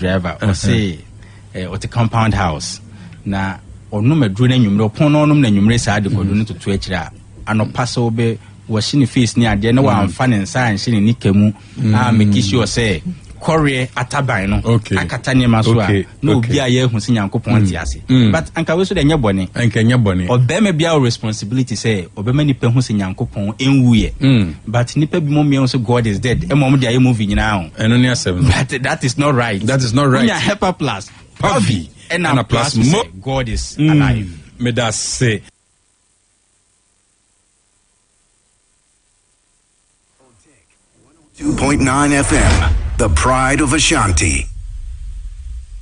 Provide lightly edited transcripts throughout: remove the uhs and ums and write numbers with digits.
driver or say or the compound house na onu medru na nwumre opon no nom na nwumre saa de kodu no to akira anopa so be wo hye ne face ni ade na wa amfa ne nsa anhye ne nikamu make sure say Korea ataban no akata ne maso a no obi aye hu se Nyankopon ti ase but anka we so de nyebone obema bia responsibility say obema nipa hu se Nyankopon enwuye but nipa bi mo me so God is dead e mo de aye movie nyina ho eno ne asem but that is not right nya helper plus Pavi and plus God is alive me that say 1029 FM, the pride of Ashanti.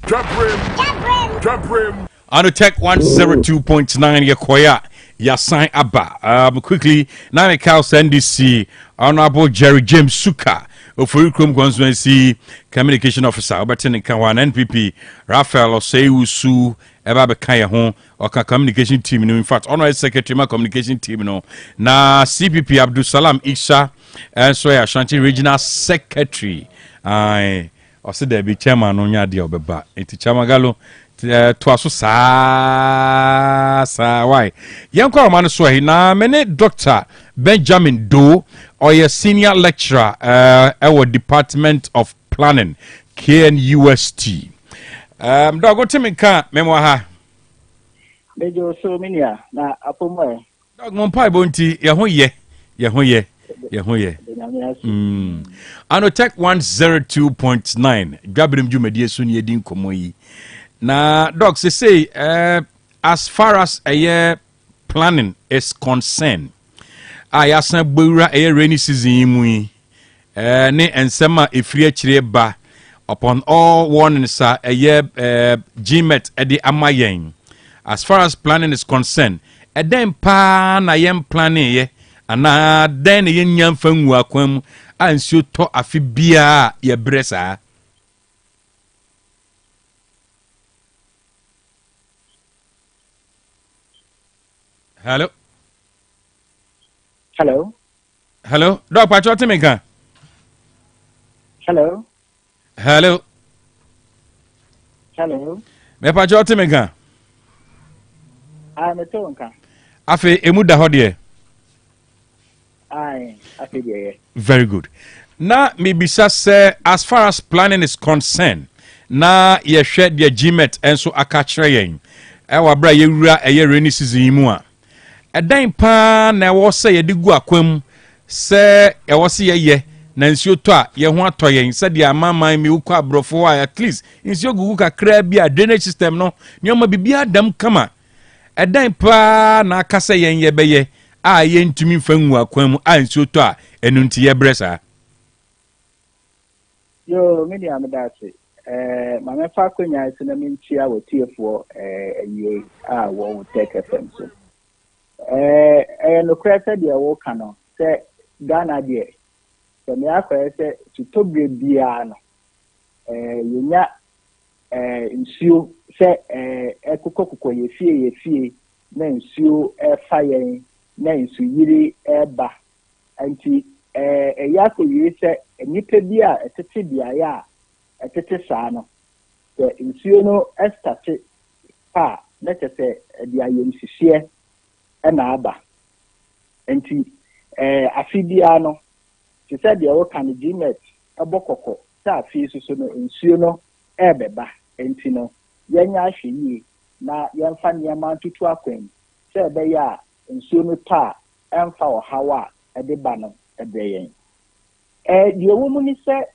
Dwabrem. Otec 1029 Yakoya Yasan Abba. Quickly, Nine House NDC, Honorable Jerry James Suka, of Furukum Constituency Communication Officer, Albertin Kawan NPP, Raphael Oseiusu, Eba Kaya Hon, or communication team. In fact, Honorary Secretary, my communication team, na CPP Abdul Salam Isha, and so Ashanti Regional Secretary. I also there be chairman on Yadia Obeba, and Chamagalo. Twaso sa why yanko man so he na mene Dr. Benjamin Do or your senior lecturer our Department of Planning KNUST dog what me ka memo ha bejo so minia na apomo dog mon pai bonti ye ho ye Otec 102.9 Dwabrem Jumedie so ne din komo yi na docs say as far as a year planning is concerned I asan gbura a rainy season mu ne ensema efiri akire ba upon all warnings a year GMET edi amayen as far as planning is concerned eden pa na yem planning ye ana den ye nyamfa nwu akwam ansio to afi bia ye bresa. Hello. Dog Pacho Timika. Hello. Me Pacho Timika. I'm a tonka. Afe emuda hodie. Aye, afe die. Very good. Na mibisa say as far as planning is concerned, na ye share the GMET enso akachre yen. Ewa bra ye wura eye rainy season mu a. Edan pa na wo se ye digu akwam se e wo se ye na nsuo to a ye ho atoyen se dia amaman mi ukọ abrofo a at least nsuo gugu kakra bi a drainage system no nyoma bibia dam kama edan pa na akase yen ye beye a ye ntumi fanwu akwam a nsuo to a enu nti ye bresa yo media amdase ma me fa kwanya ise na mintia wo tiefo ayi a wo Otec FM so no kwese de wo kano se Ghana de se me akwa se tutobre bia no yenya nsuo se ekokokoko ye fie na nsuo fa yen na nsu yiri eba anti yako yiri se nipa bia etete bia ya etete saa no se nsuo no estate pa na se dia yem sihie na aba enti afibia no ti said the work can GMET abokoko sa afi so no nsuo no ebeba enti no yenya ahwe na yemfa niam antutu akwam se be ya nsuo no ta emfa o hawa ede ba no ebe yen die wo mu ni se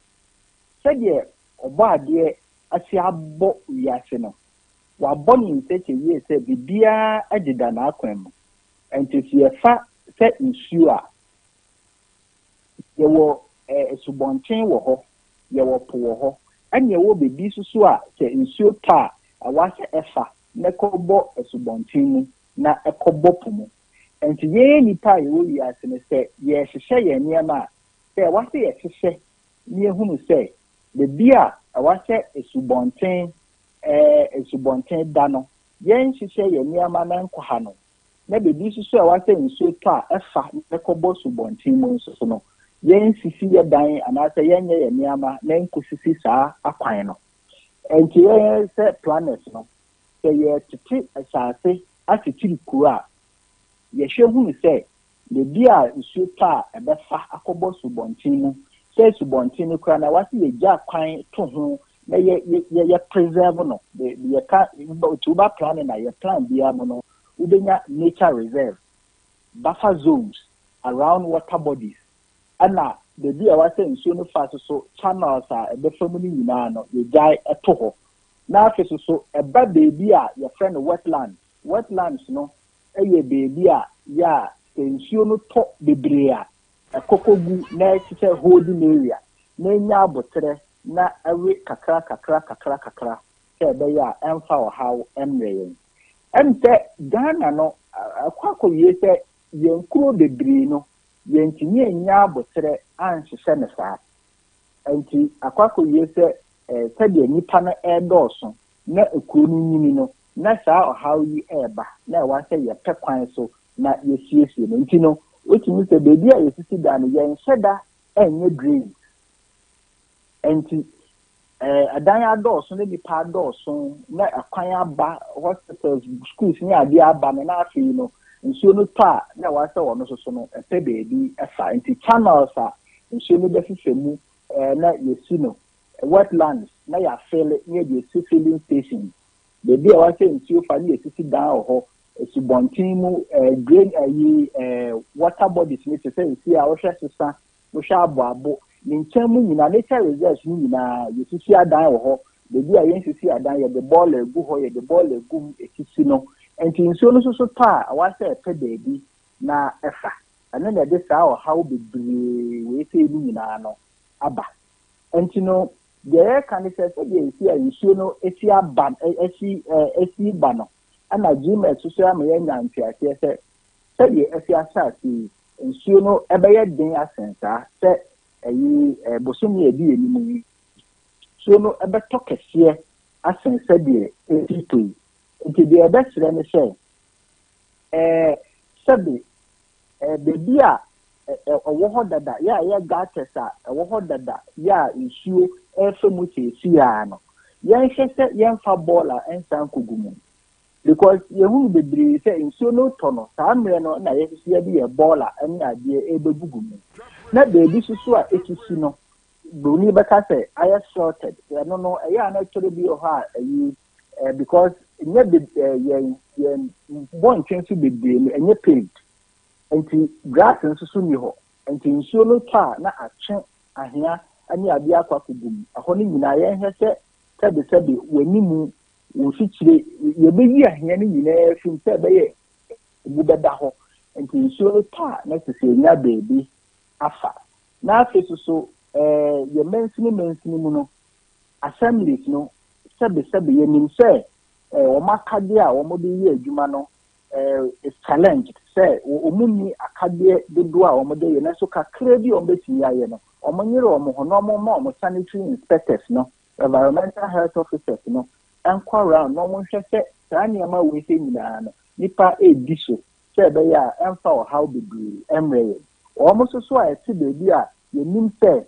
de obo ade asi abo wiase no wa boni nteche wie se bibia agida na akwam enti si efa se nsuo a yewo subonten wo ho yewo po wo ho anya wo bebi susu a se nsuo ta awase efa na kobo subonten mu na ekobo po mu enti ye nipa yewo wiase ne se ye hwehwe ye niama se wase ye hwehwe ni ehunu se bebi a awase subonten da no ye hwehwe ye niama na nkwa no na bebi susu a wase nsuo ta efa na kobo subonten mu so no yen sisi ye dan anase yenye ye niama na nkosisi saa akwan no and here say planets no say titi asase atitiri kura ye hwehu say the bia nsu pa ebefa akobo subontin mu say subontin kura na wase ye gya kwan to ho na ye preserve no the ka to ba plan na ye plan bia mo no ubenya nature reserve buffer zones around water bodies and the bia wase nsu no fa so channels a ebefa mu ni nyina no ye gya eto ho na afeso so eba baby a your friend wetlands no eye baby a ya nsuo no to bebre a ekokogu na ekite holding area na nya abotre na awe kakra ke be ya emfa o hawo emreyen emte Ghana no akwako yese yenkuro bebre no yentini nya abotre anhye ne saa enti akwako yese sɛdeɛ nipa no ɛdɔɔso na ekuro no nyini no na saa ɔhaw yi ɛɛba na ɛwasɛ yɛpɛ kwan so na yɛsiesie no nti no wotumi sɛ beebi a yɛsisi da no yɛnhyɛ da ɛnyɛ drain nti adan adɔɔso ne nipa adɔɔso na akwan aba hospitals schools ne adeɛ aba no na afei no nsuo no tɔ a na ɛwasɛ wɔn so no ɛpɛ beebi ɛfa nti channels a nsuo no bɛfefɛ mu na yɛsi no wetlands na ya fill near the filling station the day was saying to you finally sisi down ho subontin mu drain water bodies need to say see our sesa we sha abo ni nchen mu nyina nature reserves ni nyina yesisi adan ho the day yen sisi adan ye the ball egu ho ye the ball egu ekisi no enti nso no so pa wa say pe baby na efa and then the say how be we say ni nyina no aba enti no the can say you see a issue no esi aban esi bano ana gmail so am ye nyantia say you esi asasi issue no ebeye den asensa say eyi bosomi edi enimu so no ebe tokese asensa de people nti de ebe sire ne say sabi baby a owo ho dada ya gatesa owo ho dada ya issue efemu si ya no yen hwese yen fa bola ensan kogumu because yehu bebre say nsuo no tono saa mre no na yehisi ya bi ye bola enya ade ebegugumu na bebi susu a ekisi no broni beka say aya sorted no eya na tore bi o ha ayi because nye yen bon twensu bebre no enye paved enti grass nsusu ni ho enti nsuo no ta na atwe ahia ani ade akwa kugum aho ni nyina ye hwese sebe wanimu wo fitire ye beyi ahia ni nyina fim sebe ye bu beda ho enti nsuo no ta na sese nya baby afa na afeso so ye mensini mu no assemblies no sebe ye nim se o makade a wo mo de ye adwuma no is challenged say omuni akade dodo a omode ye na so kakra bi ombetimi aye no omonyere omohono omo sanitary inspectors no environmental health officers no enko around no mo hwese tani ama we se nyina no nipa ediso say be ya emfa o how be emre omo so a eti bebi a ye nim say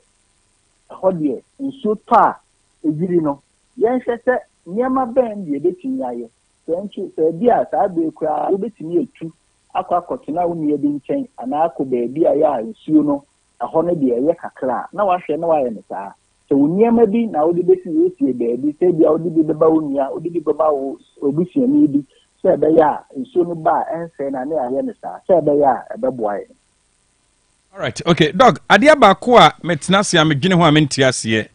hodie nsu pa ejiri no ye hwese niama ben ye betimi aye thank you say dia sa be kura obetimi etu akwa woni e bi nchen ana akọ beebi a ya nsuo no aho no de eye kakra na wahwe na waye ne saa so woniema bi na wodi besi wesie beebi say bia wodi bi beba wonia wodi bi beba wo obusiani bi say be ya nsuo no ba ense na na aye ne saa say be ya ebeboaye. All right, okay, dog adia ba ko a metena se amedwene ho a mentia se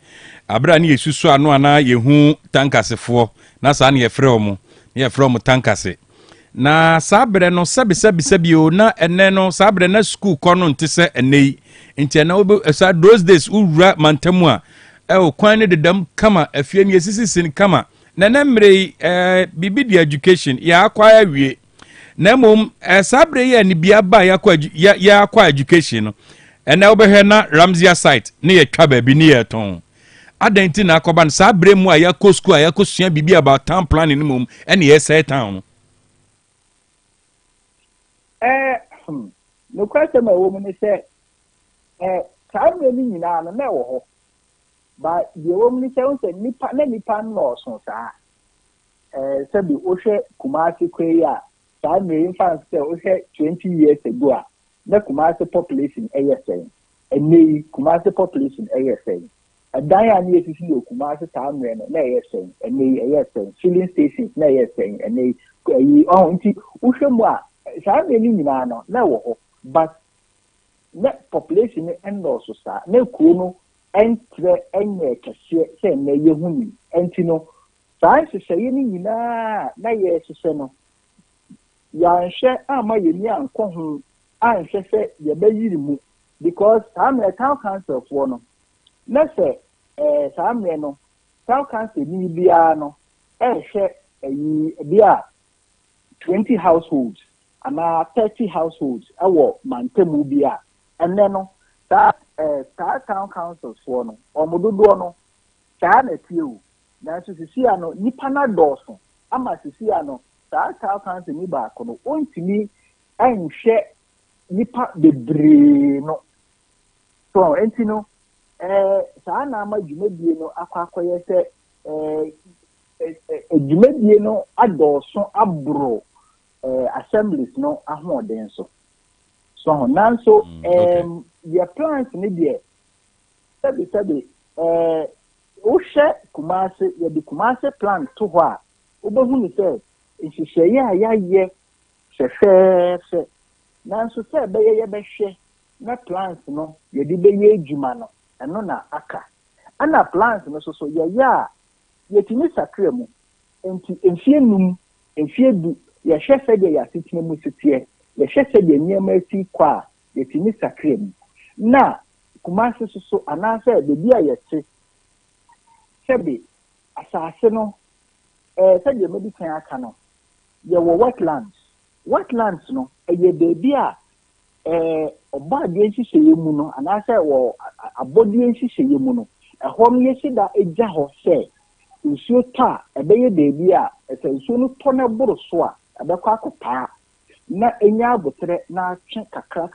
abra na yesusu ano ana yehu tankasefo na saa na yefrɛ omo tankase na sabre no sebi o na ene no sabre na school kono ntese enei nti na obo sa those days ura mantamu a o kwan ne dedam kama afie ne yesisi sin kama na na mre bibi di education ya akwa awie na mom sabre ye ni bia ba ya akwa education no ena obehwe na Ramzia site ne ye twa ba bi ne ye ton adenti na akoba sabre mu a ya ko school a ya ko sua bibi about town planning no mom ene ye say town no question my woman say sabre ni nyina no na wo ho but the woman say nipa no so saa sabi ohwe Kumasi kwea saa me fans say ohwe 20 years ago na Kumasi population say ene Kumasi population say adan ya na esisi no Kumasi saa me no na say ene say filling stations na say ene nti ohwe mu a saa me ni nyina no na wo ho but na population so saa na kuo no entre enye kese se na yehuni enti no saa hyehyɛ ni nyinaa na yɛ hyehyɛ no yɛanhwɛ ama yɛni ankɔ ho anhwɛ sɛ yɛbɛyiri mu because saa mmerɛ town council foɔ no na sɛ saa mmerɛ no town council ni biara no ɛhwɛ bi a 20 households ana 30 households ɛwɔ mantamu bi a ɛnɛ no saa town councils foɔ no ɔmododoɔ no saa na tie o nanso sisi ano nipa na dɔɔso ama sisi ano saa town council ni baako no ontimi anhwɛ nipa bebree no so enti no saa na ama dwumadie no akɔyɛ sɛ dwumadie no adɔɔso aboro assemblies no ahoɔden so nanso your plans ni deɛ sɛbi wohwɛ Kumasi yɛde Kumasi plan to hɔ a wobɛhu ni sɛ nhyehyɛeɛ a yɛayɛ fɛfɛɛfɛ nanso sɛ ɛbɛyɛ yɛbɛhwɛ na plans no yɛde bɛyɛ adwuma no ɛno na aka ana plans no so yɛyɛ a yɛtumi sakra mu nti mfie num mfie du yɛhwɛ sɛdeɛ yɛasetena mu siteɛ yɛhwɛ sɛdeɛ nneɛma asi kɔ a yɛtumi sakra mu na Kumasi so anaasɛ beebi a yɛte sɛbi asase no sɛdeɛ medikan aka no yɛwɔ wetlands no ɛyɛ beebi a ɔbaadeɛ nhyehyɛeɛ mu no anaasɛ wɔ abɔdeɛ nhyehyɛeɛ mu no ɛhɔ no yɛsi da agya hɔ sɛ nsuo tɔ a ɛbɛyɛ beebi a ɛsɛ nsuo no tɔ no boro so a ɛbɛkɔ akɔpaa na enya abotrɛ na atwe kakra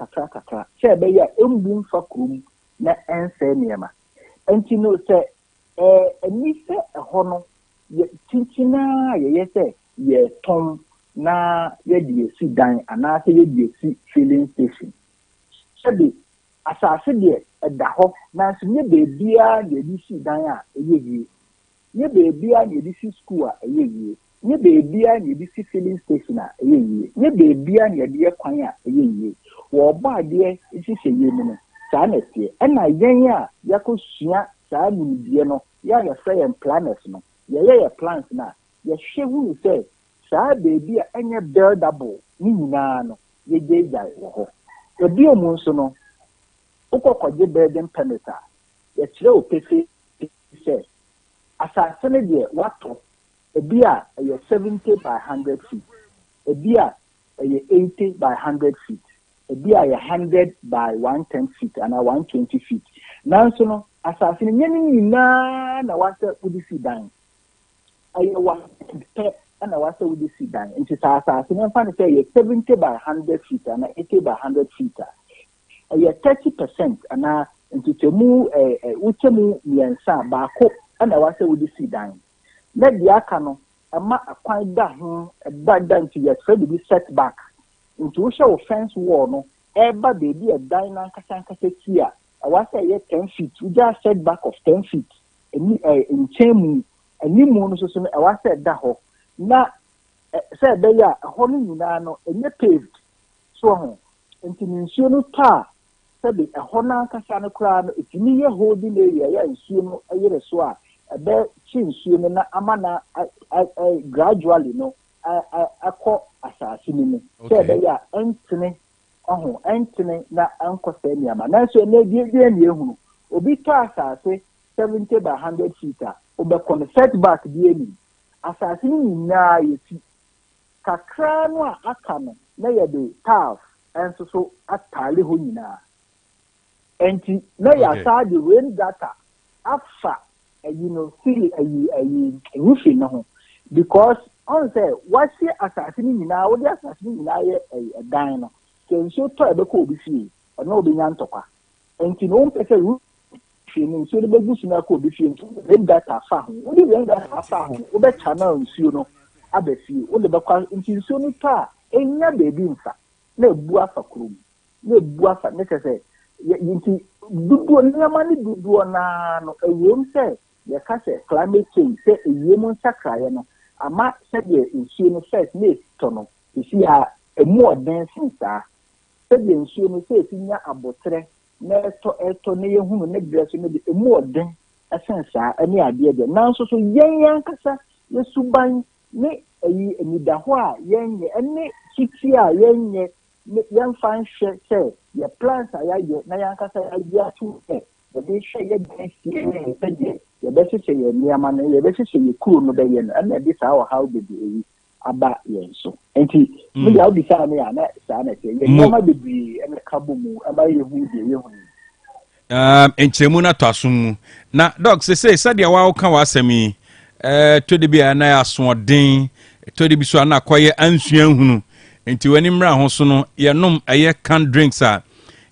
sɛ ɛbɛyɛ a embu mfa kurom na ɛnsɛ nneɛma enti no sɛ ani sɛ ɛhɔ no tintinaa yɛyɛ sɛ yɛtɔn na yɛde esi dan anaasɛ yɛde esi filling station sɛbi asase deɛ ɛda hɔ nanso nye beebiara na yɛde si dan a ɛyɛ yie nye beebiara na yɛde si school a ɛyɛ yie nye beebiara na yɛde si filling station a ɛyɛ yie nye beebiara na yɛde yɛ kwan a ɛyɛ yie wɔɔbɔ adeɛ nhyehyɛ yie mu no saa na ɛteɛ ɛna yɛn a yɛkɔsua saa nimdeɛ no yɛayɛfrɛ yɛn planners no yɛyɛ plans na yɛhwɛ hu sɛ saa beebi a ɛnyɛ buildable ne nyinaa no yɛgyaegyae wɔ hɔ ebi omu nso no wokɔkɔgye building permit a yɛkyerɛ wo pɛfɛ sɛ asase no deɛ watɔ ebi a ɛyɛ 70 by 100 feet ebi a ɛyɛ 80 by 100 feet ebi a ɛyɛ 100 by 110 feet ana 120 feet nanso no asase no nyɛ ne nyinaa na wasɛ wode si dan ɛyɛ wasɛ ana wasɛ wode si dan nti saa asase no mfa no sɛ ɛyɛ 70 by 100 feet ana 80 by 100 feet a ɛyɛ 30% ana ntitɛmu wotɛmu mmiɛnsa baako ana wasɛ wode si dan na deɛ aka no ɛma akwan da ho ɛda nti yɛfrɛ de bi setback nti wohyɛ wo fence wall no ɛba beebi ɛdan nankasa si a awasa yɛ 10 feet wogya setback of 10 feet nkyɛn mu animu no so no awasa ɛda hɔ na sɛ ɛbɛyɛ a ɛhɔ no nyinaa no ɛnyɛ paved so ho nti nsuo no tɔ a sɛbi ɛhɔ nankasa no koraa no ɛtumi yɛ holding area yɛ nsuo no ɛyere so a ɛbɛkye nsuo no na ama na gradually no akɔ asase no mu sɛ ɛbɛyɛ a ɛntene na ankɔsɛ nneɛma nanso ɛnɛ deɛ ne ehunu obi tɔ asase 70 by 100 feet a obɛkɔ no setback bi anim asase no nyinaa yɛfi kakra no a aka no na yɛde tiles ɛnso so ataale hɔ nyinaa enti na yɛasa de rain gutter afa roofing no ho because on say wasi asase no nyinaa wode asase no nyinaa yɛ ɛdan no sɛ nsuo tɔ ɛbɛkɔ obi fie ɔno obi nya ntɔkwa enti no mpɛ sɛ hwe ni nsuo no begusu na ko bi fie rain data fa ho wo di rain data fa ho wo be channel nsuo no abefie wo le bekwa nsuo no ta enya baby nfa na ebu afa kurom na ebu afa ne sese yinti dudu nyama ni dudu na no ewiem se ye ka se climate change se ewiem nsakraye no ama se de nsuo no first na to no isi a emu oden sinsa se de nsuo no se tinya abotre na eto ne yehunu ne dress no de emu oden asensa ani ade de nanso so yen kasa yesuban ne eyi emida ho a yenye ene kiti a yenye yan fan hwe se ye plans ayaye na yan kasa ya tu e de hwe ye desi ne se de ye be se ye niama na ye be se ye kuro no be ye no na de sa how be de aba ye so enti me ya obi sa me ya na sa na se ye niama be bi e kabo mu aba ye hu de ye hu enchemu na to asum na dog se sadia wa ka wa asemi to de bia na asoden to de bi so na koye ansuan hunu enti wani mra ho so no ye nom eye can drinks a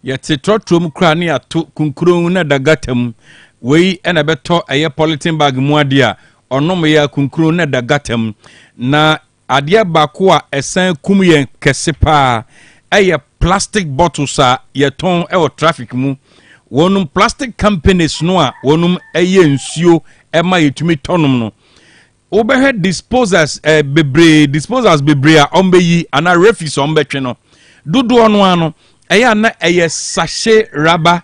ye te trotrom kra na ato kunkuro na dagatam wei ena beto eye polythene bag mu ade a onom ye kunkuro na dagatam na ade baako a esan kum ye kese pa eye plastic bottles a ye ton e traffic mu wonum plastic companies no a wonum eye nsuo ema yetumi tonum no obehe disposers bebre a ombeyi ana refuse ombetwe no dodo ono ano eya na eye sachet rubber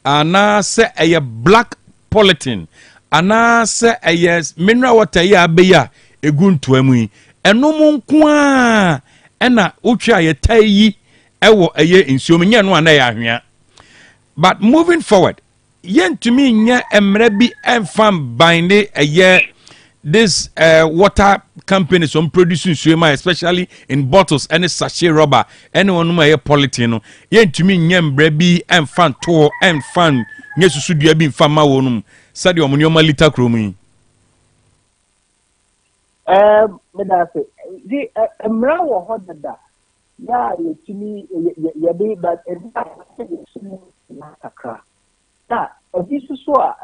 ana se eye black polythene ana se eye mineral water ya abeya eguntu amu enum nko a ena otwa ye tayi ewo eye nsuo menye no ana ya hwea. But moving forward, yen to me nya emre bi enfam binde this water companies on producing suema, especially in bottles and sachet rubber, anyone who may polythene. Yen to me nya emre bi enfam to enfam nyesusu dua bi fama wonum. Sadi omunyo liter kromi. Me da se di emra wo hodada. Ya yetimi ye be but nakakra na obisu so a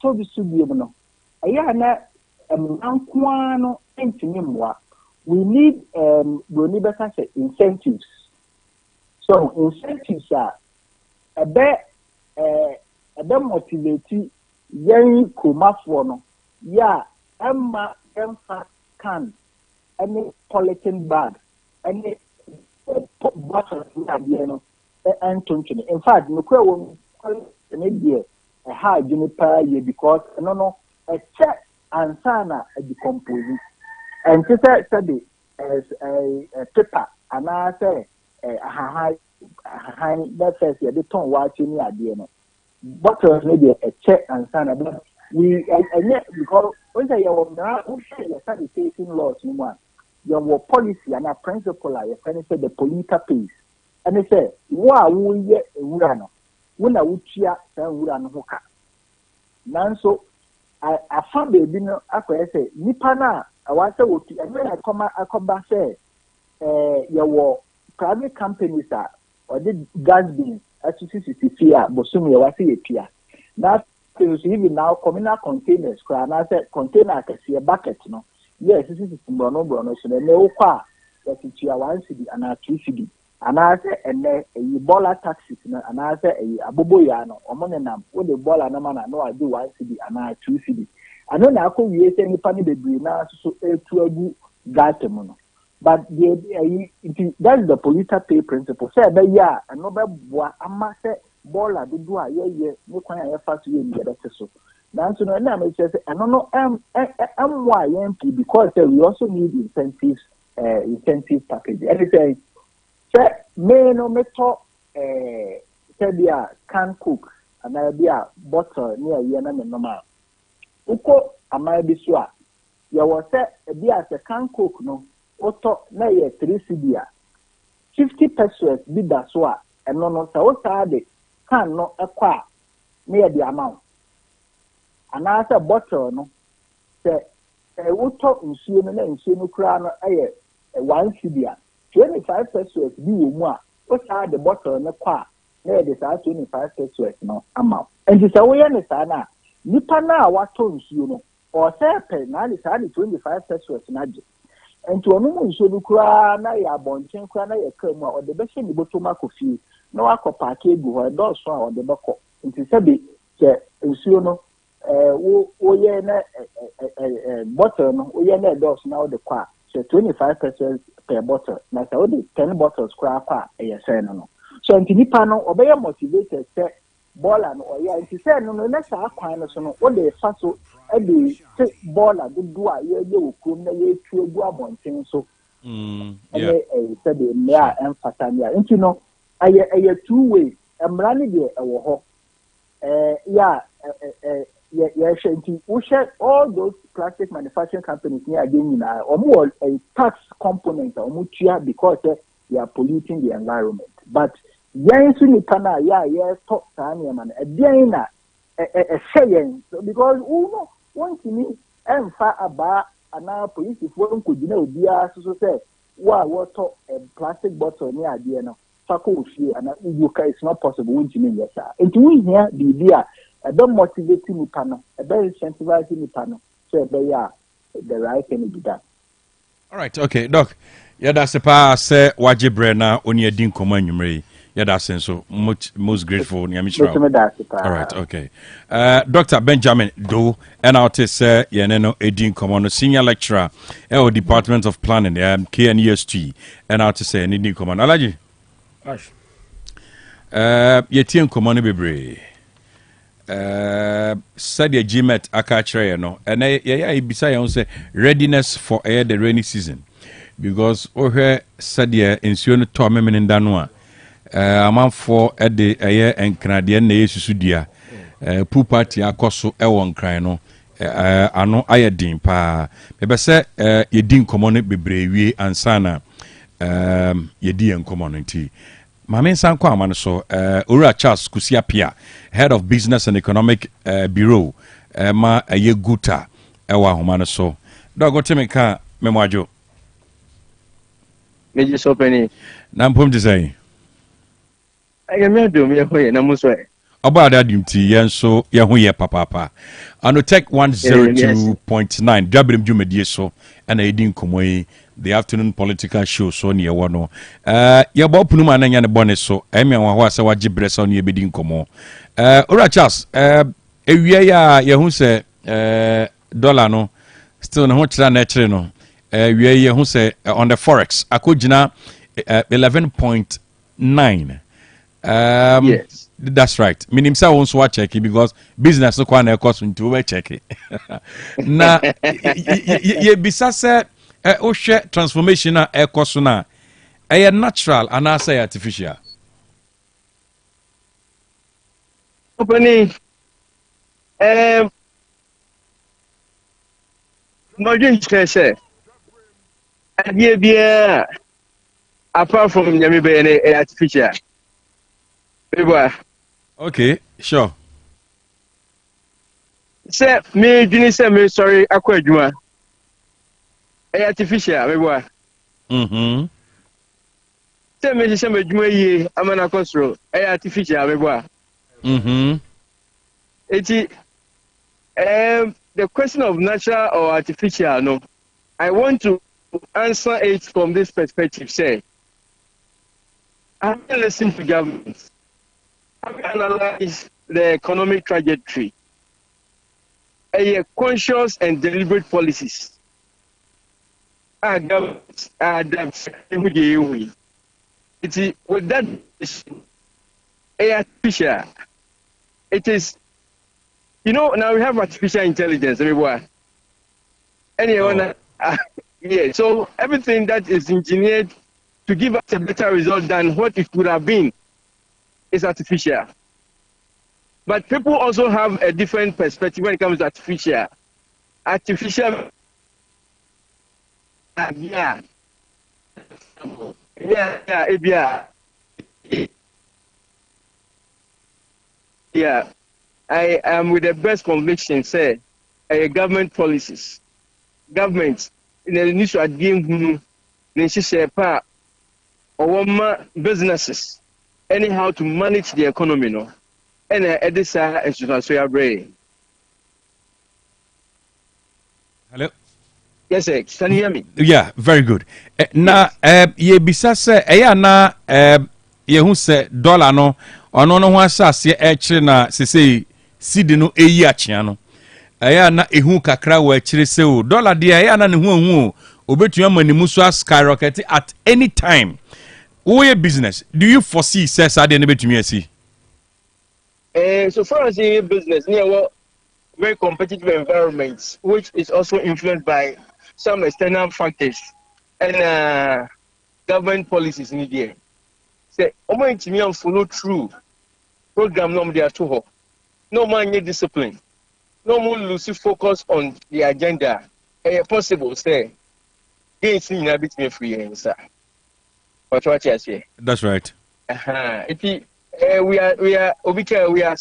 tobi studio no aya na nankoa no entimi mwa we need we better say incentives, so incentives are ebe motivate yen komafo no ya emma emfa can any polythene bag any bottle na dia no antonchine. In fact, no kwa won ne die a ha juniper ye because no a check and sana a decompose and to say as a paper and I say a high that says yeah the ton watching the idea no bottles maybe a check and sana but we yet because when they are now sanitation laws in one your policy and a principle like the polluter pays. And they say, "Wa we ye urano. Wuna wuchia sa urano hoka." Nanso, I found baby no. I say, "Nipa na awase wotu." And when I come back say, your private companies are or the gas bin SCCCA bosumi awase yepia. Now, even now communal containers. And I said container kasi a bucket no. Yes, this is brono. So the no kwa that it's 1 cedi and 2 cedi. And I say, and a bola taxis, and I say, a boboyano, or monenam, with the bola no man, I know I do 1 cedi and I 2 cedi. I know now, we say any funny baby now, so to a good gatemono. But that's the polluter pay principle. Say, but yeah, and no boy, I must say, bola do no kind of fast way in the so. Now, so now, I say, I don't know, why MP because we also need incentives, incentive package. Anything. Say me no meto say bia can cook and I be a bottle near ye na me normal. Uko amai bi so a ye wo say bia se can cook no oto na ye 3 cedi 50 pesos bi da so a eno no sa o sa de can no ekwa na ye di amount. Ana say bottle no say woto nsuo no na nsuo no kura no aye 1 cedi 25 pesos bi wo mu a o sa the bottle ne kwa na de saa 25 pesos no ama and say we yan saa na nipa na wato nsuo no o say pe na de saa 25 pesos na je and to onu nsuo no kura na ya bonchen kura na ya kam a o de be hye ni botoma kofi na wakɔ egu hɔ do so a o de bɛkɔ nti sɛ bi ke nsuo no wo ye na bottle no wo ye na do so na o de kwa so 25 pesos per bottle na say o de 10 bottles kura kwa e say no so nti nipa no obey motivated say baller no oya nti say no na sa akwan no so no o de fa so e de baller do a ye wo krom na ye tu egu abonten so yeah say de me a emfata me nti no aye two way emra ne de ewo ho yeah nti we share all those plastic manufacturing companies near again na omo a tax component omo tua because they are polluting the environment but yen su ni pana ya stop tanya man again na yen because uno want me emfa aba ana police for nkogina obia so say wa water a plastic bottle near ade no fako ofie ana it's not possible want me yes sir and we here the idea don't motivate me panel, don't incentivize me panel, so they are the right thing to be done. All right, okay, Doc. Yeah, that's the part. Say Dwabrem na oni edin komo anwumre. Yeah, that's so most grateful. All right, okay. Dr. Benjamin Do, and out say no edin komo no senior lecturer at Department of Planning, KNEST, and out say edin komo. Alaji. Ash. Yetien komo no bebre. Said the GMET akachre no and ibisa yon say readiness for the rainy season because ohe said the nsuo no to amemene nda no a amanfo de enkranade na yesusu dia pool party akoso won kran no ano ayedin pa be say yedin komo no bebrewie ansana yedi enkomo no nti Mame Sanko Amano so Ura Charles Kusiapia, Head of Business and Economic Bureau, ma ye guta ewa homano so. Dogo temeka memwajo. Meji so penny. Na mpom te say. Me do me hoye na muso e. Oba da dimti yen so ye ho ye papa. Otec 1029 Dwabrem dwumedie so na edin komoyi the afternoon political show so near one ya bo punu ma na nya ne bone so emia wa ho ase waje bresa no ye bedi nkomo ora Charles ewie ya ye hu se dollar no still no ho kira na kire no ewie ye hu se on the forex akogina 11.9 yes that's right minim sa won so check because business no kwa na cost nti we check na ye bisa se ohwe transformation na ekoso na natural and say artificial company no dream say idea bia apart from nyame be artificial okay sure say me didn't say me sorry akwa adwuma artificial maybe say me say me adwuma yi amana control artificial maybe the question of natural or artificial no I want to answer it from this perspective say I listen to government I analyze the economic trajectory conscious and deliberate policies with that artificial it is now we have artificial intelligence everywhere anyone yeah so everything that is engineered to give us a better result than what it would have been is artificial. But people also have a different perspective when it comes to artificial. Artificial, yeah. I am with the best conviction, say, government policies. Government, in the initial game, or businesses. anyhow to manage the economy, no. And this is so brain. Hello. Yes, sir. Can you hear me? Yeah, very good. Na ye bisa se na ye hu se dollar no ono no ho asase kire na sesei seed no eyi achia no. Na ehu kakra wa kire se o dollar de na ne hu obetua manimu so skyrocket at any time. Who business? Do you foresee say sa de ne betumi asi? So far as the business, very competitive environments, which is also influenced by some external factors and government policies in the say, "Omo follow through program no they are too no man need discipline, no more lose focus on the agenda. Possible say, gains in a bit me free answer. What I say? That's right. We are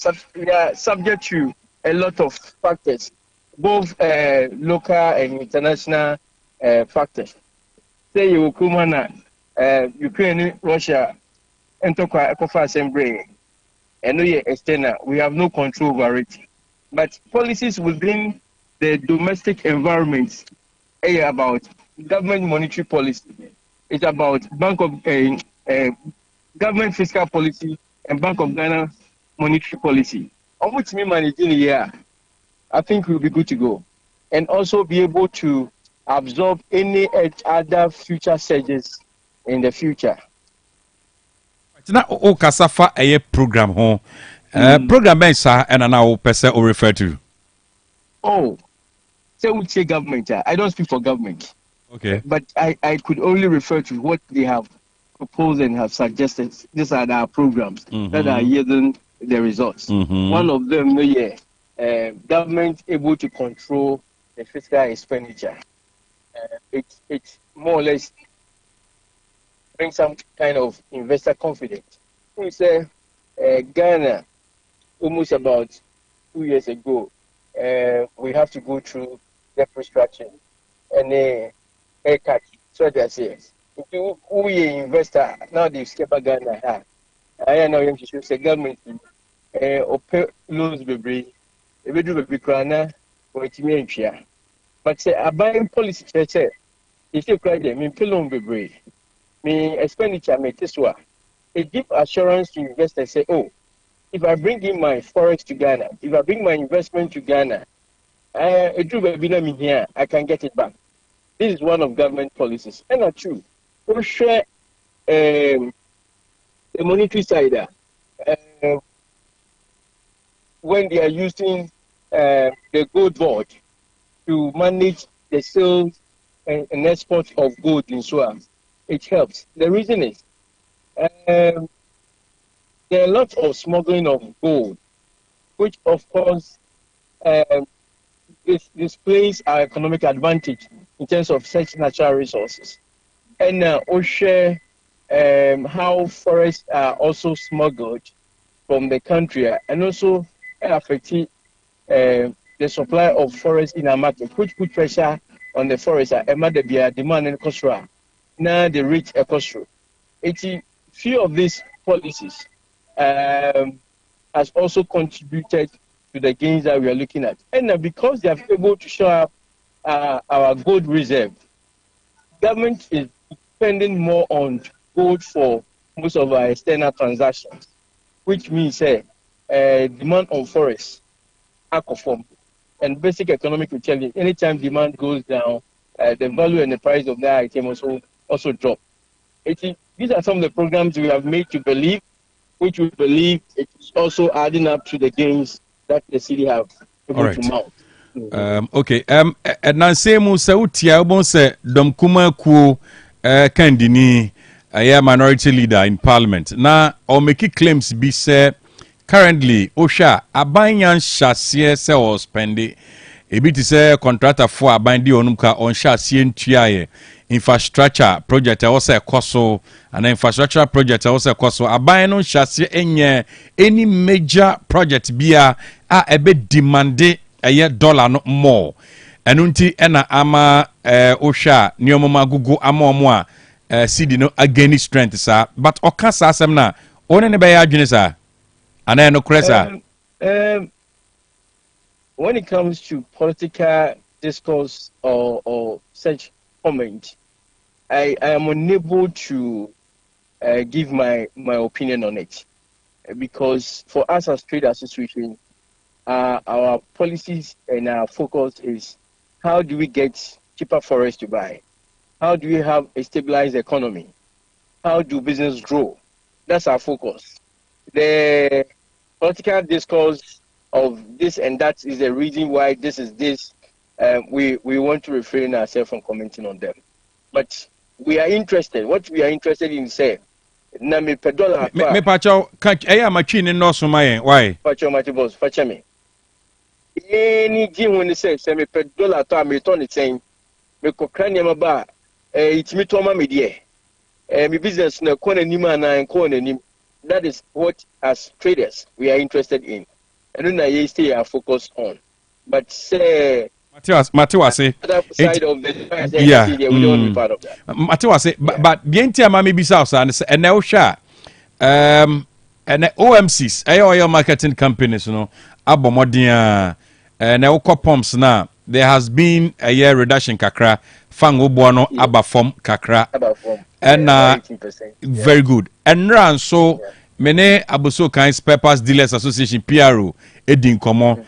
subject to a lot of factors, both local and international factors. Say Ukraine, Russia, and assembly, and we external. We have no control over it. But policies within the domestic environment about government monetary policy. It's about government fiscal policy and Bank of Ghana monetary policy. On which me managing here, I think we'll be good to go. And also be able to absorb any other future surges in the future. Na o kasafa program ho. Program ben sa and now person o refer to. Oh. Say we say government. I don't speak for government. Okay. But I could only refer to what they have proposed and have suggested. These are our programs that are yielding the results. One of them, government able to control the fiscal expenditure. It more or less brings some kind of investor confidence. We say Ghana, almost about 2 years ago, we have to go through debt restructuring and haircut. So they say, if you investor now they skip Ghana. I know you should say government loans be we do be crana or it may share. But say a buying policy say if you cry them in pillow be brave. Me expenditure make this one. It give assurance to investors say, oh, if I bring in my forex to Ghana, if I bring my investment to Ghana, it do be me here, I can get it back. This is one of government policies. And not true. We share the monetary side when they are using the gold board to manage the sales and export of gold in Suam, it helps. The reason is there are a lot of smuggling of gold, which of course displays our economic advantage in terms of such natural resources. And we share how forests are also smuggled from the country and also affect the supply of forest in our market, which put pressure on the forest. Demand and cost. Now the rich cost. Few of these policies has also contributed to the gains that we are looking at. And because they are able to show up our gold reserve, government is spending more on gold for most of our external transactions, which means demand on forests are conform. And basic economic will tell you, anytime demand goes down, the value and the price of that item also drop. These are some of the programs we have made to believe, which we believe it is also adding up to the gains that the city have able to mount. Okay. Nancy Musa Utia Bonse Dom Kuma Ku Kandini, a minority leader in parliament. Now, or make claims be say currently Osha Abanyan Shasia se or spendi. A bit is a contractor for Abandi Onumka on Shasien Tiaye. Infrastructure project also a coso and infrastructure project also a coso. Abano Shasia any major project be a bit demanded a year dollar no more. Enunti ena ama Osha Niomoma Gugu Amomwa CD no again strength sir. But Okasa Semna One ne be adwene sa. Ana no kure sa. When it comes to political discourse or such comment, I am unable to give my opinion on it, because for us as trade association, our policies and our focus is how do we get cheaper forest to buy? How do we have a stabilized economy? How do business grow? That's our focus. The political discourse of this and that is the reason why this is this. We want to refrain ourselves from commenting on them. But we are interested. What we are interested in, say, na me $1. Me pacho machine no so my why? Pacho mati boss, pacho me. Any gym when they say me $1 to me turn it saying me kokran yama ba it's me to ma me there. Me business na kona nima na kona nim. That is what as traders we are interested in. And then I stay our focus on. But say Matthew say other side of the yeah, we don't want to be part of that. Matthew say but the entire mama be south and now sha and OMCs oil marketing companies abomodia and now pumps now there has been a year reduction kakra fang obono abafom kakra and very good and run so many abuso kind spare parts dealers association PRO edin komo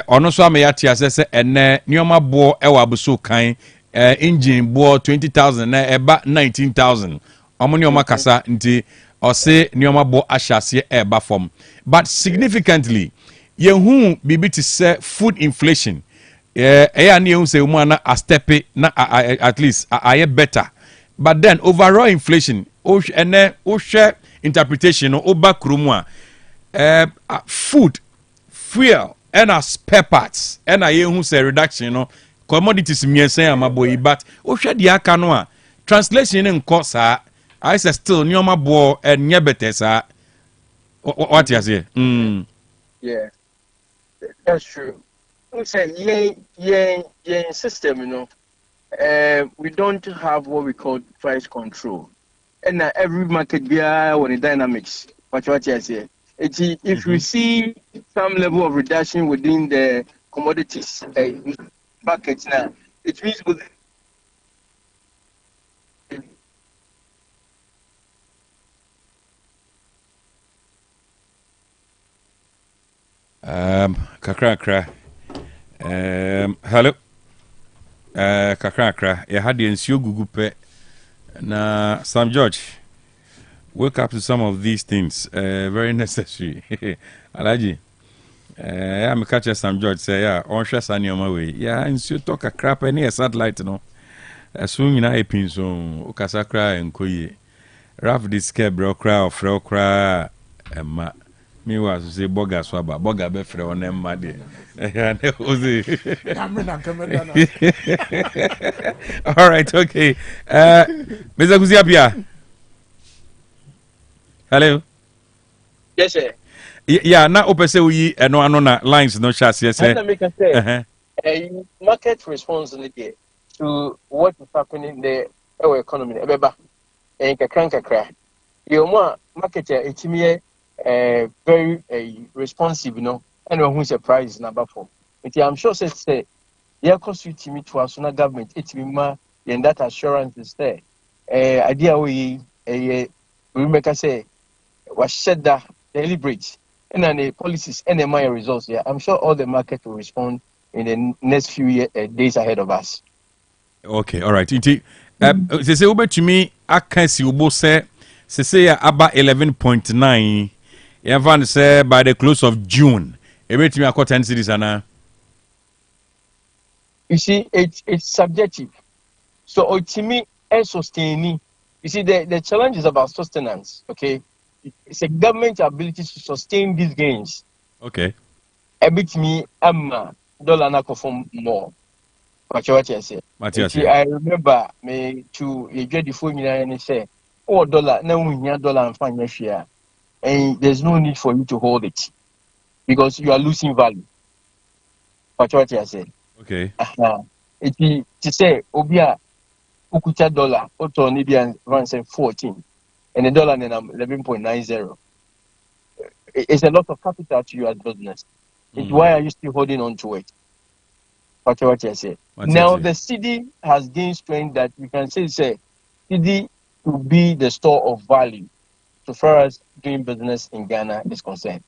ono so ameyati asese ene nioma bo ewa abuso kind engine bo 20,000 na eba 19,000 omo nioma kasa nti ose nioma bo ahyase eba form but significantly yehu bibi to say food inflation na yehu say umu na a step na at least aye better but then overall inflation o share interpretation oba kromwa food fuel and spare parts and yehu say reduction commodities miensen amaboyi but o hwe dia aka no a translation in course I say still nyoma bo enye better sa what you say yeah, that's true. We say yeah system we don't have what we call price control. And every market beer when the dynamics. What you say? If we see some level of reduction within the commodities markets now, it means with kakra hello kakra you had the ensure gugu pe na Sam George wake up to some of these things very necessary alaji I'm catch Sam George say yeah on share sani on my way yeah ensure talk a crap any satellite no soon na epin so okasakra enkoye raf this care bro cry or fro cry ma me was say boga swaba boga be frɛ on em made all right okay Mr. Kuziapia hello yes sir yeah na opese we ano na lines no chance yes sir market response to what is happening in the our economy ebeba kakra you mo market etimi very responsive, and who's a price number 4. I'm sure say yeah, cost you to me to us on government, it's me and that assurance is there. Idea we make us say was said that deliberate and then the policies and the my results. Yeah, I'm sure all the market will respond in the next few days ahead of us. Okay, all right. Say over to me, I can see you say about 11.9. Evan say by the close of June, everything I got 10 cities and you see, it's subjective. So to me, and sustaining. You see, the challenge is about sustenance. Okay, it's a government ability to sustain these gains. Okay, a bit me, dollar na perform more. What you say? I remember me to a dreadful phone and say, oh dollar, now we need dollar and find share. And there's no need for you to hold it because you are losing value. What you say? Okay. It to say obia ukucha dollar auto Nibian runs 14 and the dollar then 11.90. it's a lot of capital to you as business. Why are you still holding on to it? What I say. Now the CD has gained strength that we can say CD will be the store of value so far as doing business in Ghana is concerned.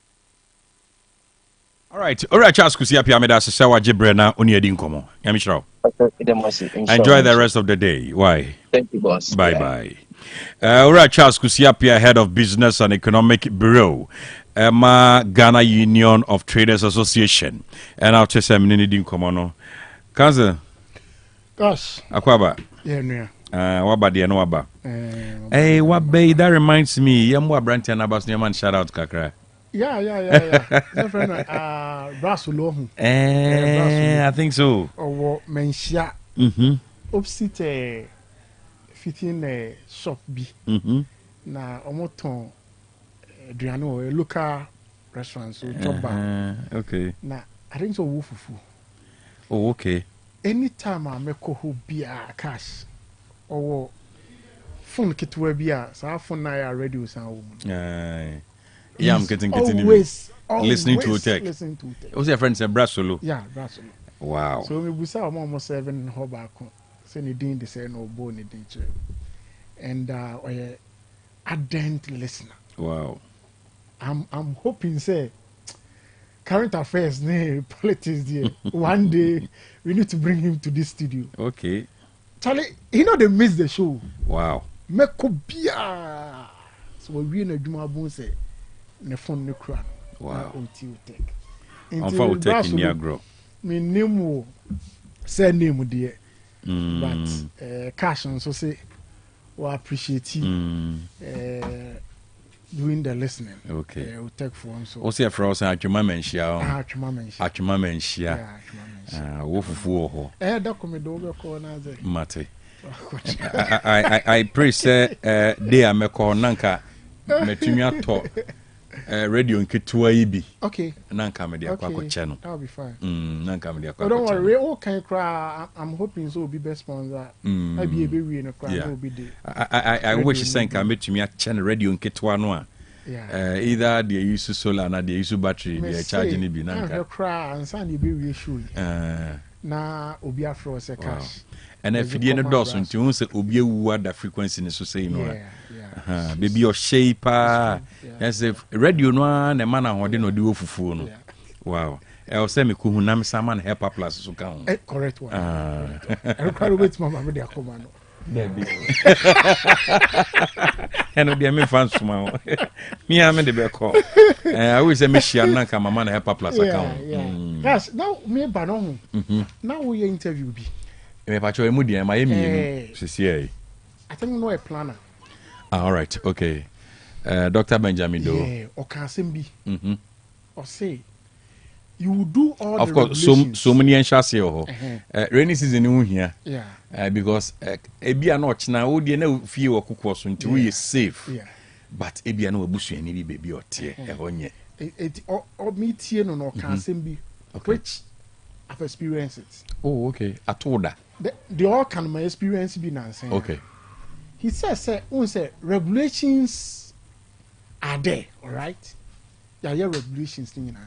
All right, Charles Kusiapia Meda Sawa Jibrena Oniadin Komo. Yamishra. Enjoy the rest of the day. Why? Thank you, boss. Bye. All right, Charles Kusiapia, head of Business and Economic Bureau, Ghana Union of Traders Association. And I'll tell you, Nidin Komono. Kaza. Gosh. Akwaba. Yeah. Waba di waba. Hey, Wabe, that reminds me. Yamwa Branty and Abbas Nyaman shout out Kakra. Yeah. Brasulo. I think so. Or Menshia. Opposite fitting shop B. Na omoton Adriano, a local restaurant, so job bar. Okay. Na I think so wufufu. Oh, okay. Anytime I make who be a cash or phone kit will be a phone na radio sound. Yeah, I'm getting always listening to Otec. Listening to Otec. What's your friend say Brasolo? Yeah, Brasolo. Wow. So we busa almost 7 hoba say ni din the say no bo ni din che. And ardent listener. Wow. I'm hoping say current affairs politics there. One day we need to bring him to this studio. Okay. Charlie, they miss the show. Wow. Mekobia. So we na djuma bon say ne phone ne kura. Wow. Otec. Unfa Otec in Niagro. Me name say name there. But cash so say we appreciate you doing the listening. Okay. Otec phone so. What's your friend say atwuma menhia? Atwuma menhia. Wo fufu ho. Da komedo be ko na ze. Mate. I pray say day ameko nanka metumi ato radio nketua yi bi. Okay. Nanka me dia kwa che no. That'll be fine. Nanka me dia kwa. Don't worry, all can cry. I'm hoping so be best sponsor. I be a baby no cry will be there. I wish saying can metumi ache no radio nketua no a. Yeah. Either they use solar na they use battery they charge ni bi nanka. I cry and send you be reissue. Na obi afro se cash. And if you no does nti hu se obi ewu ada frequency ni so say no. Yeah. Baby your shape yes if radio no na man ahode no de ofufuo no. Wow. I say me ko hu na me saman help plus so kan. Correct one. I cry wait mama me dey akoma no. And be me fans small. Me am the be call. I wish me share na ka mama na help plus account. Yes, now me ba no. Now we interview bi. Me pa cho emu dia ma yemi sisi. I think no a planner. All right, okay. Dr. Benjamin Do. Yeah, or can bi. Or say you will do all of the course so many enshase ho. Rainy season you here. Yeah. Because ebia no china wo de na fie wo kokko so nti we safe. Yeah. But ebia no abusu ani bi baby ote honye. It or me tie no can bi. Which I've experienced it. Oh, okay. I told that. The all can my experience be nonsense. Okay. He says, regulations are there, all right? Yeah, regulations thing,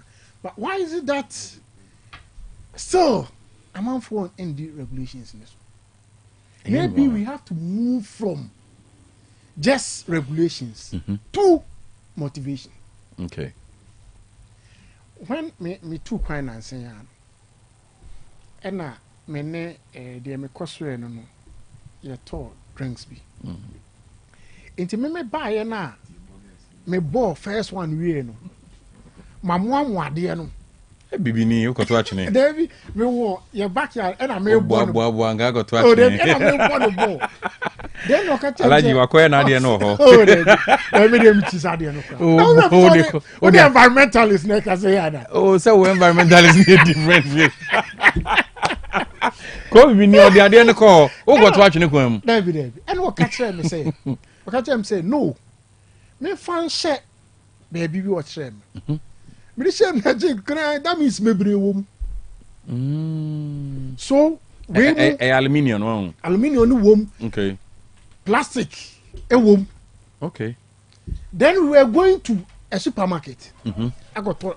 but why is it that still I'm for in the regulations in this? Maybe we have to move from just regulations to motivation. Okay. When me too kind and saying, and now me ne me cosway no ye tall drinks be. Inti me buy na me ball first one we no. Mamwa mwade no. Bibi ni o koto achine. David me wo your backyard and I me ball. Bo nga koto achine. Oh, then and I me ball. Then no catch. Alaji wakoya na ade no ho. Oh, then me dem ti sa de no. Oh, the environmentalist na ka say ada. Oh, so we environmentalist is different way. Ko bi ni ode ade no ko. O koto achine ko am. David. And what catch me say? What catch him say no. Me fan share baby we watch them. Me say magic cry that means me bre wom. So we aluminium no. Aluminium no wom. Okay. Plastic e wom. Okay. Then we were going to a supermarket. I got to.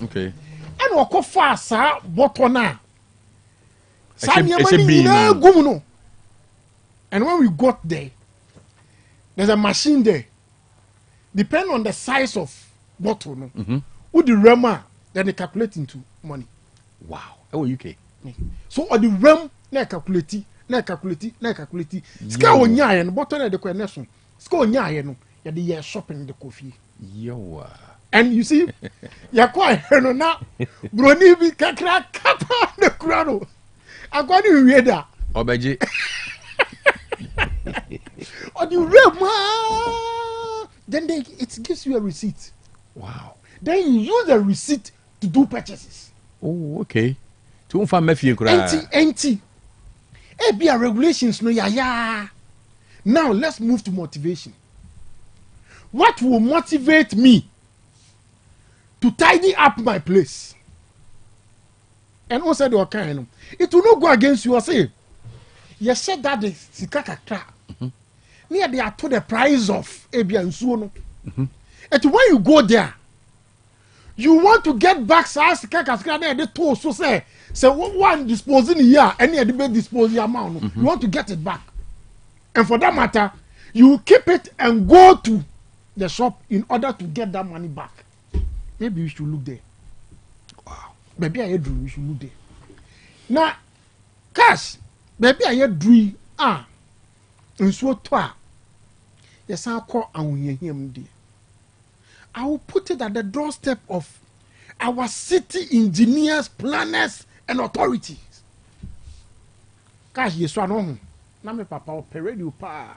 Okay. And wako fast bottle na. And when we got there, there's a machine there. Depending on the size of bottle, no. With the rema, then they calculate into money. Wow. Oh, UK. So on the rem, na calculate. Ska onya no bottle na the connection. Ska onya no, ya the year shopping the coffee. Yo. And you see, you're quite now. Brony be kakra kapa the crano. I'm going to read that. Obeji. Or the rema. Then it gives you a receipt. Wow. Then you use the receipt to do purchases. Oh, okay. To unfa mafie kura. Empty. Be regulations no ya. Now let's move to motivation. What will motivate me to tidy up my place? And also the kind, it will not go against you. I say, you said that the sikaka trap. Near they are to the price of Abia and Suono. And when you go there, you want to get back sikaka the two so say one disposing here, any other disposing amount. You want to get it back. And for that matter, you keep it and go to the shop in order to get that money back. Maybe you should look there. Wow. Maybe I do. You should look there. Now, cash. Maybe I do. And so twa. Yes, I'll call and him there. I will put it at the doorstep of our city engineers, planners, and authorities. Cash, yes, one. Now, my papa will pay radio pa.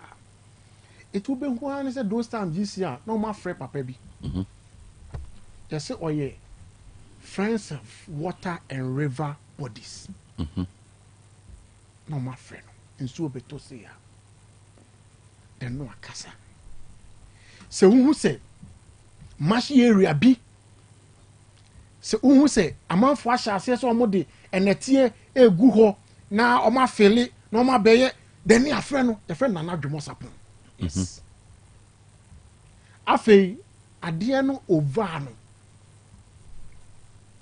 It will be one. I said those times this year. No more free papa be. Yes, say, oh yeah, friends of water and river bodies. No, my friend, and so be to say, then no akasa. So who say, mashi area B. So who say, a man for shall say so modi and a tear a guho now or my fele no my baye. Then your friend, the friend na not the upon. Yes. Afe adiano ovano.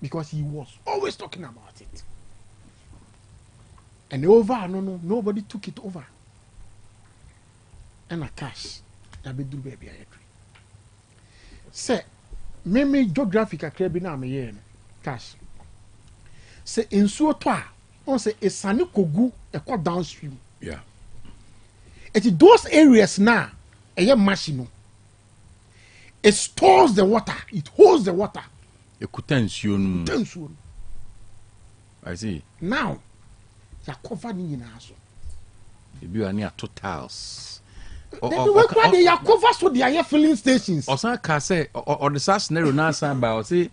Because he was always talking about it. And the nobody took it over. And a cash, that be do baby. Say, me geographic a crab na me cash. Say in so toa, on say a sani kogu a quite downstream. Yeah. It those areas now, a machine. It stores the water, it holds the water. Tension. I see. Now, you are covered in house. You are near 2 tiles. They are covered so they are filling stations. Or some can say, or the such scenario now, son, by say,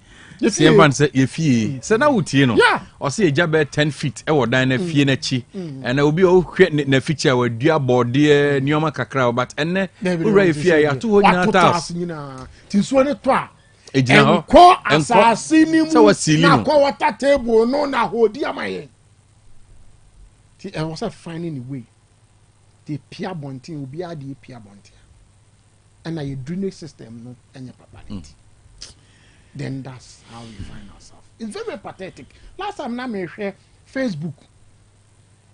see, man say, if ye, say, now, you know, yeah, or see a job at 10 feet, or dine a fienachi, and I will be all creating a feature with dear board, dear Nioma Cacrao, but and then, hooray, fear, you are 200,000. Tis one at twa. And call assassin, so what's silly? Now, call what that table, no, now, hold dear my. I was finding a way. The Pia Bontin will be a the Pia Bontin. And a drainage system, no, and your papa. Then that's how we find ourselves. It's very pathetic. Last time, I may share Facebook.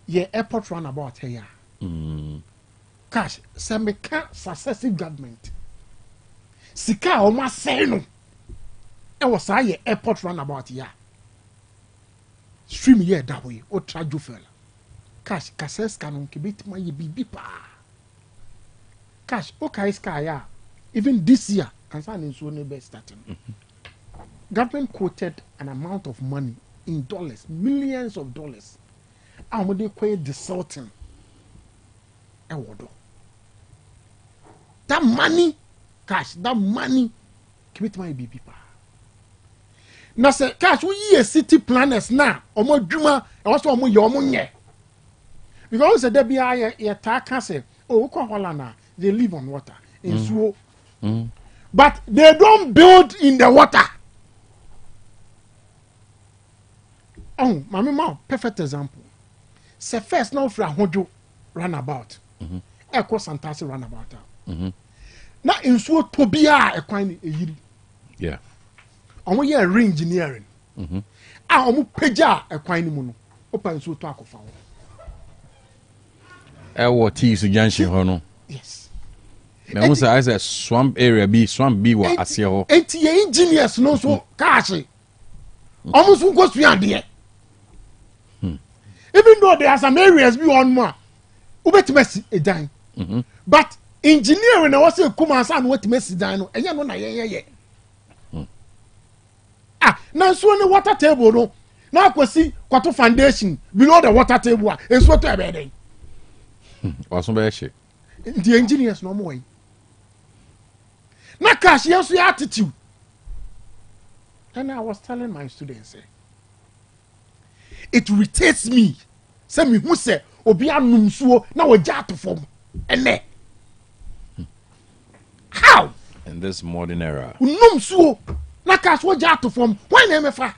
Yeah, airport runabout here. Cash, some successive government. Sika almost say no. I was a airport runabout here. Stream here that way, or try to fell. Cash, Casses canon kibit my bibi pa. Cash, okay, sky, even this year, and signing soon be starting. Government quoted an amount of money in dollars, millions of dollars. And when they quote the Sultan, that money, cash, that money, kibit my bibi pa. Now say, cash, we ye city planners now, or more Juma, and also more yomunye. Because the be a can say, oh, Holland, they live on water in Suo. But they don't build in the water. Oh, my mama, perfect example. Say first now for a hojo runabout. Echo Santasi runabout. na nsuo to bia ekwan ni eyiri yeah omo ye re-engineering omo pagya ekwan ni mu no opa nsuo to akofa ho what T junction ho no yes me who say I say swamp area be swamp be wa ase ho enti ye engineers no so kaase omo so go sua de even though there are some areas be on more ubetimesi edan but engineering na was say kuma san wetimesi dan no enye no na ye na so ne water table no na akwasi kwato foundation below the water table enso to ebe den waso be she the engineers no more na cash yes your attitude and I was telling my students it irritates me say me who say obi anum suo na wagya to fom ene how in this modern era num suo na cash wagya to fom why na me fa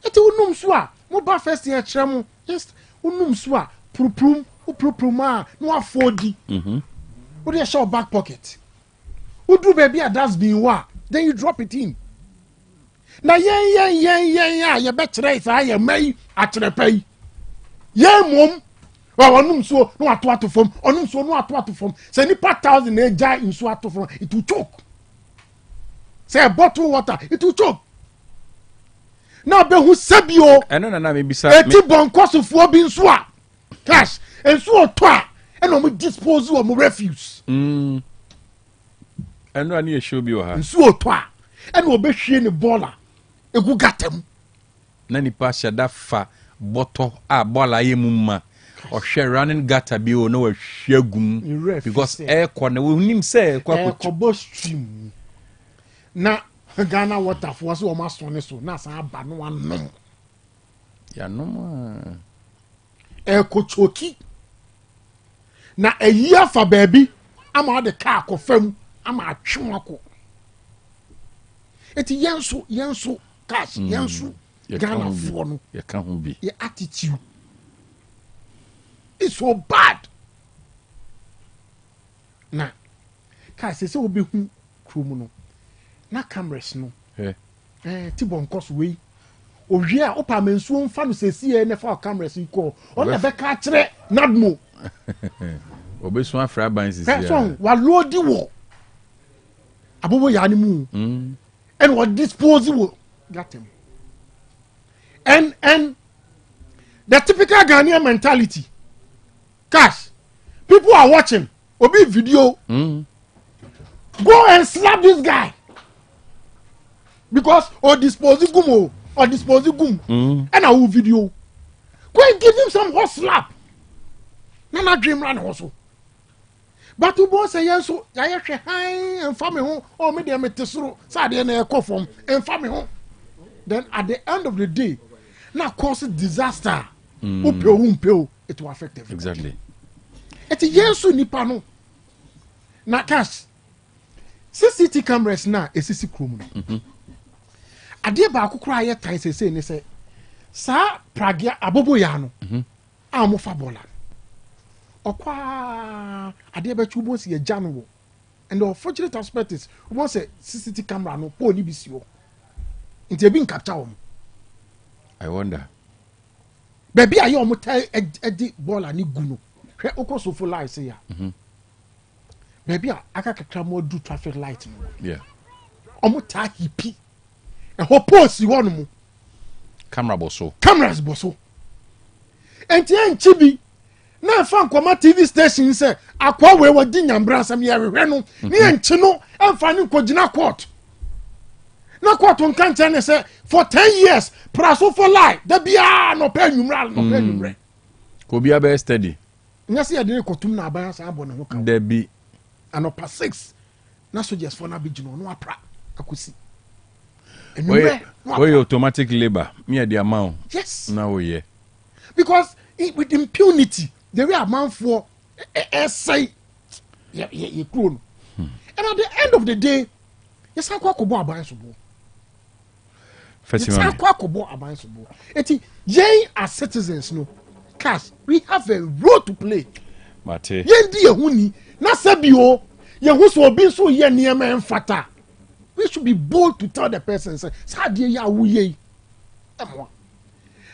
eti unum suo a mo ba first year kyerem just unum suo a puruprum a no afford wo dey show back pocket wo do baby a that's been wa then you drop it in na yen ye be kire isa ye mai a kire pai ye mom wa onum so no ato fom onum so no ato fom say ni per 1000 na ja inso ato fom it will choke say bottle water it will choke na be hu sabio eno na me bisa eti bonkosofo bi nso a cash enso to a eno mo dispose of mo refuse eno ani e show bi o ha nso to a eno obehwie ne baller egu gatam na nipa shada fa boto a baller ye mumma o hwe running gutter bi o na wa hwe gum because air ko na we nim say ko stream na Ghana water for so ma so ne so na san aba no anom ya no ko choki na ayia fa baabi ama de car ko fam ama atwe akọ eti yenso cash yenso Ghana for no ya kan ho bi your attitude is so bad na ka se obi hu krum no na cameras no ti bonkos we owie a opa mensuo mfa no sesie ne fa cameras iko on na be ka kire nadmo obesu afra ban sisi ya person wa load wo abobo ya ni mu and what dispose wo got him and the typical Ghanaian mentality cash people are watching obi video go and slap this guy because or dispose gum and I will video go and give him some hot slap na dream run also but you both say yes so ya hwe han and family ho o me dey metesoro say dey na ekọ form and family ho then at the end of the day na cause disaster it will affect everybody exactly it yes so nipa no na cash CCTV cameras na esisi krom no ade ba akokora ye tan sese ne se sa pragia abobo ya no amofa bola okwa ade ba chubo si ye janwo and the unfortunate aspect is we say CCTV camera no po ni bisi o nti e bi capture wo I wonder baby ayo mo tai edi bola ni gu no hwe okoso full light se ya baby aka kakra mo do traffic light no yeah omo ta hipi e ho post won mo cameras boso enti enchi bi na fa nkoma TV station say akwa we wadi nyambra sam ye hwehwe no ne enchi no emfa ne kogina court na court on kan tell say for 10 years praso for lie da bia no pa nwumra ko bia be steady nya se ye de kotum na aban sa abo ne ho ka da bi anopa 6 na soldiers for na bigino no apra akosi we automatic labor me the amount yes now yeah because with impunity the way a man for say you grown and at the end of the day yes akwa kobo aban so bo fatima akwa kobo aban so bo eti ye as citizens no cash we have a role to play Mate. Yendi yehuni. Na sebi o. Yehu so obi so ye niyama emfata. We should be bold to tell the person say, "Sadie ya wuye." Emwa.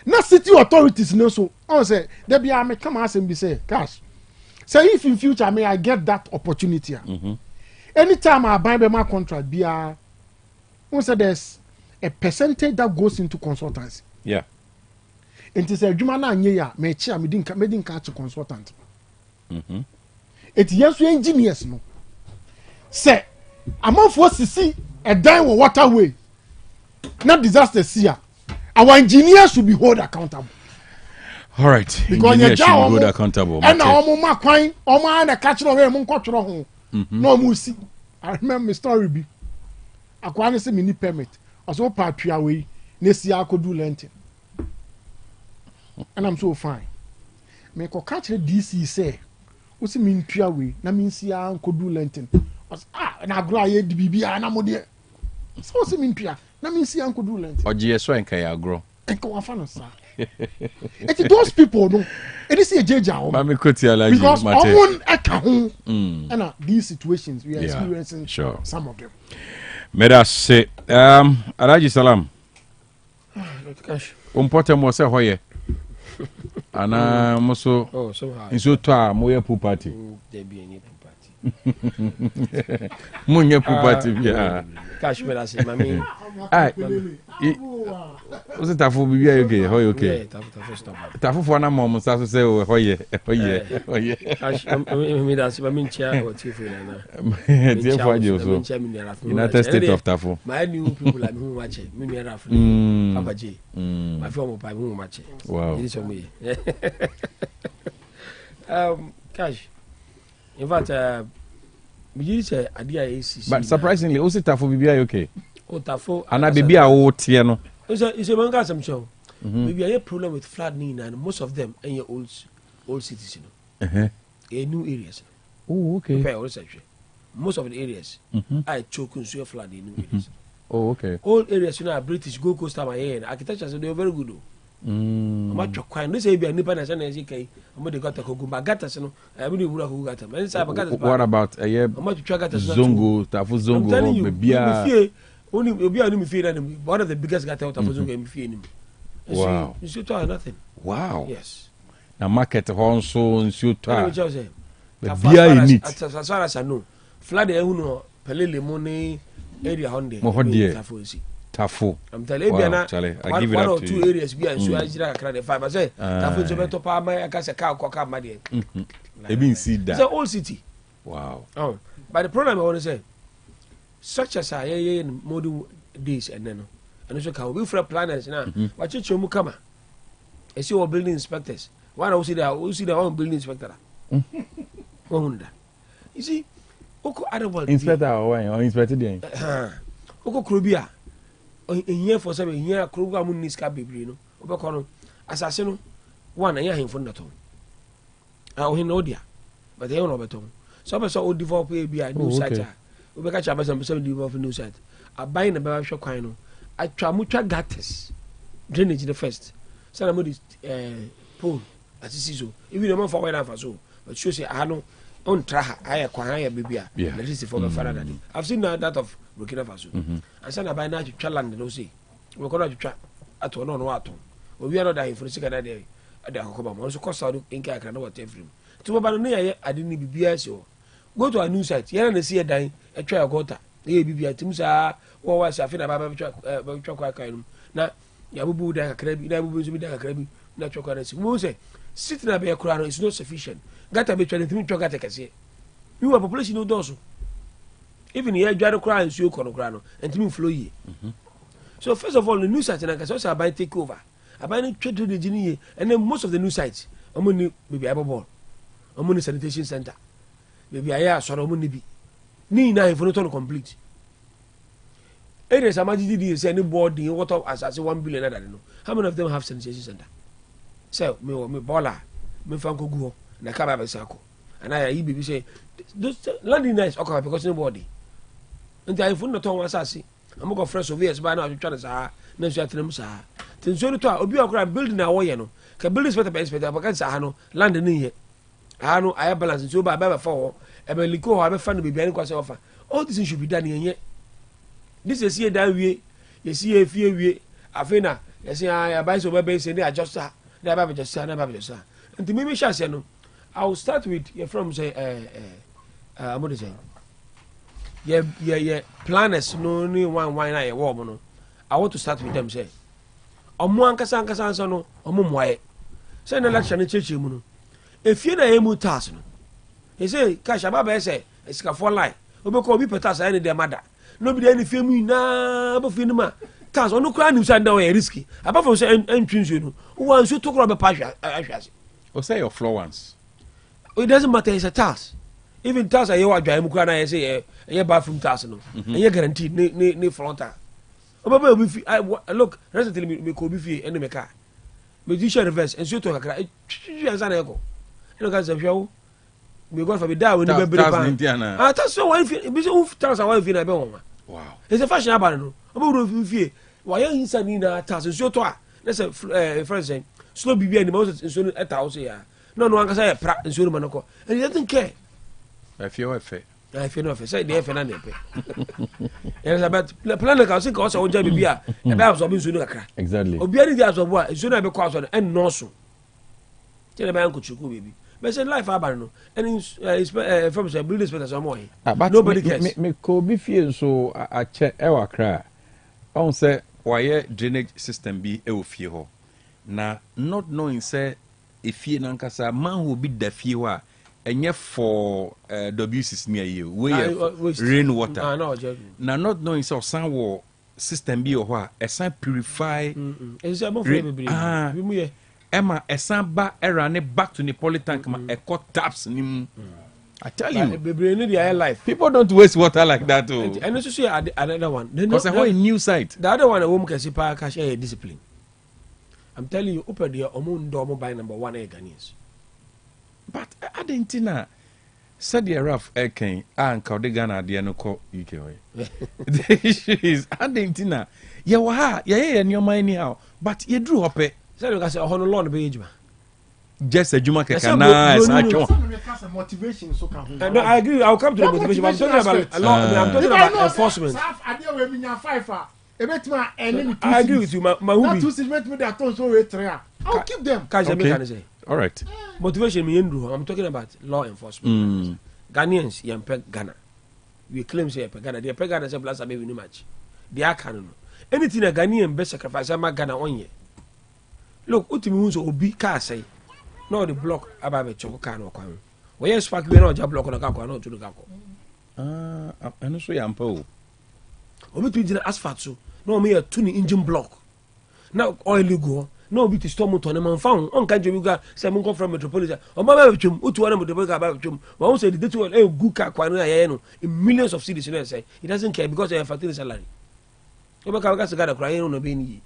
Na city authorities no so. On say, there be a me come ask him be say, "Cash. Say if in future may I get that opportunity." Anytime I buy my contract, be a say there's a percentage that goes into consultancy. Yeah. It is a juma na nye ya me chia me din catch consultant. It yes we engineers no. Say among for sisi a dime with waterway. Not disaster here. Our engineers should be held accountable. All right. Because Engineers should be held accountable. And now omo makwan, omo na catch no we mo kwotro ho. No mo si. I remember my story be. Akwa say me ni permit. Also patria we na si akodu lentin. And I'm so fine. Me ko catch DC say, "O si me ntua we na me si akodu lentin." Na agro aye di bibia na mo de. So si me ntua na me si akodu lentin. Oje so enka ya agro. Enka wa fa no sa. It's those people no. It is a jeja o. Mami koti alaji Because Mate. own eka ho. And these situations we are experiencing some of them. Meda se Alaji Salam. Cash. Umpote mo se hoye. Ana moso inso to a moye pool party. There be any pool party. Munye pool party bia. Cash meda se mami. Ose tafu bibia okay, hoye okay. Tafu fo na mom sa so se hoye. Cash meda se mami chia o tifu na. Tifu aje so. United States of Tafu. My new people like who watch it. Me rafu. Papa J. My former pipe who watch it. Wow. This on me. Cash. In fact, me say idea is. But surprisingly, ose tafu bibia okay. O tafu. Ana bibia o tie no. It's a manga some show. Maybe I have problem with flood and most of them in your old cities, you know. New areas. Oh, okay. Most of the areas I choke on so flood in new areas. Oh, okay. All areas, you know, British Gold Coast my and architecture, so they were very good. I'm not quite. They say be a nipa na sana ezike. I'm the got a kuguma gata sino. I really would have got them. And what about a year? Zongo, Tafu Zongo, Bia. Only Bia no me fear them. One of the biggest gata of Tafu Zongo me fear him. Wow. You should try nothing. Wow. Yes. Na market honso nsu to a. Bia unique. As far as I know, flood e hu no pelele mo ni area honde. Mo hodie. Tafu. I'm telling you, I give it up to 2 areas. We are so I just the 5. I say, Tafu to better power. I can say, cow, cock, money. Even see that. It's an old city. Wow. Oh, but the problem I want to say, such as I in modern days and then, and also can we for planners now. What you show Mukama? I see all building inspectors. One I see the one building inspector. You see, Oko Adabal inspector or inspector there. Oko Krubia. In here for 7 years, Kruga Muniska Bibri, no, Obecono, Assassin, one a year in front of them. I owe him no dear, but they don't know beton. Some saw old develop a new site. We catch up some develop a new site. I buy in a barber shop, I try mucha gattes, drainage the first. Some of this pool, as it is so. If you don't for where I'm so, but you say, I know. On Traha, I acquire Bibia. That is for my father. I've seen that of Burkina Faso. And son by now to Chaland, no see. We're going to chat at one on what. We are not dying for the second day. At the Hokobam, also cost out in Kakan or Tefrim. To Abania, I didn't be BSO. Go to a new site. Here and see a dying, a trial gota. The Bibia Timsa, or was I feel about chocolate. Now, Yabu, the Krabi, Nabu, the Krabi, not chocolate. Who say, sitting up a crown is not sufficient. Gata be 23 chogata kase. You are population no dozo. Even here jaro cry and so kono cry no and flow ye. So first of all the new site na kase so buy take over. I buy no trade to the genie and then most of the new sites omoni maybe abobol. Omoni sanitation center. Maybe aya so omoni bi. Ni na info no complete. Areas amadi di say any board in water as 1 billion no. How many of them have sanitation center? So me bola me fanko go na kaba be sako and I bibi say those landing nice okay because nobody and I fun not on asase am go fresh over years by now try say na so atenam sa tin so to obi akora building na wo ye no ka building inspector be inspector because sa no land ni ye no I balance so ba for e be liko ho be fa no be bia ni kwase ofa all this should be done yenye this is here that we you see a few we afina you see I buy so be say they adjust na ba just and to me share no I will start with you from say what is it yeah planners no ni one na ye wo no I want to start with them say omo ankasa ansa no omo moaye say na lecture ni cheche mu no efie na emu task no he say cash ababa say esika for line obeko obi petas any dem mother no be any fie mu na ba fie no ma task onu kra ni say na we risky apart from say entwinsu no wan so to kra be pa ahwase o say your floor once it doesn't matter, it's a task. Even task I hear drive mukana I say a bathroom task no. And you guaranteed ni frontal. Oba be fi look recently me ko be fi ene me car. Me di share reverse and so to kakra e answer na ego. You know guys hwe me go for be die when you be ban. Ah task so one fi be so task one fi na be won. Wow. It's a fashion about no. Oba ro fi why you inside ni na task so to a let's say for example slow bibia ni mo so eta o say ya. No, ankasa ya pra nsuru manoko. And he doesn't care. I feel no fair. Say the FNA nepe. Yes, about plan ka say ka so onja bibia. E be absorb nsuru kakra. Exactly. Obi ani di absorb a nsuru na be kwa so and no so. Tell be anko chuku baby. But say life aban no. And from say building space so more. Nobody cares. Me ko bi fie so a che e wa kra. On say why drainage system bi e ofie ho. Na not knowing say efie nankasa man will be the fie wa enye for WCs near you we rain water na not knowing so san wo system bi o ho a esan purify Emma esan ba era ne back to Neapolitan ma eco taps ni I tell you bebre ni their life people don't waste water like that oh and also see another one because I want a new site the other one a woman can see pa cash discipline. I'm telling you, open the omo buy number 1 Ghanaians. But I didn't know. Said the rough aircane and Ghana the no UK. The issue is I didn't know. Yeah, and your mind anyhow. But you drew up it. Said you guys a honor law be just a Juma can motivation so can no, I agree. I'll come to the motivation. I'm talking about a lot. I'm talking about enforcement. I agree with you, my that two statements me that so rate 3. I'll keep them. Okay. All right. Motivation me ndru. I'm talking about law enforcement. Ghanaians yempe Ghana. We claim say yempe Ghana. They yempe Ghana say plus abe no match. They are canon. Anything a Ghanaian best sacrifice am Ghana on ye. Look, utimi hu so obi ka say. No the block aba be choko ka no kwan. We yes spark we no ja block no ka kwa no to no ka ko. Anu so yampa o. Obi to jina asphalt so. No me a tuni engine block. Now oil go. No be to storm motor na man found. On kan jobi ga say mun come from metropolitan. O ma ba twem, utu wana metropolitan ba twem. But won say the date one good car kwa no ya no in millions of cedis no say. He doesn't care because he have factory salary. Oba ka ga sigara kra yen no be ni.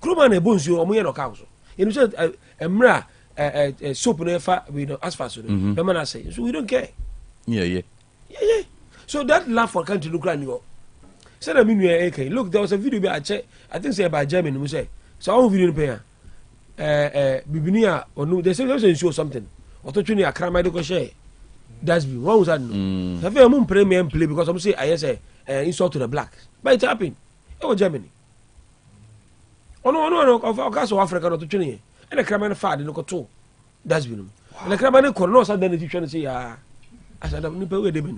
Kroma na ebonsu o mo ye no ka so. You know say emra soap no fa we no asphalt so. Be man say. So we don't care. Yeah. So that laugh for country look like you. Said I mean look, there was a video I check. I think say by German who say so our video pay bibinia or no they say they show something. Opportunity akra my do share. That's be what was that no. Have you mum premium play because I'm say I say insult to the black. But it happened. It was Germany. Oh no of Africa opportunity. And the crime fad no to. That's be no. And the crime no no so then the Egyptian say I said I'm nipa we dey be.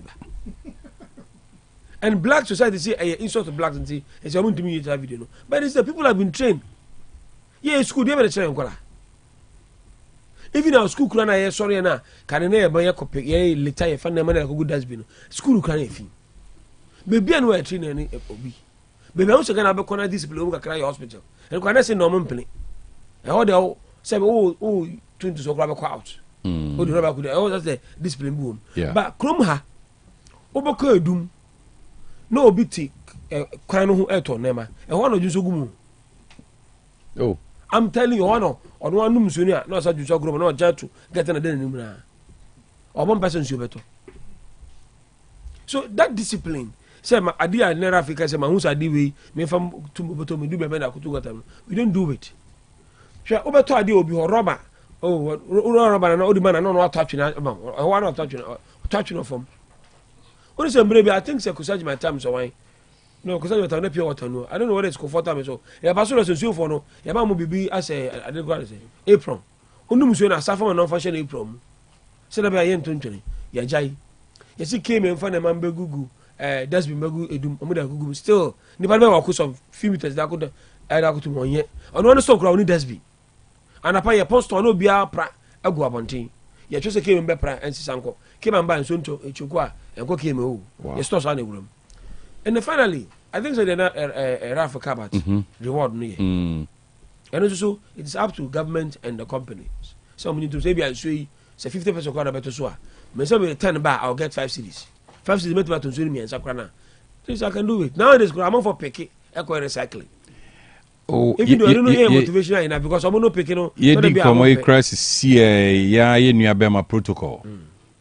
And black society say insult to blacks and say it's a to me video no. But it's the people have been trained. Yeah, school they better train kola. Even our school kuna sorry na can na e copy yeah later e fan na go good dustbin. School can e fin. Baby an we train any obi. Baby an so can be corner discipline o kakra your hospital. And can say no man play. E how they say oh 20 so grab out. O the rubber could oh that's the discipline boom. But krom ha oboko edum no obi ti kwan no ho eto nema e ho no juso gumu oh I'm telling you ono anum suni a no sa juso gumu no ja to get na den nim na obon person su beto. So that discipline say ma adi a nera Africa say ma hu sa di we me fam to beto me du be na kutu gata we don't do it. Sure obeto adi obi ho roba oh rubber na odi man no touch na one not touch no from what is a I think say kusaji my time so why no kusaji my time na pure water no I don't know what is comfortable so ya paso so for no ya ma mo bibi as I dey go say apron onum so na safa no fashion apron se na be ayen tontwene ya jai ya si came en fa na man be gugu dustbin begu edum omo da gugu still ni ba be wa some few meters da ko da ko to monye ono no stop kra oni dustbin anapa ye post no bia pra agu abonten ye twese came be pra ensisa nko came mba nso nto echuku a enko came o ye stop so na ewuram and finally I think so they na Rafa Kabat reward no ye and also it is up to government and the companies so we need to say bia so say 50% kwa na beto so a me say me 10 ba I'll get 5 cities 5 cities met to nso mi ensa kwa na this I can do it nowadays I'm for pick eco recycling. Oh, if you don't know motivation enough because I'm no picking no. Yeah, the common crisis see yeah you Abema protocol.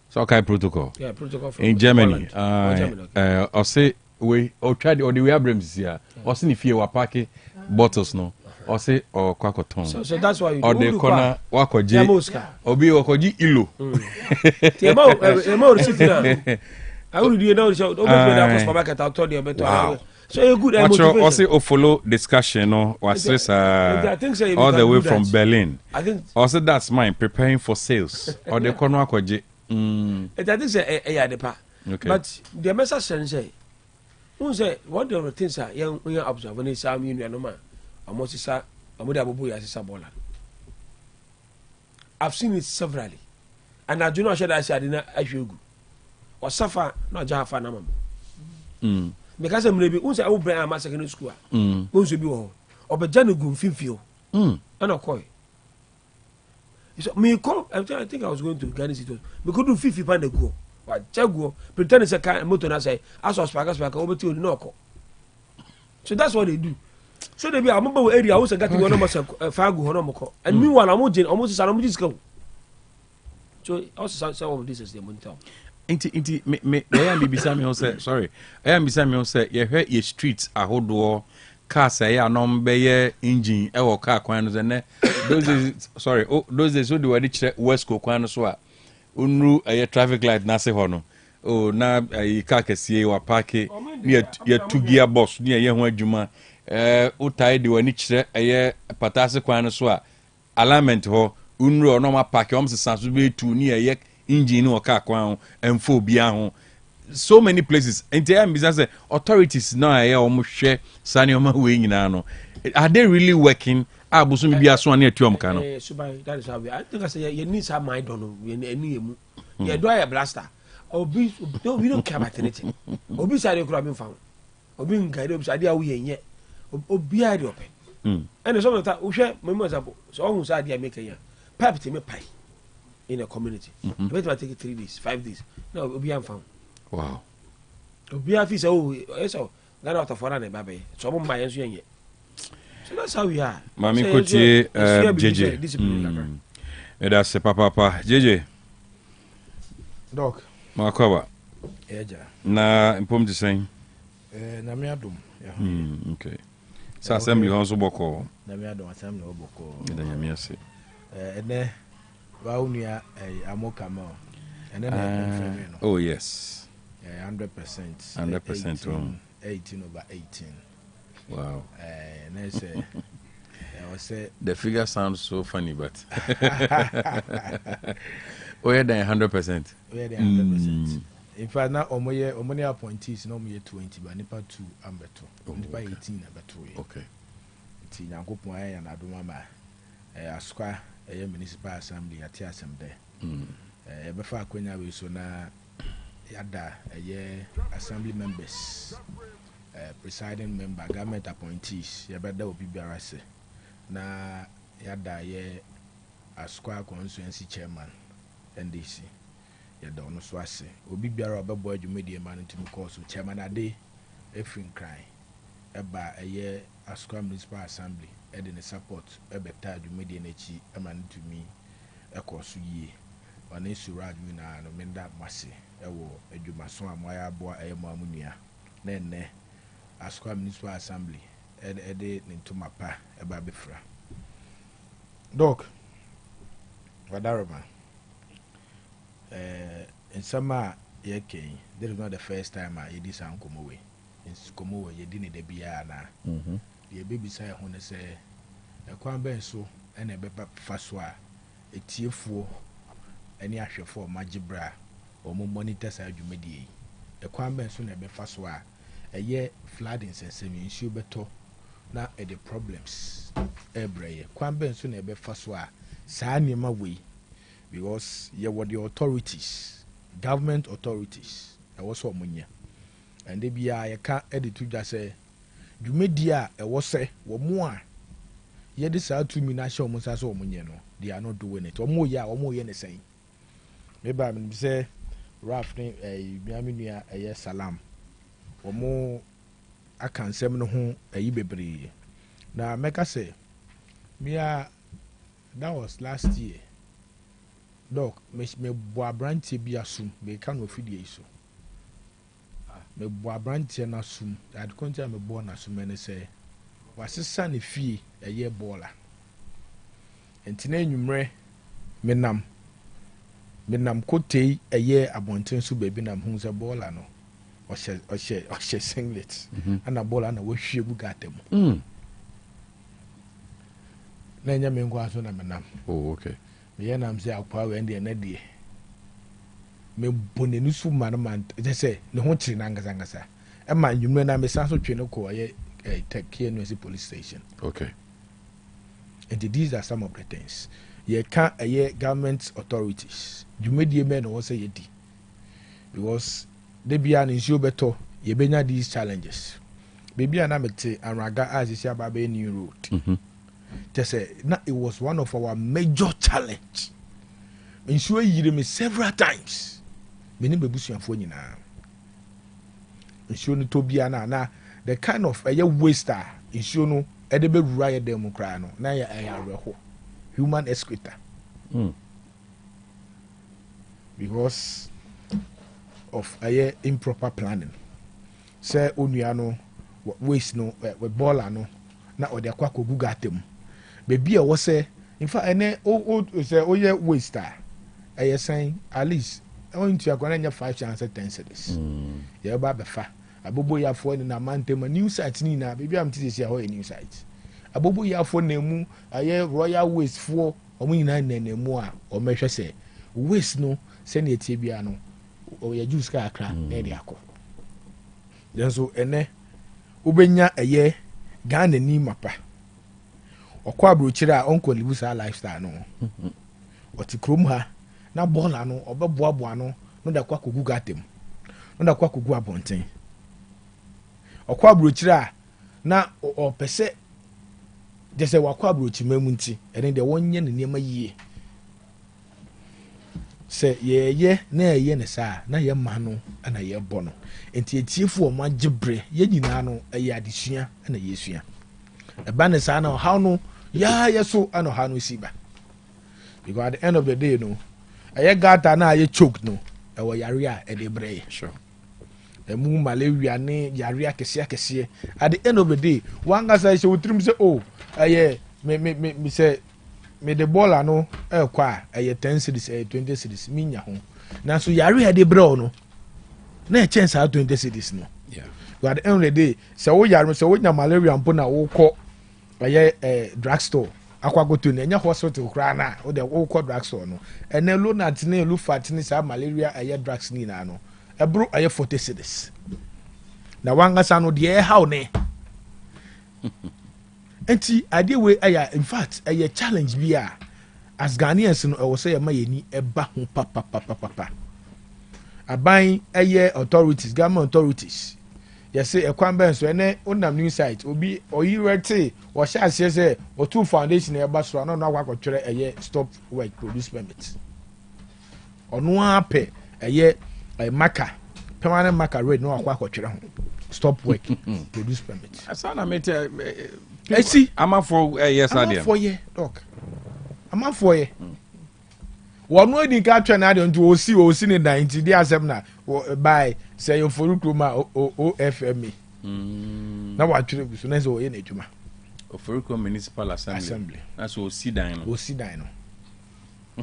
So okay protocol. Yeah, protocol in Germany. I say we or try the Dwabrem here. Or see if you were packing bottles no. Or say or quacoton. So that's why you or the corner wakoji. Obi wakoji ilo. Emo receipt now. I will do now show open the supermarket I'll tell you better. So a good motivation. Also follow discussion no was all the way from Berlin. I think also that's mine preparing for sales or the corner kwaje. I think say depa. Okay. But the message say who say what the things are young observe when say am union no man. Almost say amoda abobo ya say bola. I've seen it severally. And I do not share that I did not ahwegu. Or suffer not jafa na mam. Because I'm maybe unse awu brand am secondary school unse bi wo obeja no gu mfimfio ana koy so me come I think I was going to Ghana City me could do 50 pound go wa jago pretend say car motor na say aso spark obeti oni no ko so that's what they do so they be ambo area wo say gati go no mo say fagu ho no mo ko and meanwhile almost say no mo jiska so also some of this is the monitor. Inti me I am bibisa me say sorry I am bibisa me say ye hwe ye streets ahodo car say ya no be engine e wo car kwan no ne those days sorry those days so the word kire west ko kwan no so a onru traffic light na se ho no na car kese wa park ni ye two gear box ni ye ho adwuma o tie de wani kire patase kwan no so a alignment ho onru no ma park o mse so be tu ni ye engine or car kwan and phobia ho so many places and tell me say authorities now here o mo hwe sane o ma we nyina no are they really working abuso mi bia so ane atuom ka no that is how I think I say you need some mind on any emu you do a blaster obi we don't care about anything obi side kura me fa obi ngai obi side a wo yenye obi a de open and so that wo hwe me mo example so o hu side a make ya pipe te me pai in a community. It might take 3 days, 5 days. No, Obi am found. Wow. Obi am say, oh, so that out of foreign baby. So I'm my answer yet. So that's how we are. Mami Kotie, JJ. That's papa JJ. Doc. Makoba. Eja. Na impom to saying. Na me adom. Okay. So assembly also boko. Na me adom assembly boko. Da nyame ase. Ene Waunia Amokamo. And then oh yes. 100%. 100%. 18 over 18. Wow. And I say the figure sounds so funny, but we're than 100%. We're than 100%. In fact, now omoye appointees no me 20, but nipa 2 ambeto. Nipa 18 ambeto. Okay. Ti nyankopon aye na adoma ma asukwa municipal assembly ati assemble. Befa akwenya we so na yada assembly members, presiding member, government appointees, yabeda obi biara se na yada asukwa constituency chairman NDC yada ono so ase obi biara obebo adwumedie man ntimi course chairman ade efin cry eba asukwa municipal assembly ede ne support ebeta adwumedie na chi eman ntumi ekoso yie wana suraj mi na no menda mase ewo adwumaso amoya aboa eyemo amunua na enne asukwa municipal assembly ede ne ntuma pa eba befra Doc Wadaroma. In summer, this is not the first time I did some come away. In Komo, you didn't the Biana. The baby say, when they say, a quamben so, and a bepa faswa, a tear for any asher for Majibra, or more monitors as you mediate. A quamben soon a befaswa, a year flooding sense, and you better now at the problems. Every quamben soon a befaswa, sign my way. Because you were the authorities, government authorities, I was so much. And they be I can't edit to just say, you made dear, I was say, or more. Yet this out to me, not show most as all money, they are not doing it, or more, or more, anything. Maybe I mean, say, rough name, a Biaminia, a yes, salam, or more. I can't say, no, a Ibebre. Now, make us say, that was last year. Dok, me Dwabrem bi asum, me kan no fidie so. Me Dwabrem na asum, ad kontia me bo na asum ene se. Wasesa ne fie eye bola. Entina enwumre menam kotei eye abonten so baby nam hu se bola no. Ohye singlet. Ana bola na wahwie bu gatem. Na enya me ngwa so na menam. Oh, okay. Me yanam say akwa we ndie na die me bonenu su man je say ne ho kiri na ngasa e ma nwumre na me san so twe no ko ye Otec police station. Okay. And these are some of the things ye can government authorities dwumedie me no say ye di because they be an issue better ye benya these challenges baby na mete anraga as isi ababe new road. Just say, it was one of our major challenge. Ensure you me several times. Many babusian for you now. Ensure to be na the kind of a waster. Ensure no edebe riot democrat no. Na ya human excreta. Because of a improper planning. Say unuano waste no we baller no na ode akwa kogu gatem. Baby, I was say, in fact, and say, oh, yeah, waster. I saying, at least, I want to have 5 chances 10 cities. Yeah, Babafa. A bobo ya for in a man, a new site, Nina, baby, I'm teaching you a new site. A bobo ya for Nemu, a royal waste for, or me nine more, or measure say, waste no, send it Tibiano, or your juice car crack, Nediaco. Then so, Ubenya a year, Ghana ni mapa. Okwa brochira uncle live sa lifestyle no oti krom ha na bola no obeboaboa no no da kwa kogu gatem no da kwa kogu abonten okwa brochira na opese je se wakwa brochima mu nti ene de wonye ne niam yie se ye na ye ne sa na ye ma no na ye bo no enti etiefu o ma gibre ye nyina no ye adesua na ye sua eba ne sa na how no yeah, so I know how no see ba. Because at the end of the day, no, I got na I choked no. I was yaria and the bray. Sure. The moon malaria ne yaria kesia. At the end of the day, one guy says so trim say, oh, me say me the ball I know kwa 10 cities 20 cities minya home. Now so yaria de bro no. Na chance how 20 cities no. Yeah. But at the end of the day, so yaria so we na malaria mpona wo ko drugstore akwa go to nya hospital kra na o de wo ko drugstore no ene lo na tine lo fatini sa malaria drugs ni na no ebro 40 cedis na wanga sa no de how ne enti ade we in fact challenge bia as Ghanaians no wo say ya mayeni eba ho papa aban authorities government authorities yes say ekwambe so ene onam new site obi oyirete wo sha ase say o two foundation e ba so na akwa kwotwere stop work produce permit onu ape maka permanent maka rate no akwa kwotwere ho stop work produce permit asana mete see ama for yes adiam for ye doc ama for ye wonu edi ka twa na ade ntu osi ne dan nti di asem na by say your for kroma OFM na wa twere bu so na so ye na adwuma Oforiko Municipal Assembly. Assembly. That's osi dan no. Osi dan no.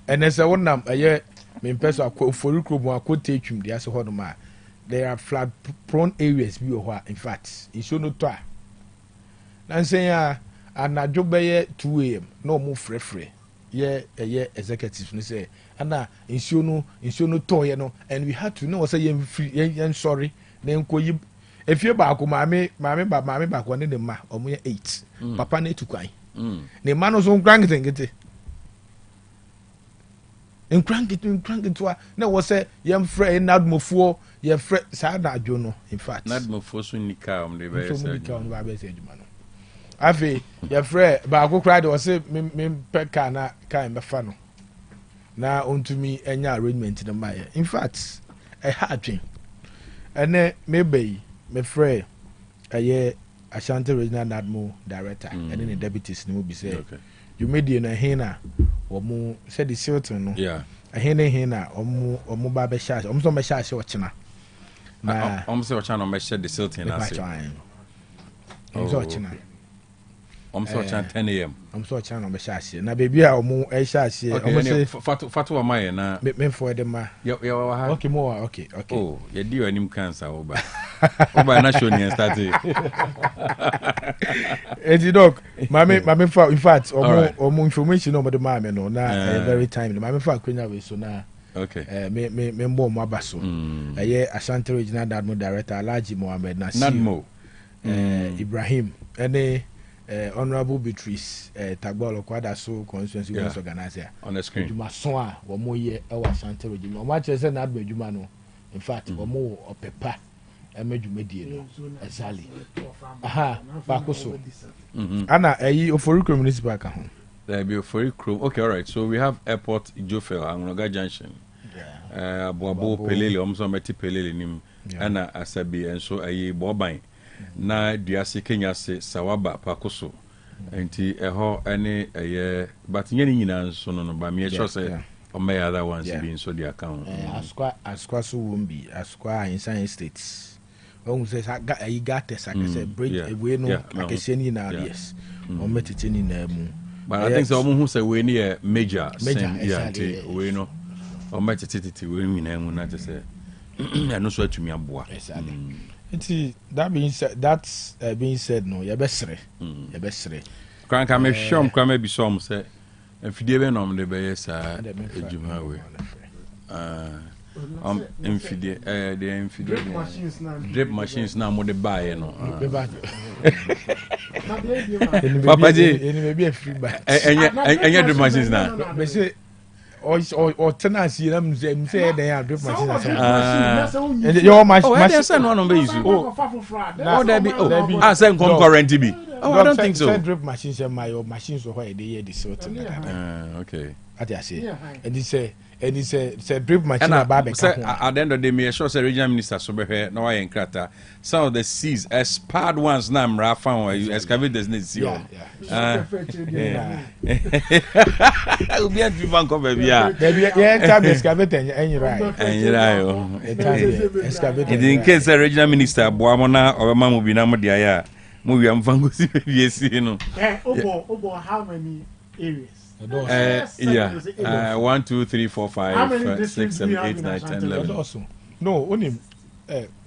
And as I want them, a year, me person for recruitment, I could take him the answer. There are flood prone areas, in fact, it's so no try. And say, and I do by 2 a.m. no more free. Yeah, a year executive say, and now in no toy, and we had to know say I'm free and sorry. Then you if you're back, mammy back one in the ma or me 8. Papa need to cry. The man was on crank and get it. And crank it to her. No, was say, young friend, not more for your friend, Sada Jono, in fact. Not more for soon, the very Afi, your friend, but I go cry or say, me pecca na kind of fun. Now, unto me, any arrangement in the Maya. In fact, a hard dream. And then, maybe, my friend, a year, Ashanti Regional Admo Director, and then the deputies will be said, you made in a hena or more, said the Silton, yeah, a hena or more baby shash, almost on my shash or china. Almost a channel, my shed the Silton. I'm so 10 a.m. I'm so channel my shash. Now, baby, I'm more a shash. Fatu am I na me for them. Okay, more. Okay. Oh, you do any cancer over. Over national started. Eddie dog, mammy, in fact, or more information over the mammy, no, now very timely. Mammy, for Queen away so now. Okay, me more Mabasso. A year Ashanti Regional Admo Director, Alaji Mohammed Nasimo, Ibrahim, and Honorable Beatrice, Tagbolo Quadaso constituency was organizer on the screen. Jumasoa, or more year, our Ashanti Regional. Much as an Admo Jumano, in fact, or more or pepper. Median, Sally. Aha, Bacoso. Anna, a for municipal. There be for okay, all right. So we have airport Jofel, Angoga Junction. Boabo Pelele, almost Meti Pelele, Nim, Anna Asabi, and so a Bobine. Na Diasi Kenya say Sawaba, Pacoso. And any a year, but any so no, by me, say. Or may other ones being so the account. Asquaso won't be Asqua in Science States. Oh, says I got this. I can say bridge away no, I can say in yes, or met it in them. But I think someone who say we near major, we know, or met it women and not to say, and no sweat to me a boy. That being said, no, your best, your best. Crank, I may show him, maybe some say, if you didn't know the base, Jumawe. Drip machines now more the buy, Papa J, maybe a free buy. And you drip machines now. They say, or tenancy, them say they are drip machines. And your machine, one on base. Oh, there be, I send concurrent to be. Oh, I don't think so. Drip machines and my machines are why they hear the sort. Okay. I say, and he said, drip machine. At the end of the day, me sure say regional minister so be here. No, I ain't crata. Some of the seas, expired ones now, I found you excavate this need see. I will be a driven cover. Yeah, time excavate and you're right. In case the regional minister, Boamona or Mamma will be numbered there. Movie I'm fancy, you know. How many areas? 1, 2, 3, 4, 5, 6, 7, 8, 9, 10, 11. No, only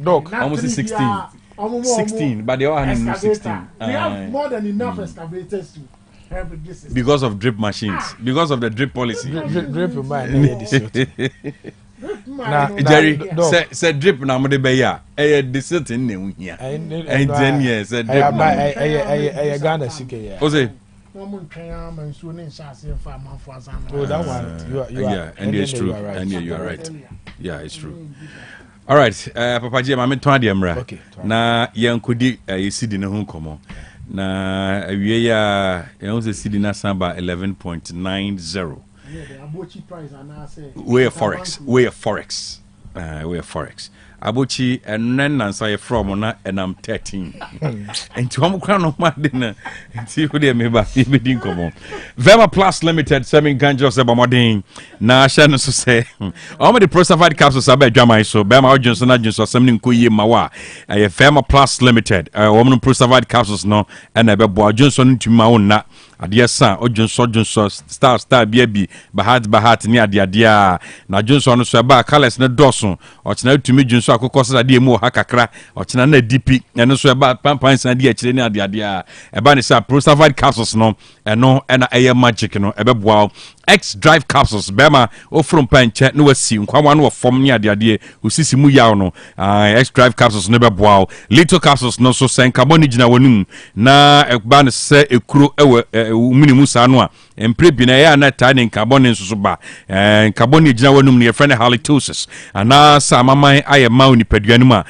dog. Almost 16. 16, but they all have 16. We have more than enough excavators to help with this. Because of drip machines, because of the drip policy. Drip Jerry said drip na mo de be ya the certain name here and 10 years said drip I Ghana sike ya o say oh, that one yeah and it's true and you are right yeah it's true all right Papa J ma me ton ade mra na yankodi yesidi ne ho komo na awie ya yan se sidi na samba 11.90 We're forex. Abuchi and then answer from and I'm 13. And to home crown of my dinner and see who they may be come. Vema Plus Limited, 7 ganjos about Modine. Na Shannon so say, all the prosafide capsules are by Jamai so Bama Johnson agents or something Kuyi Mawa. A Vema Plus Limited, a woman prosafide capsules no, and a Boa Johnson to Mauna. adeɛ sa odwonso star bi bahat ne adeade na dwonso no so ba colors ne dɔso ɔkyena tumi dwonso akokɔ sɛ adeɛ mu ha kakra ɔkyena na dipi ɛno so ba pampan san de akyire ne adeade ɛba ne sa prosavide capsules no ɛno ɛna ɛyɛ magic no ɛbɛboa X drive capsules bema ofrom panche no wasi nkwanwa no fom ne adeade osisi mu yaw no X drive capsules no beboa little capsules no so sen carbon gina wonum na ekba ne se ekuro ewe minimu sa no a empre bi na ya na ta ne carbon nso so ba carbon gina wonum ne friend halitosis ana sa maman aye ma oni paduanu ma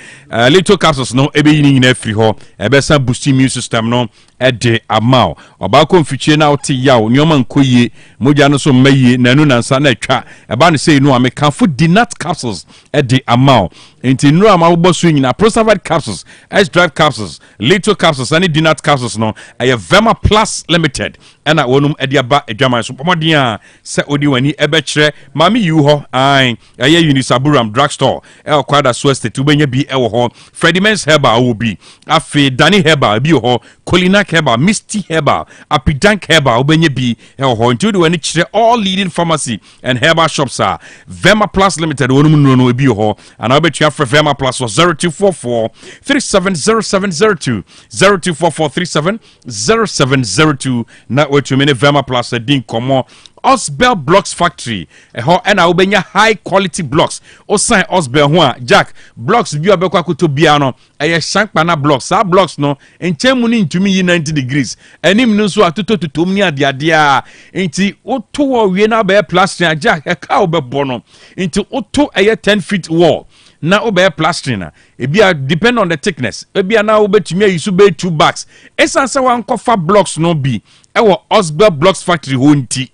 little capsules no ebe yini nyina afiri ho ebe sa boost immune system no ede amao oba ko mfichie na oti yaw nyoma nkoyie moja no so maye nanu nansa na atwa eba ne sei no amekanfo dinat capsules ede amao enti nuru amabo so nyina prosavide capsules X drive capsules little capsules and dinat capsules no aye Vema Plus Limited ena wonum ede aba adwaman so pomodin a se odi wani ebe kire mami yu ho aye Unisaburam drugstore kwada so estate ubenya bi ewo ho Freddie Men's Herbal obi afi Danny Herbal bi ho Colina Herbal, Misty Herbal, Apidank Herbal, Ubenye B, until the one all leading pharmacy and herbal shops are Vema Plus Limited, no be ho, and I'll bet you for Vema Plus was 0244 370702 0244 370702. Not what you mean, Vema Plus, a ding common. Osbel Blocks Factory ho na obenya high quality blocks o sign Osbel ho a Jack blocks bi obekwa kuto bia no eye shankpa na blocks sa blocks no enchemu ni ntumi yi 90 degrees enim no so atototom ni ade a enti oto wo wie na be plastering Jack e ka obebo no enti oto eye 10 feet wall na obe plastering na ebia depend on the thickness ebia na obetumi ayisu be 2 bags esanse wan kofa blocks no bi ewo Osbel Blocks Factory ho nti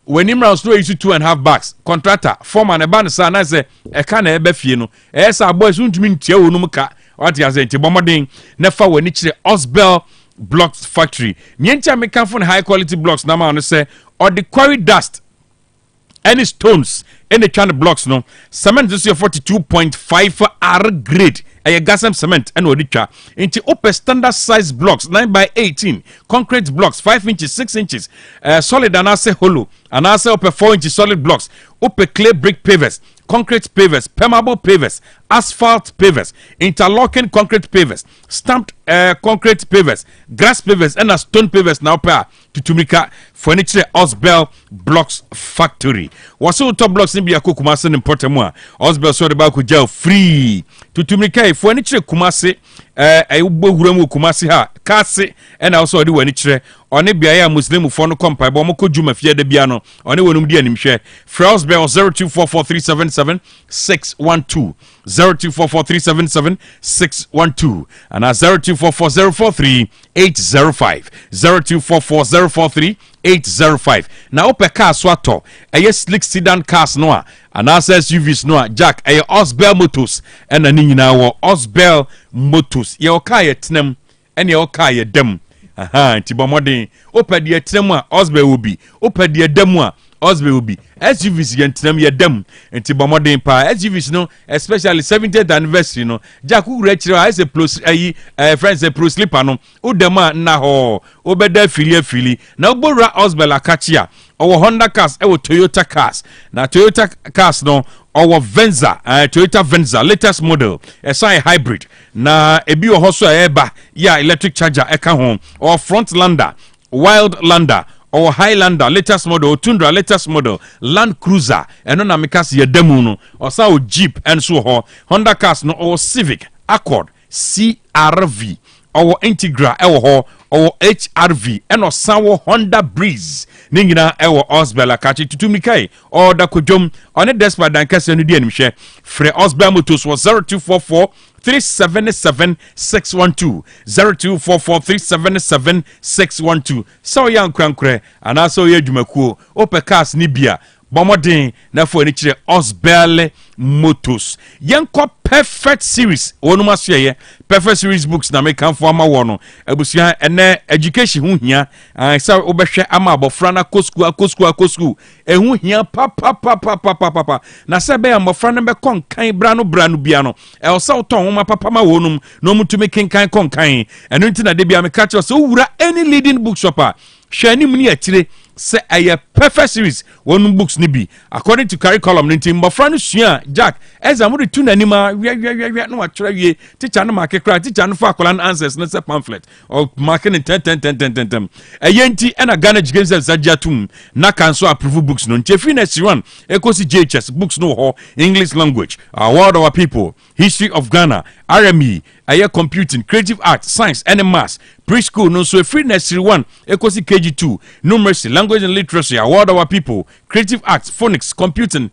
when Imran store is 2.5 bags, contractor, foreman, a band, son, I say, a can a befino. As our boys won't mean Tiaunumuka, what he has a bombarding, never when it's the Osbel Blocks Factory. Nientia me come from high quality blocks, Nama, and say, or the quarry dust, any stones, any kind of blocks, no, cement is your 42.5 R grade. A gasam cement and odicha into upper standard size blocks 9x18 concrete blocks 5 inches 6 inches solid and ase hollow and ase upper 4 inches solid blocks upper clay brick pavers concrete pavers permeable pavers asphalt pavers interlocking concrete pavers stamped concrete pavers grass pavers and a stone pavers now pair to Tumika furniture Osbel Blocks Factory was all top blocks in Bia Kumasi in Portamua Osbel so the Baku gel free to Tumika furniture Kumasi a Ubu Kumasi ha Kasi and also the furniture on a Bia Muslim Fono Compa Bomoko Juma Fia de Biano on a Wonum Dianim share Frosbel 0244377612 0244377612 and 0244043805 0244043805 now per car swato a slick sedan cars noa and SUVs noa Jack a Osbel Motors and a nina Osbel Motors your car tnem and your car dem Tibomodin open the tnem Osbel will be open the demwa Osbe will be SUVs yentinam ye dem enti bomodin pa SUVs no especially 70th anniversary no Jack who retire as a plus friends a pro slipper no udema na ho obeda fili na obora Osbe la kachia our Honda cars our Toyota cars na Toyota cars no our Venza Toyota Venza latest model a hybrid na ebi ohoso eba ya electric charger eka home or Frontlander Wildlander or Highlander latest model, Tundra latest model, Land Cruiser, and on Amikas Yedemuno, or Sao Jeep and so on, Honda cars no or Civic, Accord, CRV, or Integra, or HRV, and or Sao Honda Breeze, Ningina, or Osbella Kachi to Tumikai, or the Kujum, on a despot than Cassan Dianimshe, Fre Osbella Motors was 0244 377-612 0244-377-612 so young crankre and also ye dwumakuo opekas nibia bomodin na fo ni kire Osbel Motors yenko perfect series onuma so ye perfect series books na make am for ama wono abusia ene education hu hia sa obehwe ama abofra na kosku ehu hia papa na se be amofra na be konkan brano bia no e so ton homa papa ma wonum no mutumi kenkan konkan eno nti na de bia me catch us wura any leading bookshop hwɛ anim ne atire sɛ ɛyɛ perfect series wɔn books ni bi according to curriculum ne nti mbɔfra no sua Jack exam de tu n'anim a wia no atwerɛ wie teacher no mark kra teacher no fa akwalan answers ne sɛ pamphlet or mark ne 10 ɛyɛ nti ɛna Ghana Education Service agyatum na kan so approve books no nti efi na siran ekosi JHS books no ho English language world of our people history of Ghana RME ɛyɛ computing creative arts science and maths preschool no so free nursery 1 ekosi KG2 numeracy language and literacy award our people creative arts phonics computing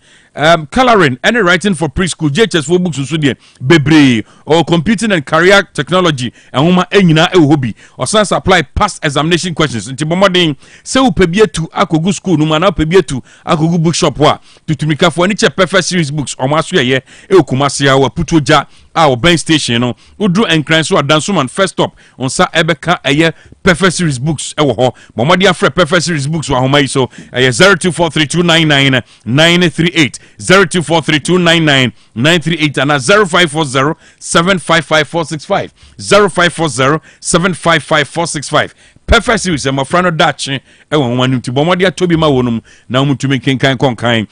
coloring and writing for preschool JHS for books so there bebre or computing and career technology and homa enyina e hobby or sans apply past examination questions nti bomodin se wo pebie tu akogu school no na pebie tu akogu bookshop wa tutumika for any perfect series books o maso ye e okumase a wa putoja a oben station no udru enkran so adanso man first stop on sa ebeka eye perfect series books e wo ho bomodi afre perfect series books wa homa yi so eye 0243299938 0243299938 and 0540755465 0540755465 perfect series my friend dachi e won wanu ti bomodi atobi ma wonum na umutumi kenkan konkan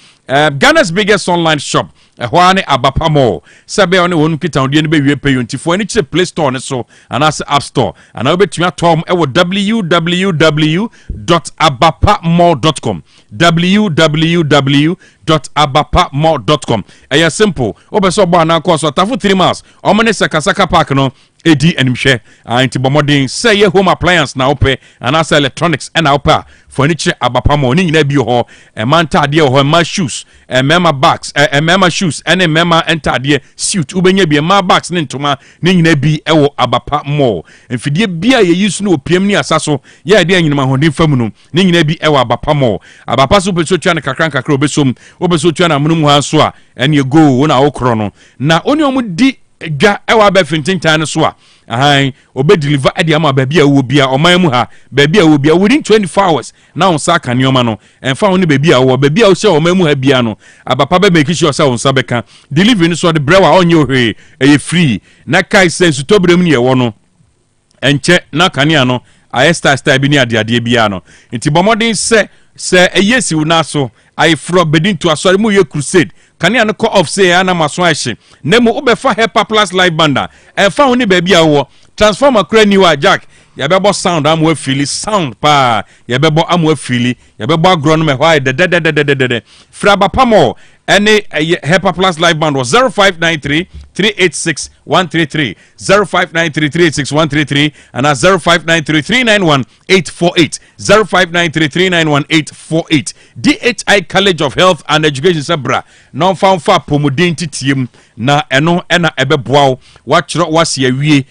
Ghana's biggest online shop ehwane Abapa Mall sabe one wonu kita ode ne be wie payontifo ani kire Play Store ne so anase App Store ana obetumi atom e wo www.abapamall.com www.abapamall.com eya simple obeso bo ana ko so tafu 3 miles omene Sakasaka Park no edi animhwe anti bomodin say ye home appliance na ope anase electronics and opa furniture Abapa Mall ni nyina bi ho e man tade ho ma shoes e mema bags e mema shoes ene mema entade suit ubenya bi ma bags ne ntoma ni nyina bi e wo Abapa Mall mfidie bia ye use no opiem ni asaso ye de anyinima hodin fam no ni nyina bi e wo Abapa Mall Abapa so beso twa ne kakra obesom obeso twa na munum ha so a ene go wo na wo kro no na oni omudi dwa ewa ba fintintan no so a obe deliver ade ama ba bia wo bia oman mu ha ba bia wo bia within 24 hours na on sa kan yoma no emfa wo ne ba bia wo ba bia wo se oman mu ha bia no Abapa be make sure say on sa beka delivery no so de brewa onye ohwe eye free na kai sense to brem ne ye wo no enche na kania no ayesta bi ni ade bia no nti bomodin se eyesi wo na so I from bedin to asori mu ye crusade kania no call off say ana maso ahye nemo obefa Hepa Plus live banda fa ho ni ba bia wo transformer kra niwa Jack ya bebo sound am we feel sound pa ya bebo am we feel ya bebo agro no me why de fra Abapa Mall any Hepa Plus live band was 0593 386 133 0593 386 133 and 0593 391 848 0593 391 848 DHI College of Health and Education Sabra non found fa pomodin titiem na eno ena ebeboa wachro wase awie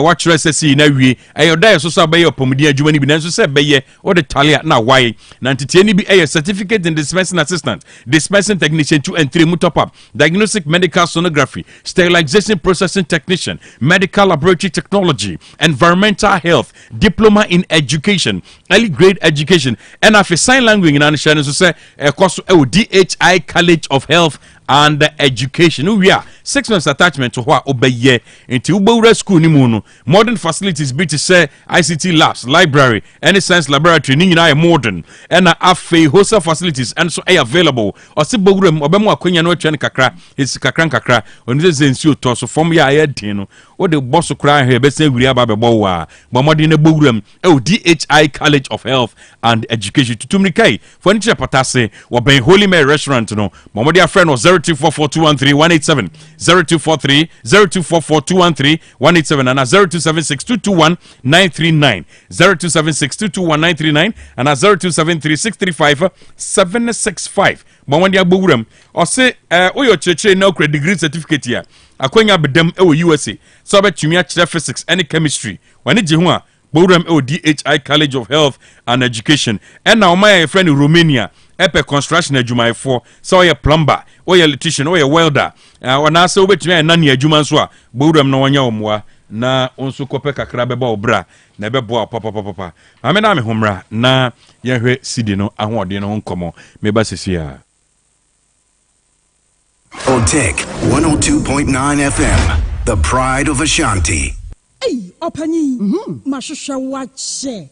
wachro sesi na wie ayoda so so abaye pomodin adwuma ni bi nanso se beye o de talia na why na ntitie ni bi certificate in dispensing assistant dispensing technician 2 and 3 top up diagnostic medical sonography sterilization processing technician medical laboratory technology environmental health diploma in education early grade education and after sign language in anisha so say course DHI College of Health and education we are 6 months attachment to what obeye into ubawura school ni mu no modern facilities be to say ICT labs library any science laboratory ni nyina modern and afei hostel facilities and so are available osi bawura obemu akwanya no atwa kakra is kakra oni ze nsi to so form ya ayedin no o de boss kra he be say wuri aba be bo wa bomodi ne bawura DHI College of Health and Education tutumrikai for ni patase wo ben Holy Mary restaurant no bomodi a friend was 0244213187 0243 0244213187 and 0276221939 0276221939 and 0273635765 bomodi agbowuram o se oyo chechire na okra degree certificate ya akwanya bedam e wo USA so betumi a kire physics and chemistry wani je ho a Dwabrem DHI College of Health and Education and now my friend in Romania epe construction adwumayefo so ye plumber or ye electrician or ye welder wana se obetumi na ne adwuma so a Dwabrem na wonya omwa na onso kope kakra beba obra na bebo papa ame na me homra na ye hwe sidi no ahoɔden no nkomo meba sesia Otec 1029 FM, the pride of Ashanti. Hey, Opani, Mashusha watch, sir.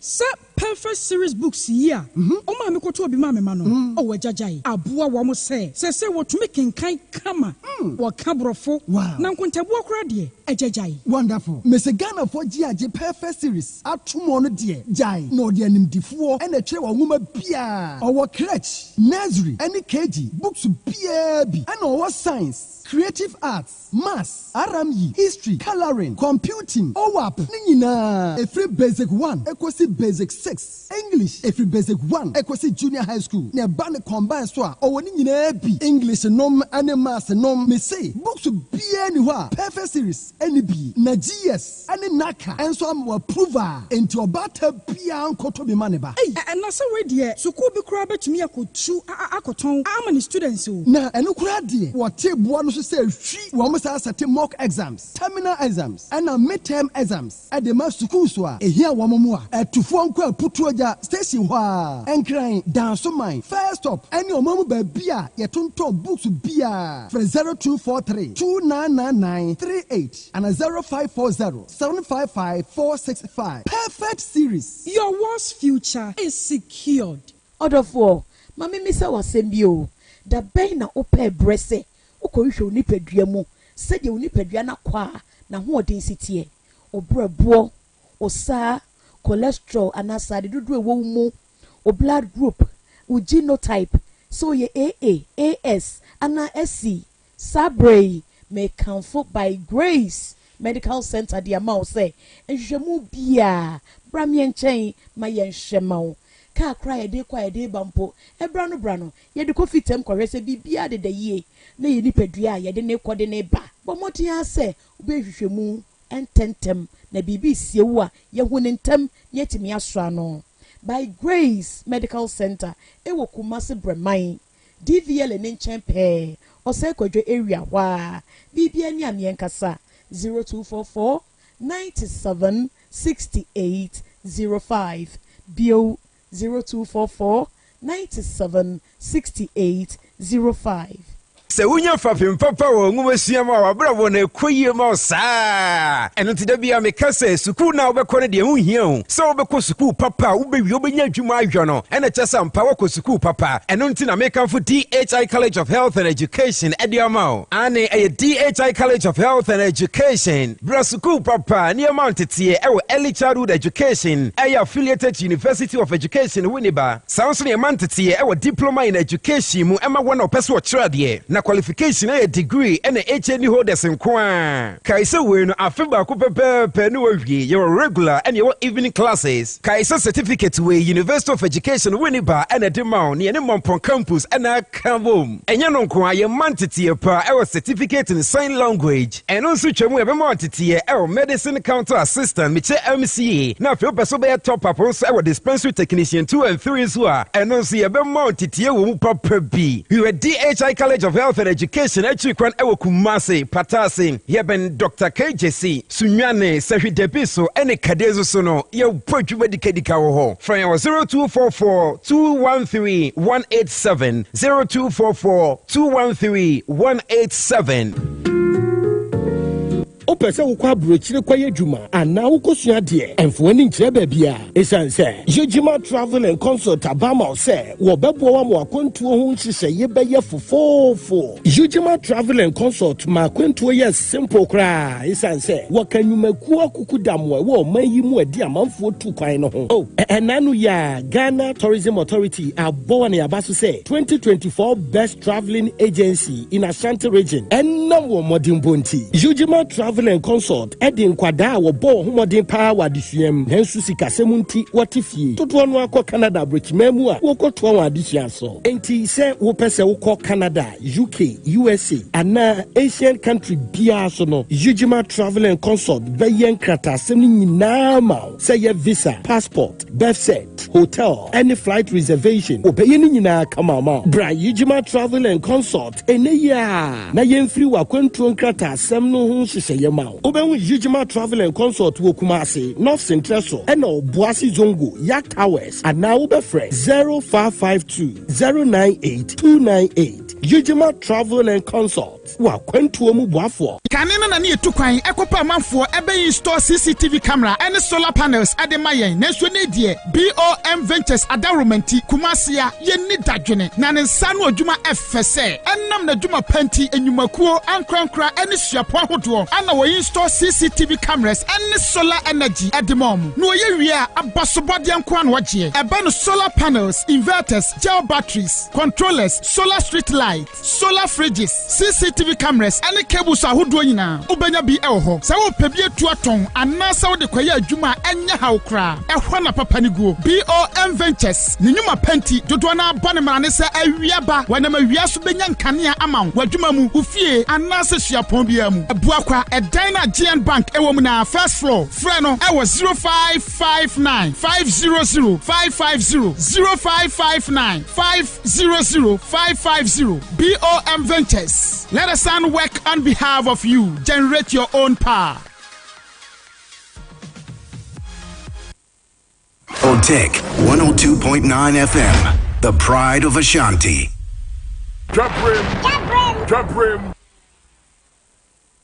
perfect series books here. O ma me koto obi ma me ma no. O wajajai. Aboa wo mo se wo to make kan kama. Wo kabrofo. Na nkontabu okra de ejajai. Wonderful. Mr. Ghana for GAG perfect series. Atumo no de jai. No de animdifo e na tire wo nwoma bia. Owo crèche, nursery, any KG, books bia bi. And owo science, creative arts, maths, RME, history, coloring, computing, OWAP, nina. Every basic 1, equals basic 6. English, every basic 1, equals junior high school. Ne ban combine store, or nina bi. English nom, and maths nom, me say, books be anywhere. Perfect series, any B, na GS, and Naka, and so I'm approver into a batter pian kotobi maneba. And that's a way, dear. So could be crabbe to me, I could chew akoton. How many students? Na, and look at dear. What tape one say, she almost has a mock exams, terminal exams, and a midterm exams at the master kuswa. A here one more at to phone call put to a station wa and crying down so mine. First up, and your mama beer, your tonto books beer for 0243 2999 38 and a 0540 755 465. Perfect series. Your worst future is secured. Order 4. Mami misa wasembio. Da bena ope brese. Oko yisho unipadua mu. Sede unipadua na kwa na huo density. Obrebo, osa, cholesterol anasa de dudu ewo mu. O blood group, o genotype. So ye AA, AS, ana SC, Sabre may comfort by Grace Medical Center the amount say. And jemu bia, Bramian chain, my yen shemau. Ka cry a day quiet day bampo, e brano, ye the coffee tem correse be bia de ye. Na ye nipedua ye de ne coordinate ba. But what ya say, be shemu and tentem, na bibi siewa, ye hunentem, yet me asrano. By Grace Medical Center, ewo kumase bremai, DVL and Enchempe, or Sekojo area wa, BBN Yamienkasa, 0244 97 68 05, BO 0244 97 68 05. Se unya fafim papa wo ngumasiam a wabrabo na ekoyie ma saa eno ti da bia me kase suku na obekọ ne de hu hia hu se obekọ suku papa ubewi obenya adwuma ahwo no ena kyesa mpa wako suku papa eno nti na make for DHI College of Health and Education ediamao ane DHI College of Health and Education bra suku papa ne amount tie ewo early childhood education affiliated to University of Education Winneba sounds ne amount tie ewo diploma in education mu ema wona opeso chirade na qualification a degree and HND holders in Kwan. Kaisa we no afiba ko pepe no wie your regular and your evening classes. Kaisa certificate we University of Education Winneba and a demand near Mompon campus and a kabum. Enya no kwa ye mantity pa our certificate in sign language and also chemu e be mantity our medicine counter assistant meche MCA. Na fe opeso be top up also our dispensary technician 2 and 3 so and also ye be mantity we papa bi. You are DHI College of Health and Education Echikwan ewo Kumasi Patasi yeben Dr. KJC Sunyane Sehi Debiso ene kadezo sono ye podwuma dikadika wo ho from 0244 213 187 0244 213 187. Opese wo kwa abrochire kwaye dwuma ana wo kosua de emfo ani nkyere ba bia esan se Yojima Travel and Consult abama se wo bebo wa mo akwantuo ho nhihye ye beye fofofo Yojima Travel and Consult ma akwantuo ye simple kra esan se wo kanwumaku akukudamwo wo mayi mu adi amanfo tu kwan no ho enanu ya Ghana Tourism Authority abo na yabaso se 2024 best traveling agency in Ashanti region enam wo modinbonti Yojima Travel and Consult Edin Kwada wo bo homodin pa wadisuam hensu sikasemunti watifie toto no akọ Canada brechmemu a wo koto wa adisua so enti se wo pese wo kọ Canada UK USA ana Asian country bia so no Yojima Travel and Consult beyen krata sem nyina ma say ye visa passport birth cert hotel any flight reservation obeyen nyina kama ma bra Yojima Travel and Consult eneya na yemfiri wa kwantuo krata sem no ho hye yemao obenwu Yojima Travel and Consult wo Kumasi North Central so ena Obuasi Zongo Yak Towers and now obefre 0552 098 298 Yojima Travel and Consult Connect. Wakwentuo mu boafo. Kane no na ne etu kwan ekopa amanfo ebe install CCTV camera and solar panels ade mayen na so ne die BOM Ventures adaromenti kumasia ye ni dadwene na ne nsa no adwuma efese enam na adwuma panti enyumakuo ankrankra ene suapo ahodo ana wo install CCTV cameras and solar energy edemom no ye wie abasobode anko an wagye ebe no solar panels, inverters, gel batteries, controllers, solar street lights, solar fridges, CCTV cameras and cables ahodo nyina ubenya bi eho sa wo pebie tu aton anasa wo de kwaye adwuma enya hawkra ehwa na papa ni guo BOM Ventures ni nyuma panti dodo na abane mane se awiaba wana mawia so benya nkanea ama wadwuma mu ufie anasa suapon bia mu ebuakwa edan na GN Bank ewo mu na first floor freno ewo 0559 500 550 0559 500 550 BOM Ventures. Let us work on behalf of you. Generate your own power. Otec 1029 FM, the pride of Ashanti. Dwabrem.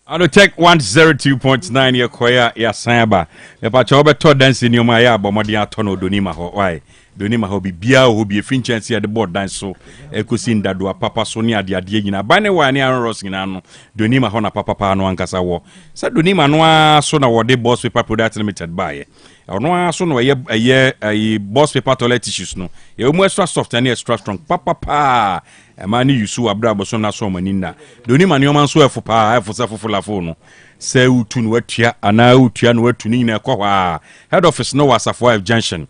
Otec 102.9 ya kwaya ya samba. Lepa chobe to dance ni oma ya bomodi atono donima ho why. Donima ho bibia ho bi efrinchancy at the board dance so ekosi ndado papa so ni ade nyina bane wa ni Aaron Ross nyina no donima ho na papa pa no ankasa wo sa donima no so na wode boss paper product limited buy ono so no ye boss paper toilet tissues no ye mu extra soft and extra strong papa mani yusu abrabo so na so mani na donima ni o man so efo pa efo se fofula fo no se utu no watua ana utua no watu ni na ekwa head office no wasafo F junction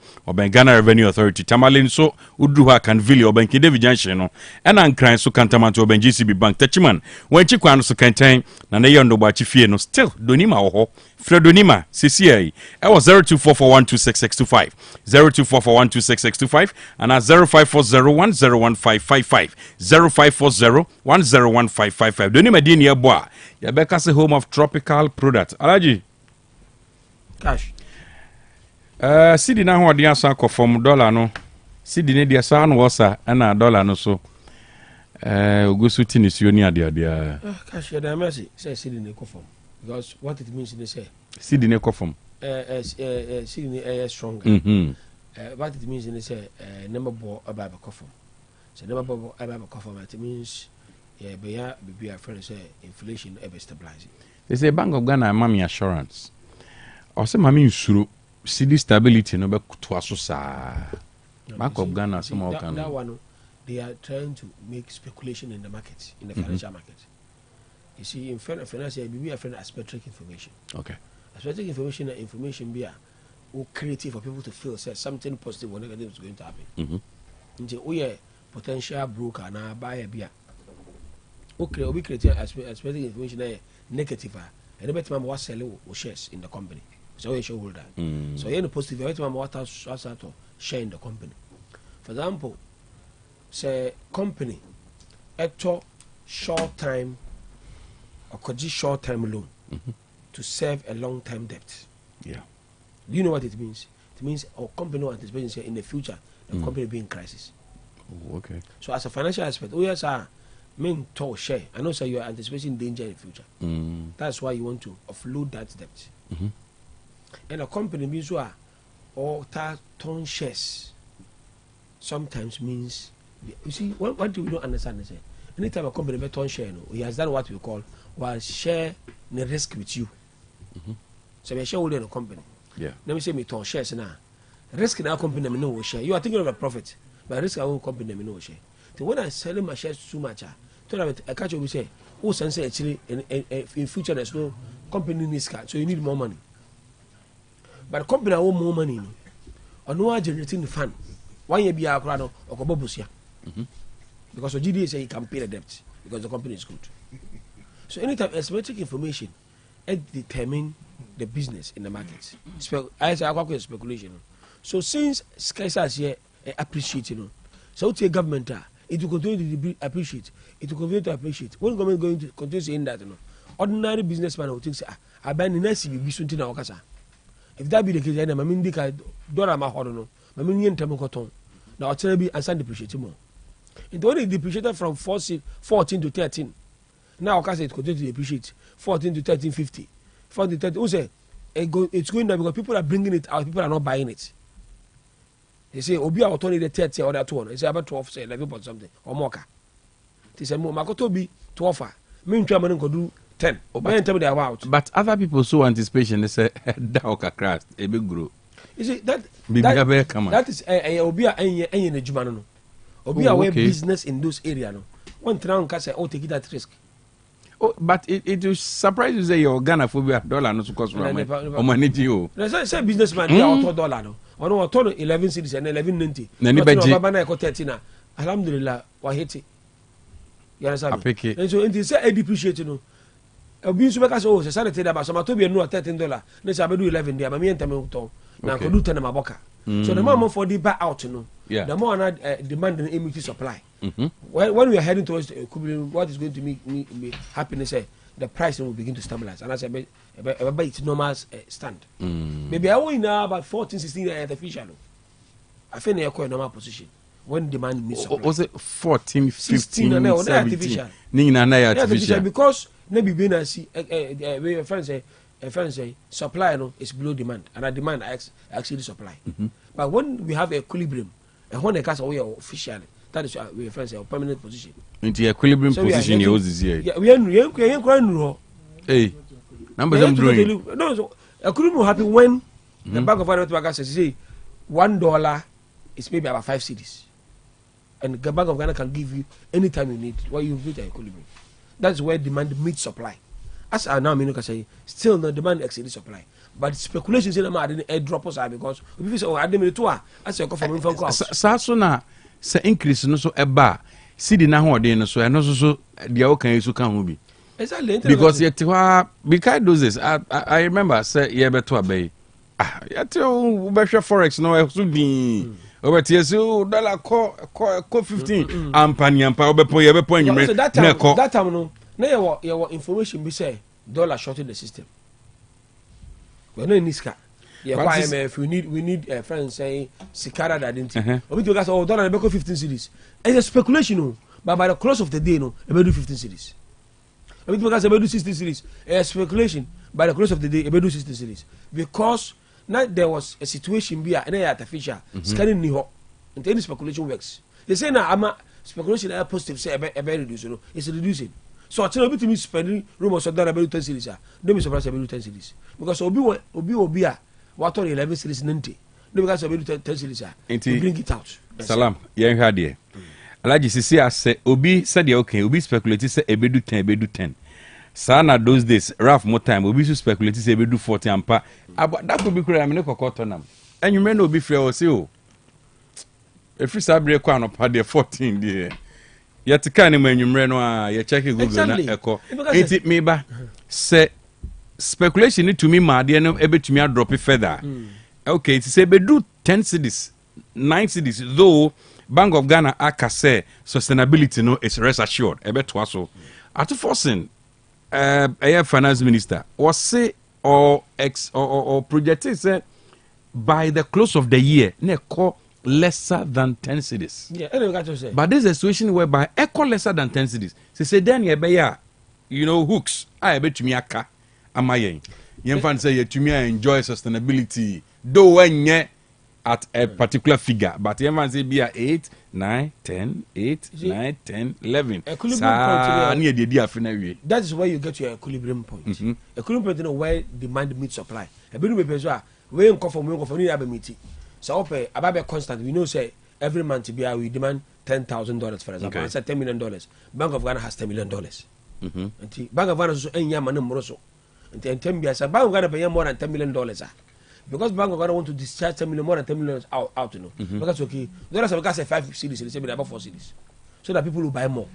Ghana Revenue Authority Tamalin so udru ha Canville Obenki David junction no ena nkran so kantamanto GCB Bank Tachiman wenchi kwa so kantan na ne yondo ba chifie no still donima wo ho Fredonima CCA was 0244126625 0244126625 and 0540101555 0540101555 donima di ne boa ya beka se home of tropical product alaji cash sidi na ho de asa kofom dollar no sidi ne dia sa no wosa na dollar no so ogusu tinisio ni ade cash ya da mercy say sidi ne kofom because what it means they say sidi ne kofom sidi ne stronger what it means they say number bo about kofom so number bo about kofom it means yeah be a friend say inflation ever stabilizing. They say Bank of Ghana mami assurance or say mami usuru cedi stability no be to aso sa Bank of Ghana some all can that one they are trying to make speculation in the market, in the financial market. You see, in finance, we are friend asymmetric information. Okay. Asymmetric information be a creative for people to feel say something positive or negative is going to happen. We are potential broker and a buyer beer. Okay, we create asymmetric information negative. And the better was selling shares in the company. So we shareholder. So you know positive. Every time what to share in the company. For example, say company actual short time or could short time loan to serve a long time debt. Yeah. Do you know what it means? It means our company will anticipate in the future the company being in crisis. Oh, okay. So as a financial aspect, we are main to share. I know sir you are anticipating danger in the future. That's why you want to offload that debt. And a company means what or ton shares sometimes means you see one thing we don't understand is anytime a company bet on share no, he has done what we call was share the risk with you. So we are shareholder in a company. Yeah. Let me say me ton shares now. Risk in our company me no share. You are thinking of a profit, but risk our own company me no share. So when I sell my shares too much, I catch up we say, oh sense actually in future there's no company needs cash, so you need more money. But the company want more money no. Or no generating the fund. 1 year be a crano or kobobusia. Because the GDA say you can pay the debt because the company is good. So anytime asymmetric information it determine the business in the market. I say I speculation. So since Skysa here appreciate so to government it will continue to appreciate. It will continue to appreciate. When government going to continue saying that ordinary businessman will think say I buy the next be something na okasa. If that be the case, then I mean the dollar ma hodo no. I mean yen temo koton. Now tell be and depreciate more. It only depreciated from 14 to 13. now I say it continue to depreciate 14 to 13.50, 14 to 30. Who say it's going down because people are bringing it out, people are not buying it. They say obi a turn the 30 or that one. They say about 12, say 11 point something or more. They say mo makoto be 12. Me ntwa man go do 10. But tell me they are out. But other people so anticipation they say that oka crash a big grow. You see that is obi a enye na juma no. Obi a we business in those area no. One try can say take that risk. Oh, but it will surprise you say your Ghana phobia dollar no cost from money you. Say businessman they auto dollar no. Ono auto 11 cities and 1190. Nani beji. Baba na 13. Alhamdulillah wa hiti. You understand me? And so it say depreciate no. Obi so make say oh say sanity da ba so ma to be no $13. Na say abedu 11 there ma me enta me to. Na ko do 10 ma boka. So the more for the buy out no. The more demand and immediate supply. When we are heading towards what is going to make me happiness, the price will begin to stabilize. And as I it's normal stand. Maybe I will now about 14, 16 artificial. I think they are quite a normal position when demand meets supply. Was it 14, 15, 17? Artificial because maybe being a friends say supply no is below demand and our demand actually supply. But when we have equilibrium, and when the cast away officially, that is we friends a permanent position. Into equilibrium so position you this year. Yeah, we are crying. Hey, numbers I'm doing. No, so equilibrium will happen when the Bank of Ghana says say $1 is maybe about 5 cedis, and the Bank of Ghana can give you anytime you need what you need equilibrium. That's where demand meets supply. As I now mean, say still the demand exceeds supply. But speculation say na dey airdrop us because people say oh adem to a as you come from info so na say increase no so eba cedi na ho odin no so eno so dia o kan yesu kan ho bi exactly because yet because those days I remember say ye beto abai yet o be hwe forex no so bi o be tie so dollar ko 15 ampani ampa o be po ye be po anyime na ko that time no na your information be say dollar shorted the system. We're not in Niska. IMF, we need friends saying Sikara that didn't. We do gas dollar 15 cities. It's a speculation, but by the close of the day, no, we do 15 cities. We do gas 16 cities. A speculation by the close of the day, we do 16 cities because now there was a situation be an artificial scanning new and any speculation works. They say now I'm speculation are positive say a very reducing. It's reducing. So I tell you to me spending rumors of that about 10 cities. Don't be surprised about 10 cities. Because Obi what on 11 cities 90. Don't be surprised about 10 cities. Bring it out. Salam. Yen hadie. Alaji sisi ase Obi said okay, Obi speculate say ebedu 10. Sana those days, rough more time, Obi speculate say ebedu 40 ampa. That could be correct. I mean kokoto nam. And you may no be free or say oh. If you sabre kwa no pa de 14 there. Yet can you no you check Google na echo. It me ba say speculation to me ma de no ebe to me drop it further. Okay, it say be do 10 cities, 9 cities though Bank of Ghana aka say sustainability no is rest assured. Ebe to so. At forcing finance minister or say or projected say by the close of the year ne call lesser than 10 cities. Yeah, anyway, but this is a situation whereby equal lesser than 10 cities. Say then you know hooks. I bet me aka amayen. Yen fan say to me enjoy sustainability. Though when ye at a particular figure, but yen fan say be 8, 9, 10, 8, 9, 10, 11. That is where you get your equilibrium point. Equilibrium point is where demand meets supply. A bit of we conform meeting. So about constant, we know say every month we demand $10,000 for example. I said $10 million. Bank of Ghana has $10 million. Bank of Ghana also any money more so. And Bank of Ghana pay more than $10 million. Because Bank of Ghana want to discharge $10 million more than $10 million out you know. Because okay, dollars because say 5 cities, they say about 4 cities, so that people will buy more.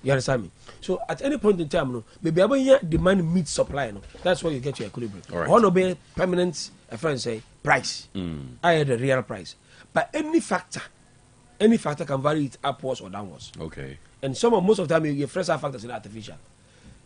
You understand me? So at any point in time, no, maybe about demand meets supply, no. That's where you get your equilibrium. One of the permanent, a friend say price. I had the real price, but any factor can vary it upwards or downwards. Okay. And most of the time your first factors are artificial,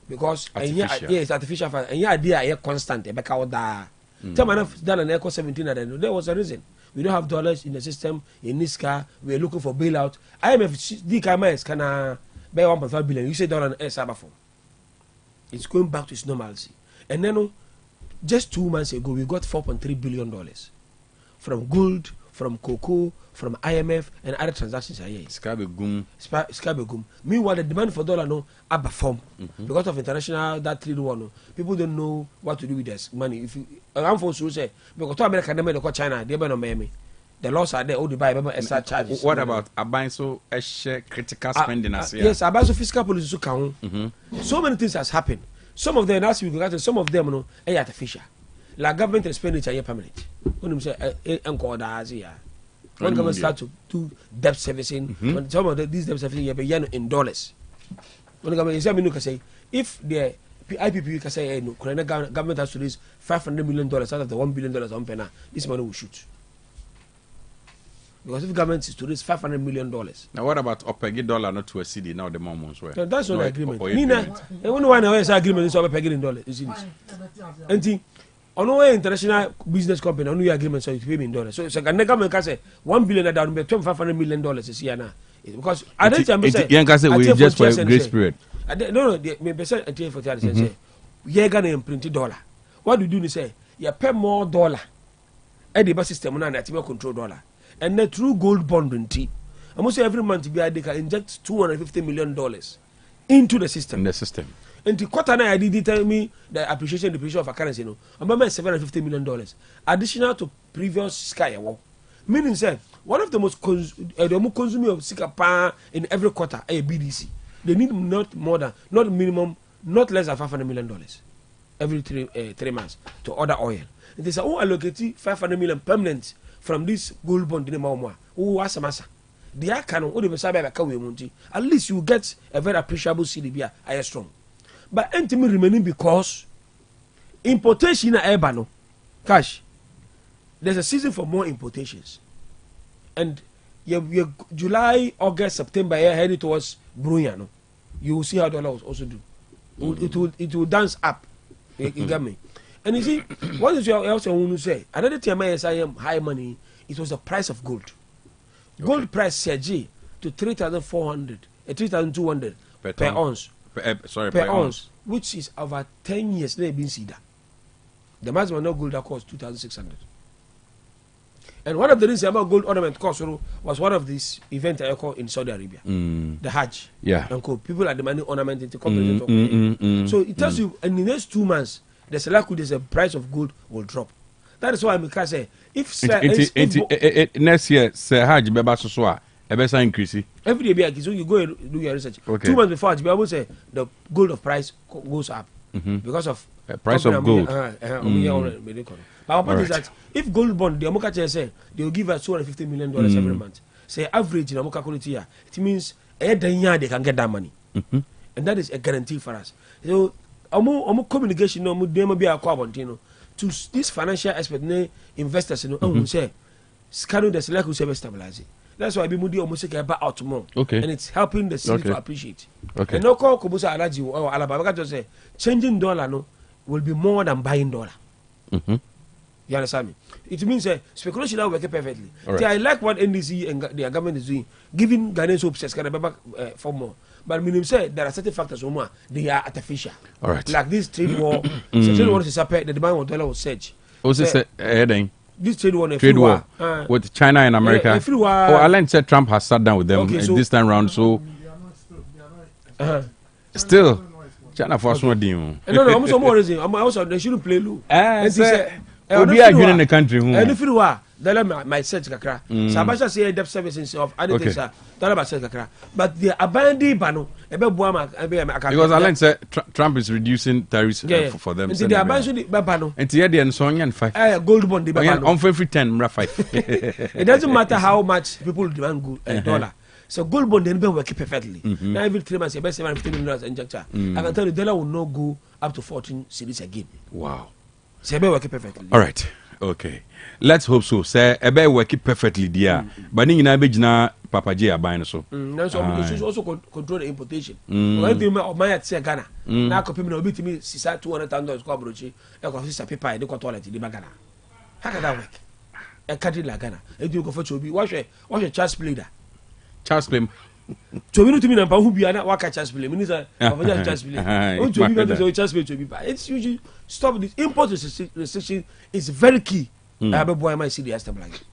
because it's artificial factor, and your idea is constant. Back out there. Time enough done an echo 17 and there was a reason. We don't have dollars in the system in this car. We're looking for bailout. IMF DKMS can by 1.5 billion. You say dollar and Sabafo. It's going back to its normalcy. And then just 2 months ago, we got $4.3 billion from gold, from cocoa, from IMF, and other transactions. Skabegum. Meanwhile, the demand for dollar no abafom because of international that trade war. No, people don't know what to do with this money. If you, I'm forced to say because to America, they go China, they no Miami. The laws are there. All the buy extra charges. What about buying so a share critical spending as yes, about so fiscal policy to count. So many things has happened. Some of them, as we go, some of them, no, are artificial. Like government expenditure, are permanent. When you say, when government start to do debt servicing, when some of these debt servicing, you be in dollars. When the government say, if the IPP can say, no, government has to raise $500 million out of the $1 billion on penna, this money will shoot. Because if government is to raise $500 million. Now, what about Opegi dollar not to a CD now? The moment where that's not agreement. Nina, I wonder why now is agreement is Opegi in dollars. You see this? And on no international business company, on no agreement so you pay me in dollars. So the government can say $1 billion down, be $500 million this year now. Because I don't say you can say we just for a grace period. No, me percent at for say you're gonna imprint dollar. What do you do? You say you pay more dollar. And the system now that you control dollar. And the true gold bond almost every month they can inject $250 million into the system. In the system. And the quarter I did tell me the depreciation of a currency. No, I'm $750 million additional to previous sky. Meaning, say one of the most consuming of sika in every quarter a BDC. They need not minimum, not less than $500 million every 3 months to order oil. They say, allocate $500 million permanent from this gold bond in Maumwa. The Akano, at least you get a very appreciable CDB. I am strong. But intimate remaining because importation in cash. There's a season for more importations. And July, August, September, heading towards Bruyano. You will see how dollars also do. It will dance up. You get me? And you see, what is your also want to say? Another thing I am high money, it was the price of gold. Gold price surged to 3,400, 3,200 per ounce. Per ounce, which is over 10 years. They've been seen that. The maximum no gold that cost 2,600. And one of the reasons about gold ornament cost was one of these events I call in Saudi Arabia, the Hajj. Yeah. And people are demanding ornament into company. So it tells you in the next 2 months, there's a likelihood there's a price of gold will drop. That is why I can say if next year Hajj beba so a increase. Every day so you go and do your research. Okay. 2 months before Hajj, I will say the gold of price goes up because of price of gold. But our point is that if gold bond the Amoka say they will give us $250 million every month. Say average in Amoka quality, it means every year they can get that money, and that is a guarantee for us. So communication to this financial aspect, investors, say, scanning the select will stabilize it. That's why Bimudi almost say about out more. Okay. And it's helping the city to appreciate. Okay. And no call Kubusa Alaji or Alabama just say changing dollar will be more than buying dollar. You understand me? It means speculation now working perfectly. Right. I like what NDC and the government is doing, giving Ghanaians hope for more. But meaning say there are certain factors they are artificial. All right. Like this trade war, trade war is the demand of dollar will surge. What's this heading? This trade war with China and America. Alan said Trump has sat down with them this time round. So still, China for one deal. No, I'm also they shouldn't play low. We are in the country. And if you are, my search kakra. Sabasha say debt services of other things are kakra. But the abandoned bano, because Alan said Trump is reducing tariffs for them. And the abandoned bano. And the idea and Sony and 5 gold bond on every 10 5. It doesn't matter how much people demand gold dollar. So gold bond then be working perfectly. Now every 3 months, you bet $750 million injector. I can tell you, dollar will not go up to 14 cities again. Wow. So be working perfectly. All right. Okay. Let's hope so. Say ebe working perfectly there. But ninyi na be gina Papa J aban so. Now so also control the importation. When the my at say Ghana. Na copy me na obi timi sisa $200,000 ko abrochi. E ko sisa paper e ko toilet di Ghana. How can that work? E country like Ghana. E do go for chobi. What's your chance play that? Charles play to me to me na pa hu bia na waka chas play me say papa chas play o to me na say chas play to be ba it's usually stop this import restriction is very key boy my see the stabilize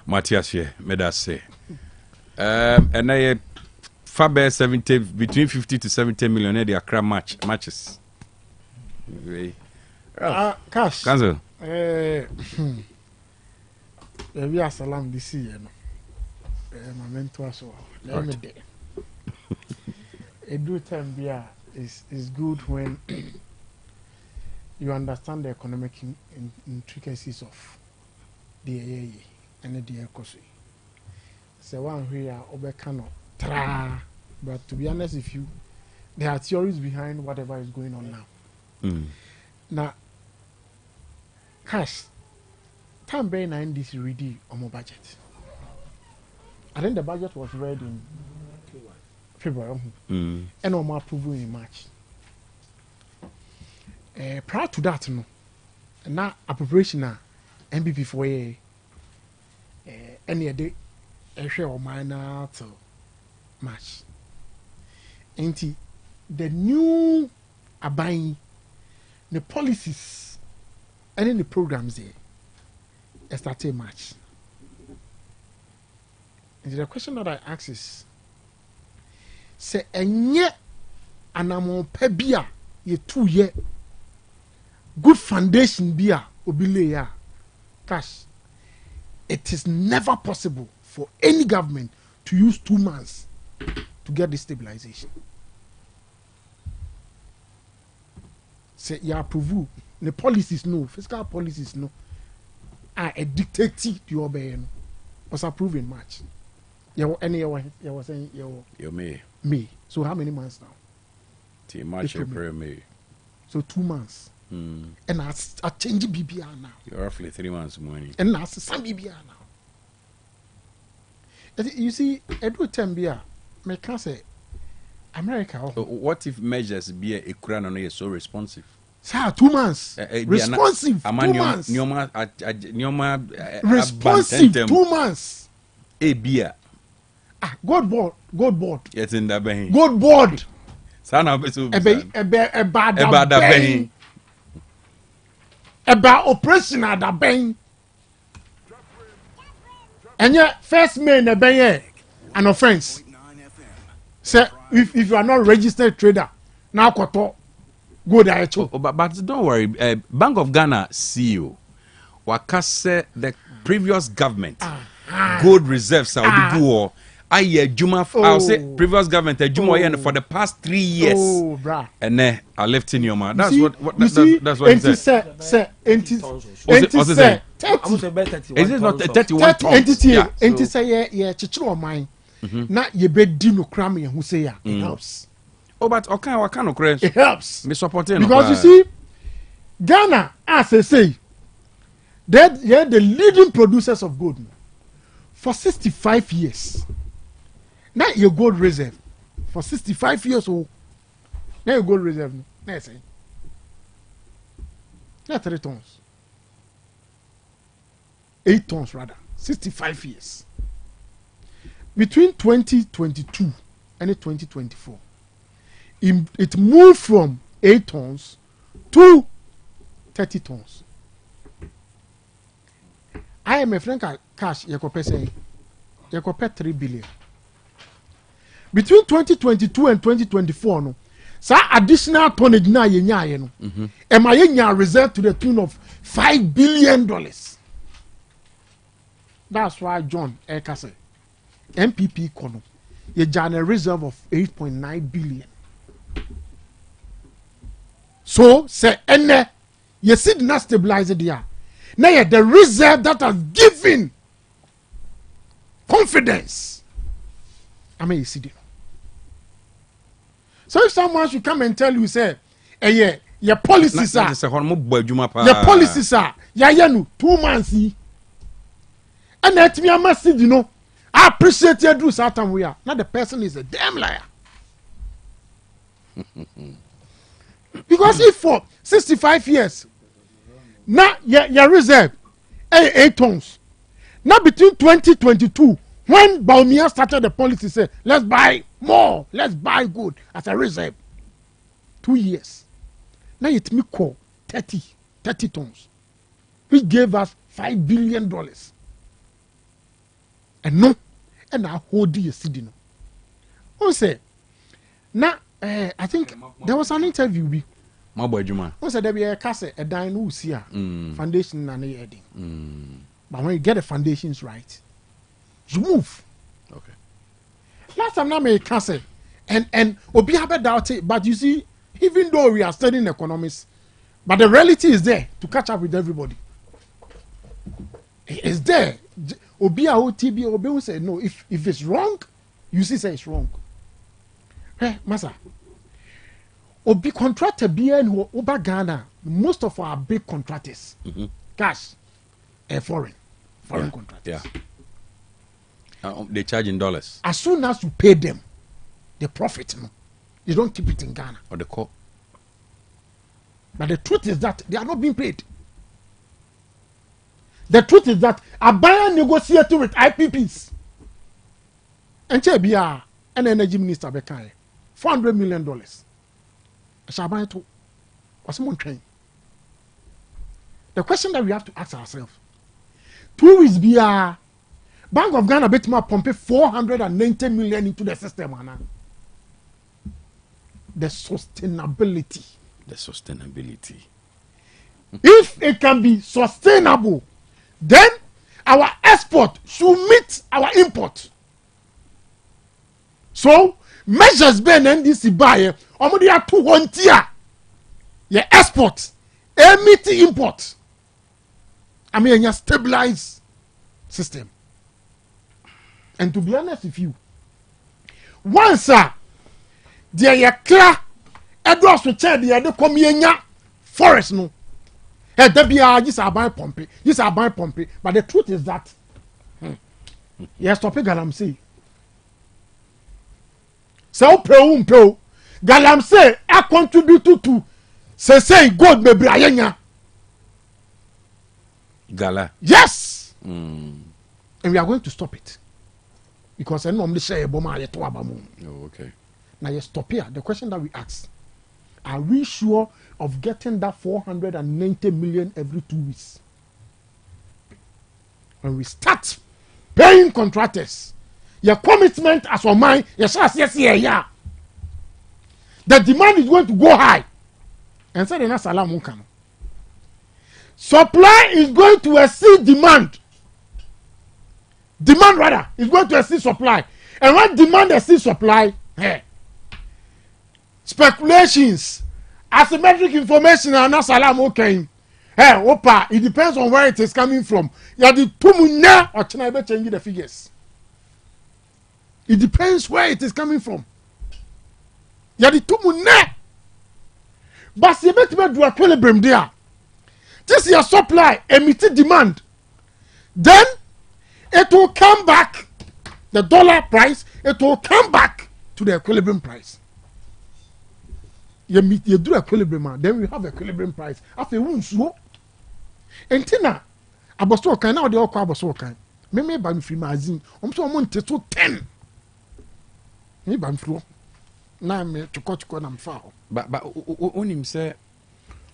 Matthias here me that say and I Faber 70 between 50 to 70 million they are matches cash cancel we are salam this year no my mentor so let me there a good time there is good when you understand the economic intricacies of the AA and the economy. So one here obekano tra, but to be honest with you, there are theories behind whatever is going on now. Now, cash time being in this ready on my budget. I think the budget was read in February and on my approval in March. Prior to that, no, now appropriation na MPP for any day, a share of minor to March. And the new abiding the policies and the programs there started March. And the question that I ask is, say, and yet, and I'm on pebia, ye 2 year good foundation beer obile cash. It is never possible for any government to use 2 months to get the stabilization. Say you approve the policies no, fiscal policies no. A dictative to obey was approved in March. You was saying you May. So how many months now? Till March, April, May. So 2 months. And I change BBR now. You're roughly 3 months money. And now some BBR now. You see, Edward Tambia, me can say America. What if measures be a crown on so responsive? Sir, 2 months. Responsive. 2 months. Responsive. 2 months. A beer. God board. Yes, in that bay. God board. Sana beso. A bad about operation at the bank. And yet, first man a bank an offense. Say if you are not registered trader, now koto go there. But don't worry, Bank of Ghana CEO wakase the previous government gold reserves Saudi Buo. I'll say previous government for the past 3 years. Oh, bruh. And then I left in your mind. That's what he said. Say, is it not 31 tons? Entity say yeah, chichiro mine. Na ye be dino cram who say ya. It helps. Oh, but okay, what kind of crash? It helps. Me supporting because you see, Ghana, as they say, they're the leading producers of gold for 65 years. Now your gold reserve for 65 years old. Now your gold reserve. Now say. Now 3 tons. 8 tons rather. 65 years. Between 2022 and 2024, it moved from 8 tons to 30 tons. IMF frank cash yekope 3 billion. Between 2022 and 2024, no, so additional tonnage na yenya no. Am I yenya reserve to the tune of $5 billion? That's why John Eka said, MPP kono ye jana reserve of 8.9 billion. So say ene ye see the not stabilize there. Now the reserve that has given confidence. I mean you see it. So if someone should come and tell you, say, yeah, your policies are, your policies are, yeah, 2 months, and that me, I must say, you know, I appreciate you do certain we are. Now the person is a damn liar. Because if for 65 years, now your reserve, 8 tons, now between 2022, when Baumia started the policy, say let's buy more, let's buy good as a reserve. 2 years. Now it me call 30 tons, which gave us $5 billion. And no, and I hold the city no. Who say? Now, I think there was an interview. Who said there be a castle, a dine who's here, foundation and a heading. But when you get the foundations right, you move. Okay. Last time I made castle, and Obi have doubt it, but you see, even though we are studying economics, but the reality is there to catch up with everybody. It's there. Obi TB Obi will say no. If it's wrong, you see say it's wrong. Hey, Masa. Obi contractor BN Oba Ghana. Most of our big contractors, cash, foreign contractors. Yeah. They charge in dollars. As soon as you pay them, the profit, no, you don't keep it in Ghana. Or the core. But the truth is that they are not being paid. The truth is that Abaya negotiating with IPPs. And Chebia, an energy minister, $400 million. Shabaya to was someone trained. The question that we have to ask ourselves: 2 weeks bia Bank of Ghana bet me pump 490 million into the system, Anna. The sustainability. If it can be sustainable, then our export should meet our import. So measures ben NDC buy omodi atu hontia ye export meet import. I mean a stabilized system. And to be honest with you, once there ye clear Edwards to tell the other come forest no. There be this are buying pumpy, but the truth is that yes, topic galamsey. So pro galamsey I contribute to say God me brayenya. Gala. Yes. And we are going to stop it. Because I normally say boma yeto abamu. Oh, okay. Now you stop here. The question that we ask: are we sure of getting that 490 million every 2 weeks? When we start paying contractors, your commitment as for mine, yes, yeah. The demand is going to go high. And so then salam come. Supply is going to exceed demand. Demand rather is going to exceed supply. And when demand exceeds supply, speculations, asymmetric information and not salam okay. It depends on where it is coming from. You the tumunya or China change the figures. It depends where it is coming from. You the tumunya. But you better do equilibrium there. This is your supply, emitted demand. Then it will come back, the dollar price, it will come back to the equilibrium price. You do equilibrium, then we have equilibrium price. After one so, and Tina, Abaso can now the all Abaso can. Me ban free magazine. So I'm to 10. Me ban flow. Now me to coach I'm foul. But on him say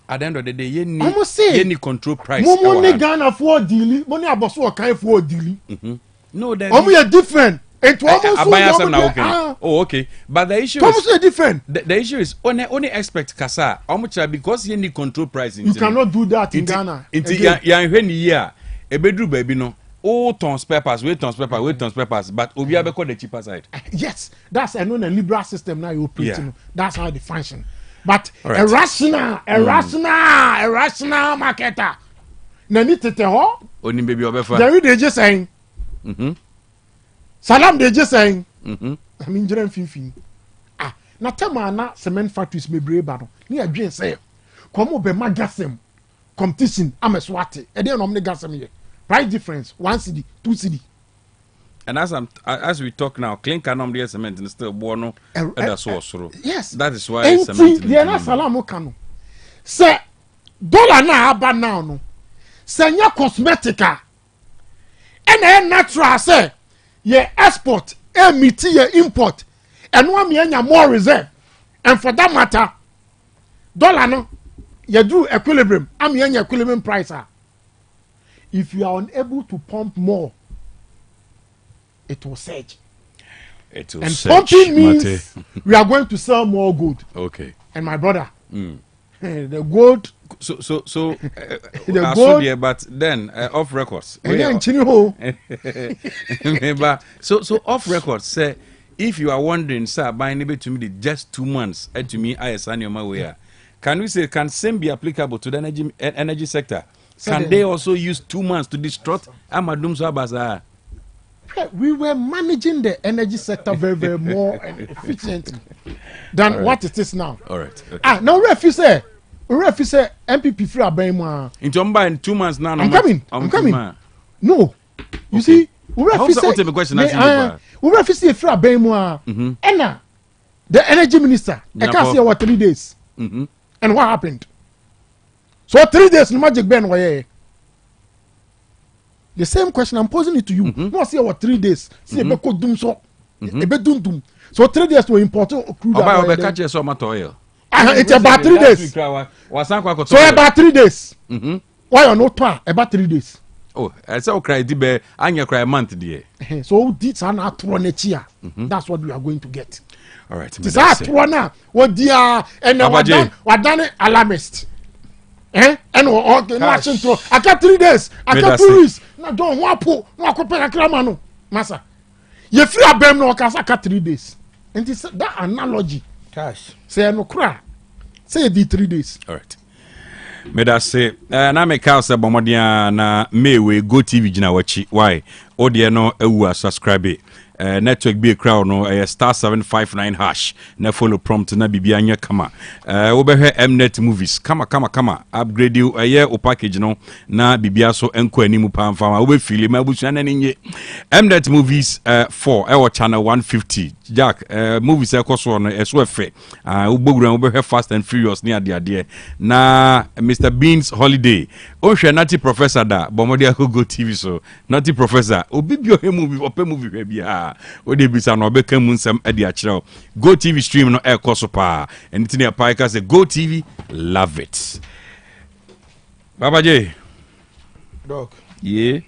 at the end of the day, you need control price. Money Ghana for dealing, money Abaso can for dealing. No, then we are different. It almost oh, okay. But the issue is different. The issue is only expect kasa. How much because you need control price. You cannot do that in Ghana. A bedroom baby no. Oh, tons peppers, wait tons peppers, but we have the cheaper side. Yes, that's a liberal system now you operate. Yeah. That's how they function. But right. a rational marketer. Nani tete ho? Oni baby obefa. There they just saying. Salam they just saying. I mean, Jerem Fifi. Na tema na cement factories me brave bado. Ni adwen say. Komo be magasem competition ameswate. E dey no me gasem here. Price difference 1 cedi, 2 cedi. And as we talk now, clinker number cement is still born. Yes, that is why cement. They are not salam kanu. Say dollar na aba now no. Say nya cosmetica. And natural say ye export meet ye import and one me more reserve and for that matter dollar no you do equilibrium am ye equilibrium price if you are unable to pump more it will surge. It will and surge, pumping means we are going to sell more gold. Okay. And my brother, the gold. So the gold. There, but then off records. But so off records say if you are wondering, sir, buying maybe to me just 2 months, and to me I assign your way. Can we say can same be applicable to the energy sector? Can they also use 2 months to distort Amadum Sabaza? We were managing the energy sector very more efficiently than what it is now. All right. Okay. Now if you say MPP free abema. In 2 months now. I'm coming. No, you see, we say free abema. And the energy minister, I can't say what 3 days. And what happened? So 3 days, no magic ben way. The same question I'm posing it to you. No, see what 3 days. See a could doom so. So 3 days were important. Catch some oil. It's about 3 days. So about 3 days. Why are not about 3 days? Oh, I said, cry dibe, and you cry a month, dear. So these are not one year. That's what we are going to get. All right. It's that one now. What dear and what done alarmist. And watching through. I got 3 days. I got 2 weeks. No, don't want to compare a cramano. Massa. You free a bem no cast. I got 3 days. And it's that analogy. Cash. Say no cry. Say the 3 days. All right. Meda say na me ka say bomodia na mewe go TV gina wachi. Why? Odie no ewu subscribe. Network be crowd no *759# na follow prompt na bibia anya kama wo be Mnet movies kama upgrade you o package no na bibia so enko animu pamfa wo be feel ma busu na nye Mnet movies 4 e channel 150 Jack movies e koso no eso efe wo bogura wo be Fast and Furious ni ade na Mr Bean's Holiday o hwe nati professor da bomodia go TV so nati professor obibio he movie ope movie hwe bia Ode bisa no beka mu nsam ade a kire Go TV stream no e koso pa anything ya pa ka say Go TV love it Baba J Doc yeah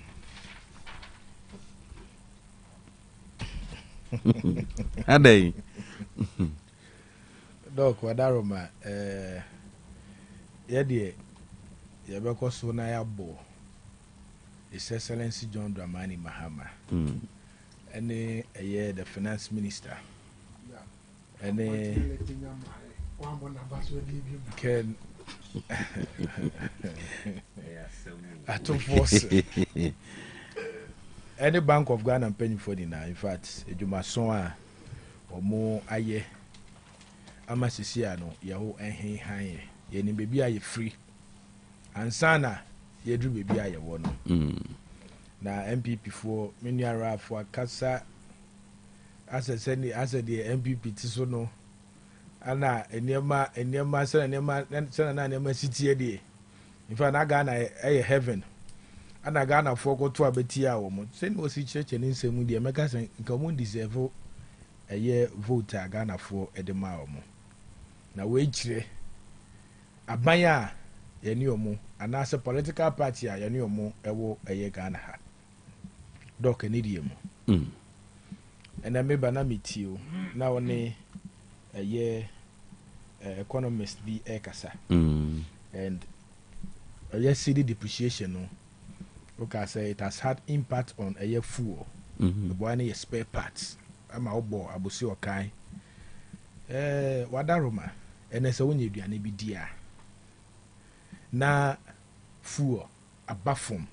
Adai Doc wadaroma ye de ye be koso na ya bo His Excellency John Dramani Mahama Any the finance minister. Any can any Bank of Ghana penny for the now. In fact, Jumason or more aye. Amasisiano, Yahoo and high. Yenny baby are free. And Sana, ye drew baby I one. Na MPP for many ara for kasa as the MPP tiso no ana enema sana enema city dey in fact na Ghana heaven ana Ghana for go to abeti a wo mo say no si church ni nsemu dey make us nka mo deserve vote a Ghana for edema wo mo na we kire aban a yeni omo ana as political party a yeni omo ewo Ghana ha Doc Nidium. And I remember na meet you now on a year economist be Ekasa. And a year city depreciation no. Look I say it has had impact on a year fuel. The boy any spare parts. I'm a obo abusi okai. Wadaroma and as a when you do an EBDR. Na fuel a bathroom.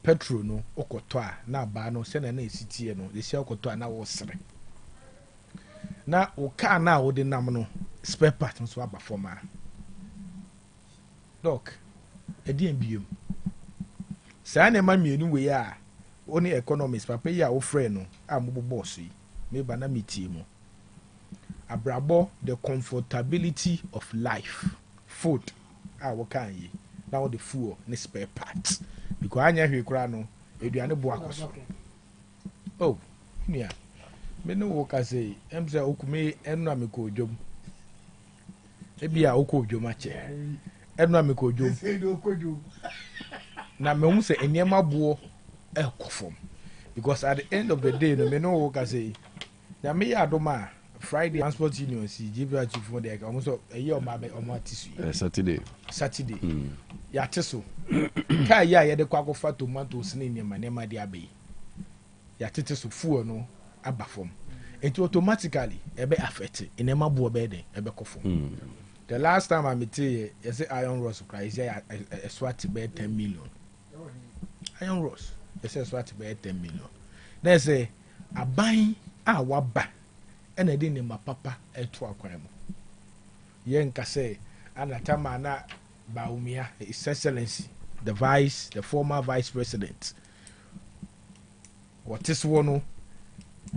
Petrol no okoto a na ba no se na esitie no de se okoto a na wo sere na o car na wo de nam no spare part so aba forma Doc edi ambiem sa na ma mienu we a oni economist papa ya wo frɛ no a mo boss yi me ba na metie mo abrabo the comfortability of life food a wo kan yi na wo the fuel ne spare parts because anya hwe kura no eduane bo akoso oh nia me no wo ka say em say okume enu ameko odwom ebi a okọ odwom ache enu ameko odwom na me hu say eniema boɔ ekofom because at the end of the day no me no wo ka say na me ya adoma Friday transport union si GBR chief for there almost a year ma be omo atisu Saturday ya teso ka ya de kwa fa tomatoes ne nema de abe ya tete so fuo no aba fom it automatically ebe affect enema bo be de ebe kofom the last time I met you say iron rods cry say a swat be 10 million iron rods say swat be 10 million then say aban a waba ena de nema papa eto akwan mu ye nka say anatama na Baumia, His Excellency, the former vice president. What is one?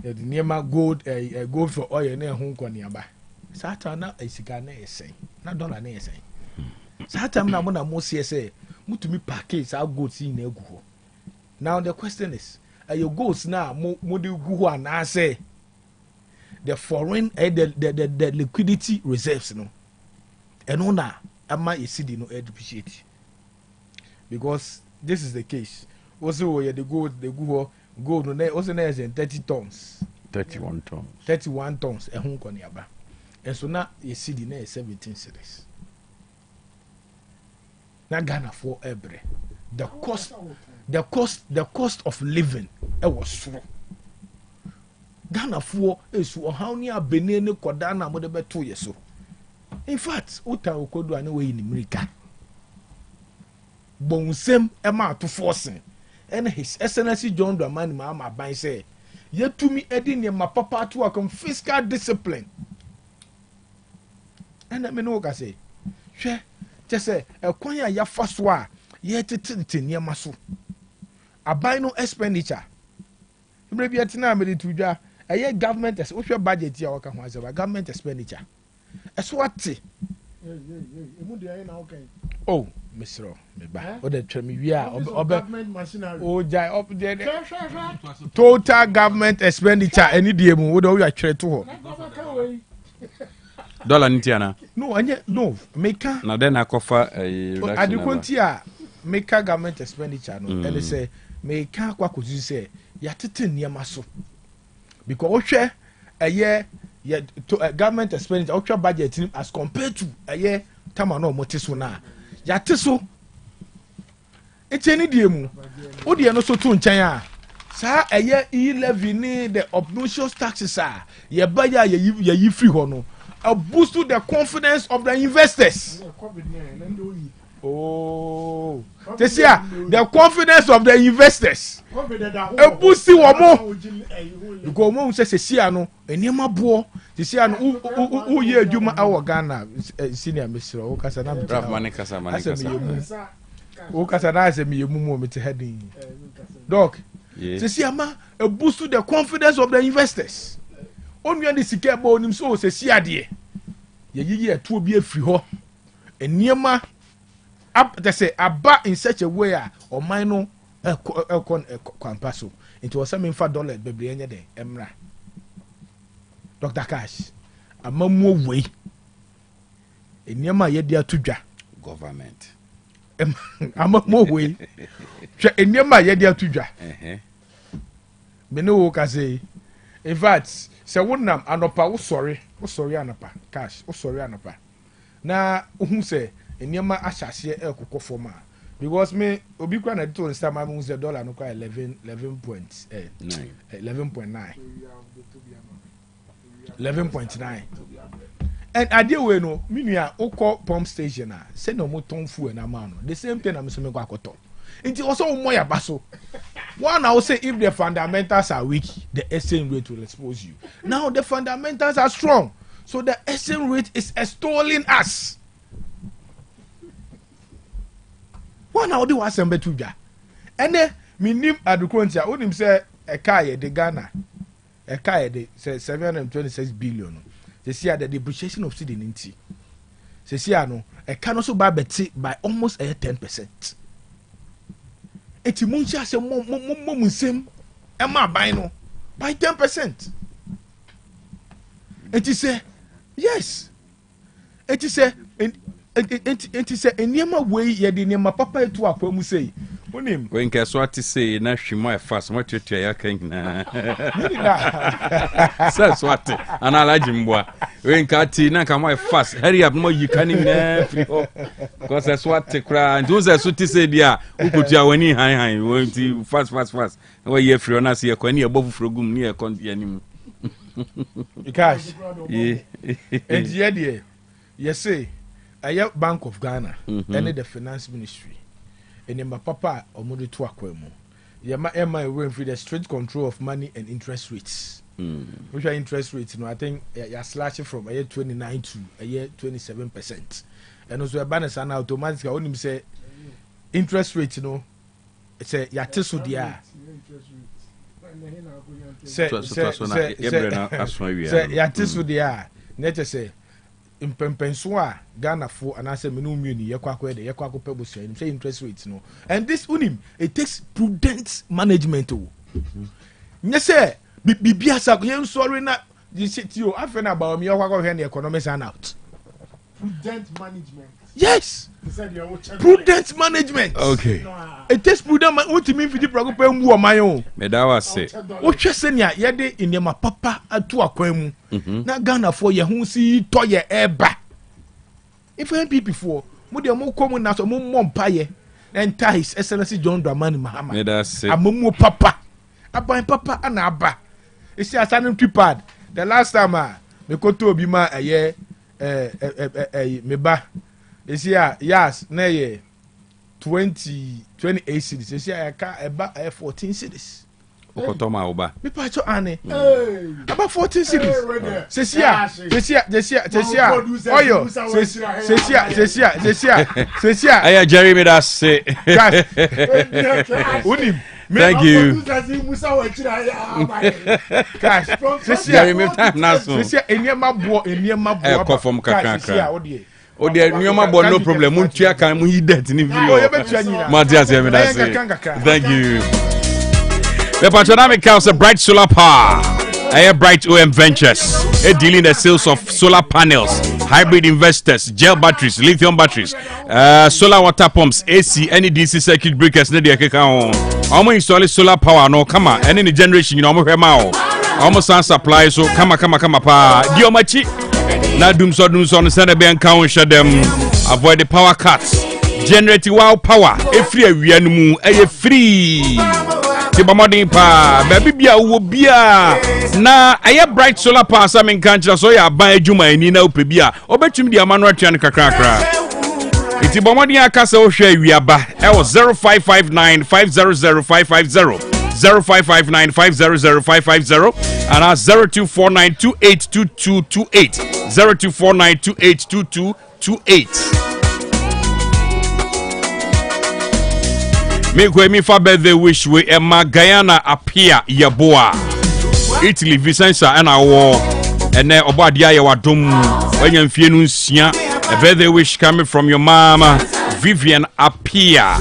The Nema gold for oil near Hong Kong nearby. Satana is a Ghana say, not dollar near say. Satam Namona Mosia say, Mutumi package our goods in Egu. Now the question is, are your goods now Modu Guhu and I say the foreign the liquidity reserves no? And ona ama esidi no depreciate because this is the case also where the gold no also na is 31 tons ehun ko ni aba and so na esidi na 17 cedis na Ghana for every the cost of living was so Ghana for esu how ni abene ne koda na mo de beto yeso. In fact, uta okodo ane we in America. Bonsem ema to forcing. And His Excellency John Dramani Mahama ban say, "Yet to me edin ye ma papa to a fiscal discipline." And I mean what I say. Hwe, just say e kwan ya faso a ye tete ne maso. Aban no expenditure. Mbre bi atina me de tudwa, eye government as wo budget ya waka ho asaba government expenditure. Eswati. Oh, Mr. Meba. O de twemi wi a o jai up there. Total government expenditure any die mu wo de wo atwere to ho. Dollar ntiana. No, anye no, meka. Na den akofa reduction. Adikonti a meka government expenditure no and say meka kwa kozu say ya tete niam so. Because wo hwe eye government expenditure ultra budget as compared to a year time no motiso na ya teso eteni die mu o die no so to nchen a sa a year e-levy ni the obnoxious taxes a ye ba ya ye free ho no a boost to the confidence of the investors. Oh, they say the confidence of the investors. A boost to more because mo say see ano eniema bo they say ano who ye adwuma awo Ghana senior Mr. o kasa na mani kasa o kasa na ase me yemu mo me te heading doc they say ama a boost to the confidence of the investors. Onua de sika bo onim so say see ade ye yiyi eto obi afiri ho eniema they say aba in such a way or mine kwampaso into was some for dollar bebre enye de emra Dr. Cash amamu way eniema ye dia tudwa government amamu way hwe eniema ye dia tudwa me no wo ka say in fact say wonam anopa wo sorry anopa Cash wo sorry anopa na ohun say eniema ahyase ekokɔ form a because me obi kwa na to nsta ma mu say dollar no kwa 11.9 and ade we no minua ukɔ pump station a say no mo ton fuel na ma no the same thing na me so me kwa akoto nti also mo ya baso one I will say if the fundamentals are weak the exchange rate will expose you. Now the fundamentals are strong so the exchange rate is extolling us. One I will do asembe tuja ene minim adukontia onim say eka ye de Ghana eka ye de 726 billion. They see the depreciation of cedi nti. They see no eka no so ba beti by almost 10%. Eti munchi ase mo nsem e ma ban no by 10%. It is a yes. It is a it is a nneɛma wei yɛde nneɛma papa etu akwa mu sei. Wonim. When Kaswati say na hwimo fast what you ya kan na. Says what and alaji mboa. When Kati na kama fast hurry up mo you can na free up. Because that's what kra and those so ti say dia ukutia wani han wonti fast. We ye free na say kwani abofu frogum ni e kon anim. Because yeah. And yeah yes say a Bank of Ghana and the Finance Ministry. And my papa omodo to akwemu. Yama we for the strict control of money and interest rates. Which are interest rates, I think you slash it from a year 29 to a year 27%. And also a balance and automatically only say interest rate, it's a yatisu dia. Say yatisu dia. Net say impempenso Ghana for and I say minimum yakwa say interest rates and this unim it takes prudent management yes bibia sa yen sorry na this you afena about me yakwa the economics and out prudent management yes prudent management okay it takes prudent what mean for the program mu o man o me da wa say o hwese ne ye de inema papa atu akwan mu na Ghana for ye hu si to ye eba if NPP for mo de mo kom na so mo mompa ye and ties excellency John Dramani Mahama me da say amomu papa aban papa ana aba isi asanem tripad the last time me koto obi ma eye me ba isi yes na ye 28 cities isi ka eba 14 cities okotoma oba me pa cho ane about 14 cities sesia oyo sesia aya Jeremy that say unim thank you cash Jeremy time na so sesia eniema bo aba from kakra o de nyoma bo no problem mun tua kan mun yi debt ni video Matias Jeremy that say thank you. The Patronymic Council Bright Solar Power, Bright OM Ventures, dealing the sales of solar panels, hybrid investors, gel batteries, lithium batteries, solar water pumps, AC, any DC circuit breakers. Ne dia keka on. Omo install solar power no come on. Any generation you know omo hwema o. Omo san supply so come pa. Di omachi. Na dum so no send be encounter on share them. Avoid the power cuts. Generate wow power. Free awia no mu free. Tibamodin pa baby bia wo bia na aye Bright Solar Power samin kanchira so ya ban adwuma ani na opebia obetumi dia manual twan kakrakra itibamodin akasa wo hwe awiaba e wo 0559 500 550 0559 500 550 and 0249282228 0249282228. Me go me for birthday wish we Emma Guyana appear Yaboa Italy Vicenza and our and then Obadia Yawadum when you feel nsia a birthday wish coming from your mama Vivian appear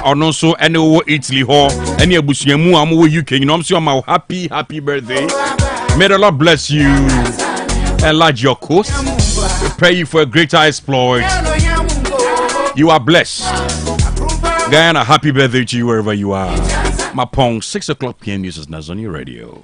or no so any Italy ho any abusiamu amu UK you know I'm my happy birthday. May the Lord bless you, enlarge your coast. We pray you for a greater exploit. You are blessed. Guyana, happy birthday to you wherever you are. Mapong, 6 o'clock p.m. news is on your radio.